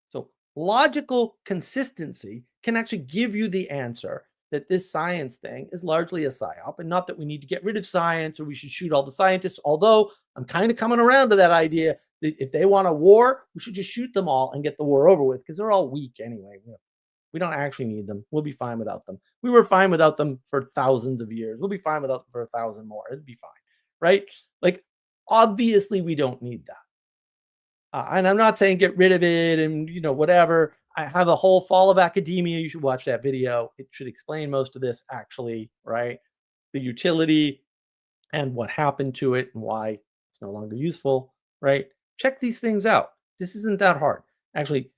So logical consistency can actually give you the answer that this science thing is largely a psyop, and not that we need to get rid of science or we should shoot all the scientists, although I'm kind of coming around to that idea that if they want a war, we should just shoot them all and get the war over with, because they're all weak anyway. We don't actually need them. We'll be fine without them. We were fine without them for thousands of years. We'll be fine without them for 1,000 more. It'll be fine, right? Like, obviously we don't need that. And I'm not saying get rid of it and, whatever. I have a whole Fall of Academia. You should watch that video. It should explain most of this, actually, right? The utility and what happened to it and why it's no longer useful, right? Check these things out. This isn't that hard. Actually,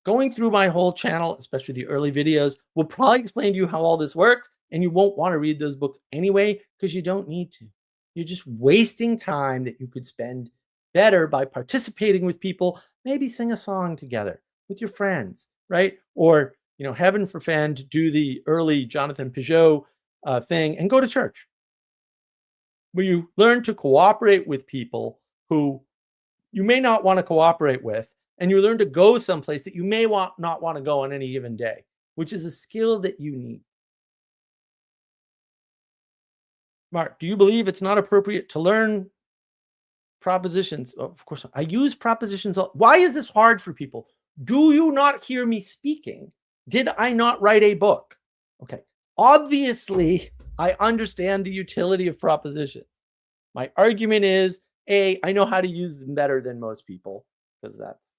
going through my whole channel, especially the early videos, will probably explain to you how all this works, and you won't want to read those books anyway because you don't need to. You're just wasting time that you could spend better by participating with people, maybe sing a song together with your friends, right? Or, heaven forfend, do the early Jonathan Peugeot thing and go to church, where you learn to cooperate with people who you may not want to cooperate with, and you learn to go someplace that you may not want to go on any given day, which is a skill that you need. Mark, do you believe it's not appropriate to learn propositions? Oh, of course, I use propositions. Why is this hard for people? Do you not hear me speaking? Did I not write a book? Okay. Obviously, I understand the utility of propositions. My argument is, I know how to use them better than most people, because that's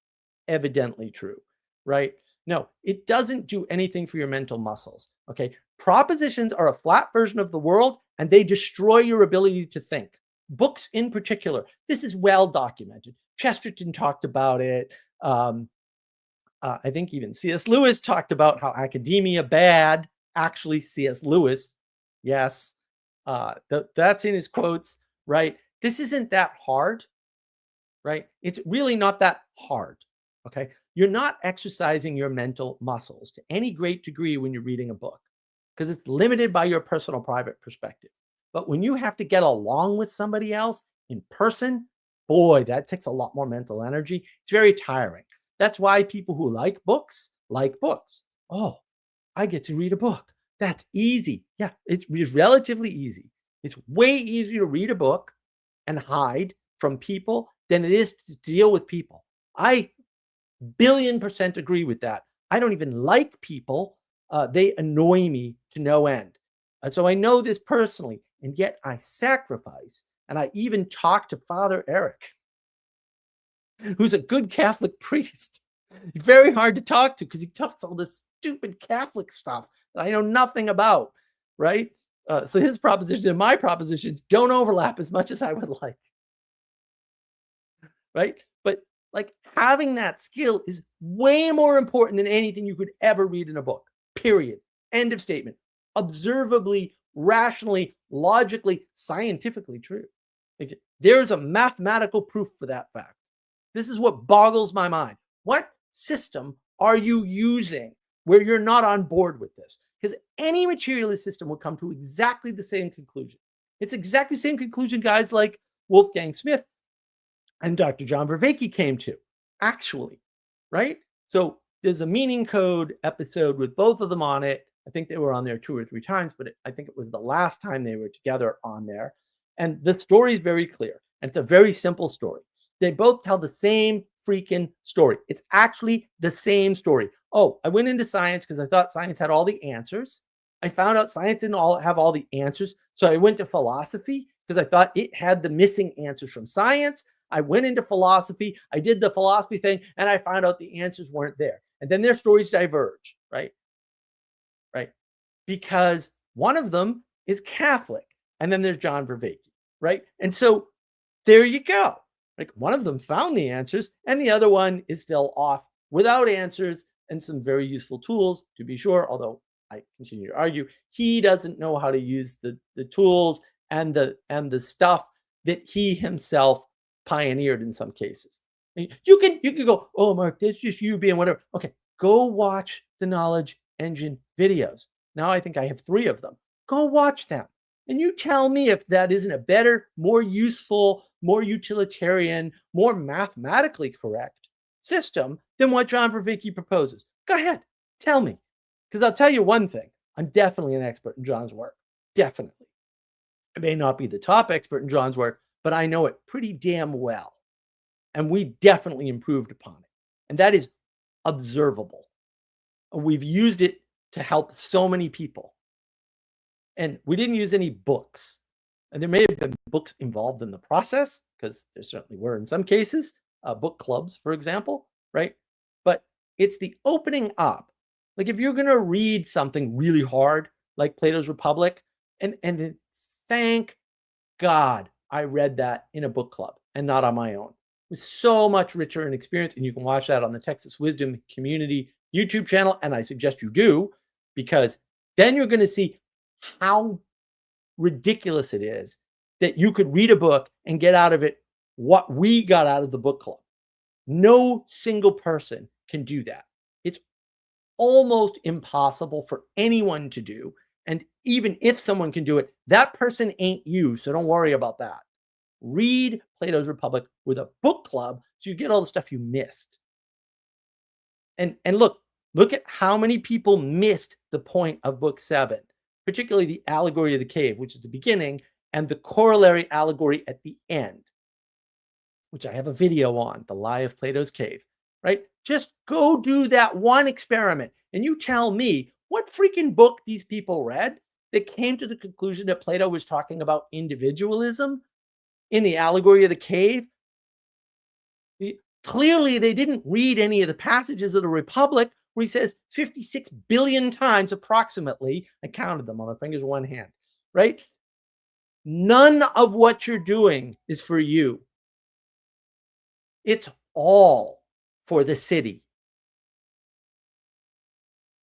evidently true, right? No, it doesn't do anything for your mental muscles, okay? Propositions are a flat version of the world, and they destroy your ability to think. Books in particular, this is well documented. Chesterton talked about it. I think even C.S. Lewis talked about how academia bad. Actually, C.S. Lewis, yes, that's in his quotes, right? This isn't that hard, right? It's really not that hard, okay? You're not exercising your mental muscles to any great degree when you're reading a book, because it's limited by your personal private perspective. But when you have to get along with somebody else in person, boy, that takes a lot more mental energy. It's very tiring. That's why people who like books. Oh, I get to read a book. That's easy. Yeah, it's relatively easy. It's way easier to read a book and hide from people than it is to deal with people. I 1,000,000,000% agree with that. I don't even like people. They annoy me to no end. And so I know this personally, and yet I sacrifice. And I even talk to Father Eric, who's a good Catholic priest. He's very hard to talk to because he talks all this stupid Catholic stuff that I know nothing about, right? So his proposition and my propositions don't overlap as much as I would like, right? But like, having that skill is way more important than anything you could ever read in a book, period. End of statement. Observably, rationally, logically, scientifically true. Like, there's a mathematical proof for that fact. This is what boggles my mind. What system are you using where you're not on board with this? Because any materialist system will come to exactly the same conclusion. It's exactly the same conclusion guys like Wolfgang Smith and Dr. John Vervaeke came to, actually, right? So there's a Meaning Code episode with both of them on it. I think they were on there 2 or 3 times, but I think it was the last time they were together on there. And the story is very clear. And it's a very simple story. They both tell the same freaking story. It's actually the same story. Oh, I went into science because I thought science had all the answers. I found out science didn't have all the answers. So I went to philosophy because I thought it had the missing answers from science. I went into philosophy. I did the philosophy thing, and I found out the answers weren't there. And then their stories diverge, right? Right? Because one of them is Catholic, and then there's John Vervaeke, right? And so there you go. Like one of them found the answers, and the other one is still off without answers and some very useful tools, to be sure. Although I continue to argue, he doesn't know how to use the tools and the stuff that he himself pioneered in some cases. You can go, oh, Mark, that's just you being whatever. Okay, go watch the Knowledge Engine videos. Now I think I have 3 of them. Go watch them. And you tell me if that isn't a better, more useful, more utilitarian, more mathematically correct system than what John Vervaeke proposes. Go ahead, tell me. Because I'll tell you one thing. I'm definitely an expert in John's work. Definitely. I may not be the top expert in John's work, but I know it pretty damn well. And we definitely improved upon it. And that is observable. We've used it to help so many people. And we didn't use any books. And there may have been books involved in the process, because there certainly were in some cases, book clubs, for example, right? But it's the opening up. Like if you're going to read something really hard, like Plato's Republic, and thank God I read that in a book club and not on my own. It was so much richer in experience, and you can watch that on the Texas Wisdom Community YouTube channel, and I suggest you do, because then you're going to see how ridiculous it is that you could read a book and get out of it what we got out of the book club. No single person can do that. It's almost impossible for anyone to do. And even if someone can do it, that person ain't you. So don't worry about that. Read Plato's Republic with a book club so you get all the stuff you missed. And look at how many people missed the point of book 7, particularly the allegory of the cave, which is the beginning, and the corollary allegory at the end, which I have a video on, The Lie of Plato's Cave, right? Just go do that one experiment and you tell me what freaking book these people read that came to the conclusion that Plato was talking about individualism in the allegory of the cave. Clearly, they didn't read any of the passages of the Republic where he says 56 billion times approximately, I counted them on my fingers of one hand, right? None of what you're doing is for you. It's all for the city.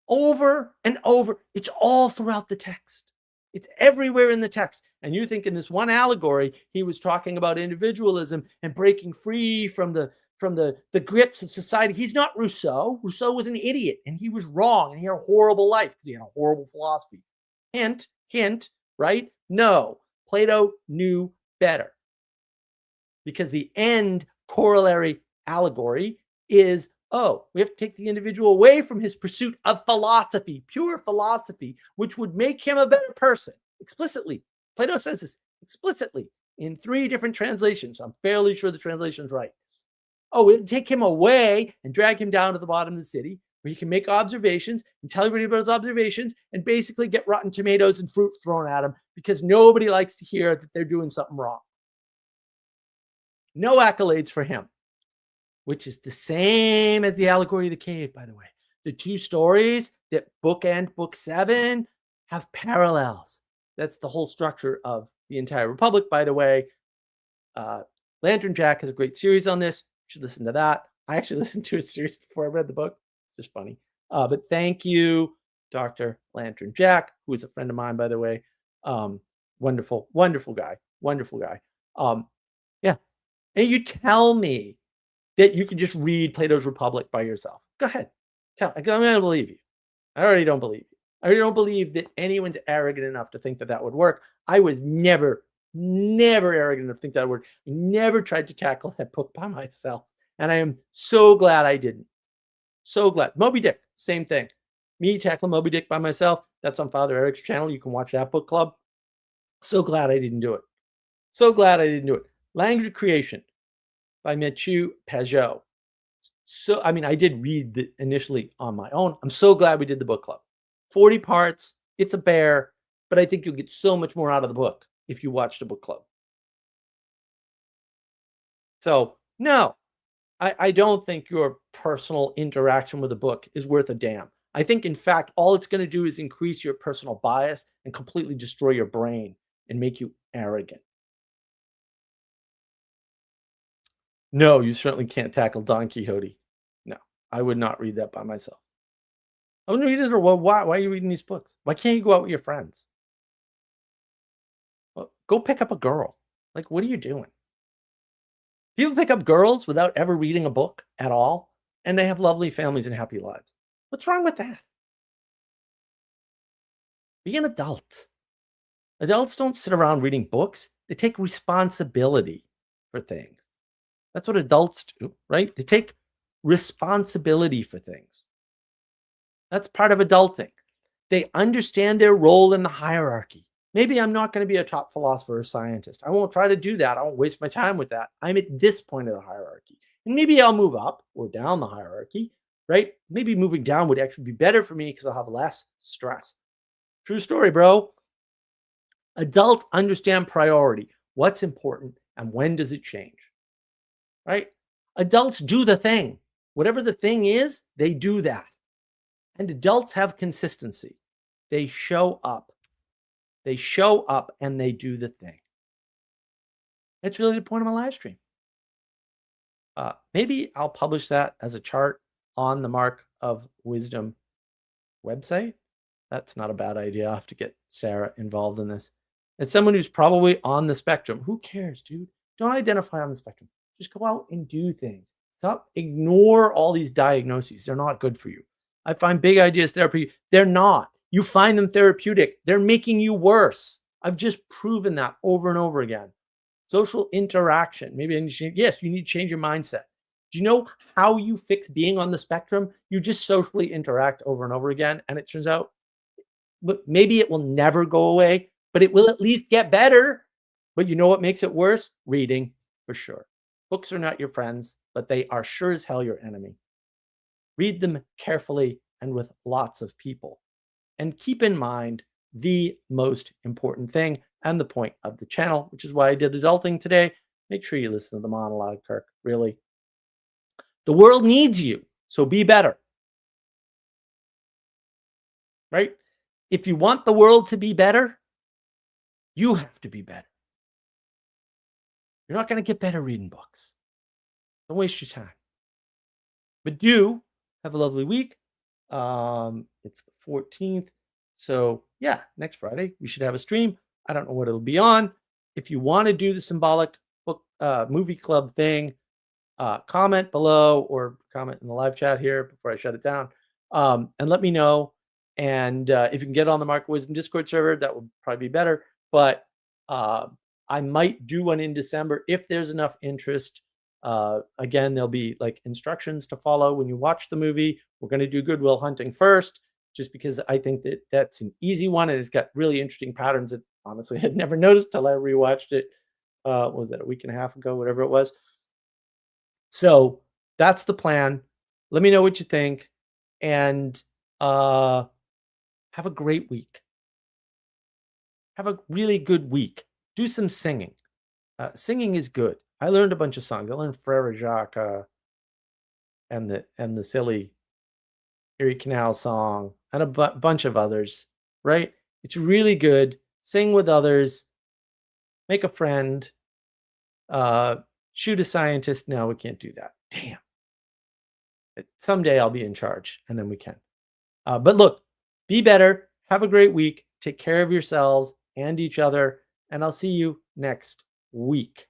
Over and over, it's all throughout the text. It's everywhere in the text. And you think in this one allegory, he was talking about individualism and breaking free from the grips of society. He's not Rousseau. Rousseau was an idiot and he was wrong and he had a horrible life because he had a horrible philosophy. Hint, hint, right? No, Plato knew better, because the end corollary allegory is, oh, we have to take the individual away from his pursuit of philosophy, pure philosophy, which would make him a better person. Explicitly, Plato says this explicitly in 3 different translations. I'm fairly sure the translation's right. Oh, we have to take him away and drag him down to the bottom of the city where he can make observations and tell everybody about his observations and basically get rotten tomatoes and fruits thrown at him because nobody likes to hear that they're doing something wrong. No accolades for him, which is the same as the allegory of the cave, by the way. The 2 stories that bookend book 7 have parallels. That's the whole structure of the entire Republic, by the way. Lantern Jack has a great series on this. You should listen to that. I actually listened to a series before I read the book. It's just funny. But thank you, Dr. Lantern Jack, who is a friend of mine, by the way. Wonderful, wonderful guy. Wonderful guy. Yeah. And you tell me that you can just read Plato's Republic by yourself. Go ahead. I'm going to believe you. I already don't believe you. I already don't believe that anyone's arrogant enough to think that that would work. I was never arrogant enough to think that would work. I never tried to tackle that book by myself. And I am so glad I didn't. So glad. Moby Dick, same thing. Me tackling Moby Dick by myself. That's on Father Eric's channel. You can watch that book club. So glad I didn't do it. So glad I didn't do it. Language of Creation by Mathieu Pajot. So, I mean, I did read it initially on my own. I'm so glad we did the book club. 40 parts. It's a bear, but I think you'll get so much more out of the book if you watch the book club. So, no, I don't think your personal interaction with a book is worth a damn. I think, in fact, all it's going to do is increase your personal bias and completely destroy your brain and make you arrogant. No, you certainly can't tackle Don Quixote. No, I would not read that by myself. I wouldn't read it, or well, why are you reading these books? Why can't you go out with your friends? Well, go pick up a girl. Like, what are you doing? People pick up girls without ever reading a book at all, and they have lovely families and happy lives. What's wrong with that? Be an adult. Adults don't sit around reading books. They take responsibility for things. That's what adults do, right? They take responsibility for things. That's part of adulting. They understand their role in the hierarchy. Maybe I'm not going to be a top philosopher or scientist. I won't try to do that. I won't waste my time with that. I'm at this point of the hierarchy. And maybe I'll move up or down the hierarchy, right? Maybe moving down would actually be better for me because I'll have less stress. True story, bro. Adults understand priority, what's important, and when does it change, right? Adults do the thing. Whatever the thing is, they do that. And adults have consistency. They show up. They show up and they do the thing. That's really the point of my live stream. Maybe I'll publish that as a chart on the Mark of Wisdom website. That's not a bad idea. I'll have to get Sarah involved in this. It's someone who's probably on the spectrum. Who cares, dude? Don't identify on the spectrum. Just go out and do things. Stop. Ignore all these diagnoses. They're not good for you. I find big ideas therapy. They're not. You find them therapeutic. They're making you worse. I've just proven that over and over again. Social interaction. Maybe I need to change. Yes, you need to change your mindset. Do you know how you fix being on the spectrum? You just socially interact over and over again. And it turns out, but maybe it will never go away, but it will at least get better. But you know what makes it worse? Reading, for sure. Books are not your friends, but they are sure as hell your enemy. Read them carefully and with lots of people. And keep in mind the most important thing and the point of the channel, which is why I did adulting today. Make sure you listen to the monologue, Kirk. Really. The world needs you, so be better. Right? If you want the world to be better, you have to be better. You're not going to get better reading books. Don't waste your time. But do have a lovely week. It's the 14th. So yeah, next Friday we should have a stream. I don't know what it'll be on. If you want to do the symbolic book movie club thing, comment below or comment in the live chat here before I shut it down. And let me know. And if you can get on the Mark of Wisdom Discord server, that would probably be better. But I might do one in December if there's enough interest. Again, there'll be like instructions to follow when you watch the movie. We're going to do Good Will Hunting first, just because I think that that's an easy one and it's got really interesting patterns that honestly I had never noticed till I rewatched it. What was that, a week and a half ago, whatever it was. So that's the plan. Let me know what you think, and have a great week. Have a really good week. Do some singing. Singing is good. I learned a bunch of songs. I learned Frere Jacques and the silly Erie Canal song and a bunch of others, right? It's really good. Sing with others. Make a friend. Shoot a scientist. No, we can't do that. Damn. Someday I'll be in charge and then we can. But look, be better. Have a great week. Take care of yourselves and each other. And I'll see you next week.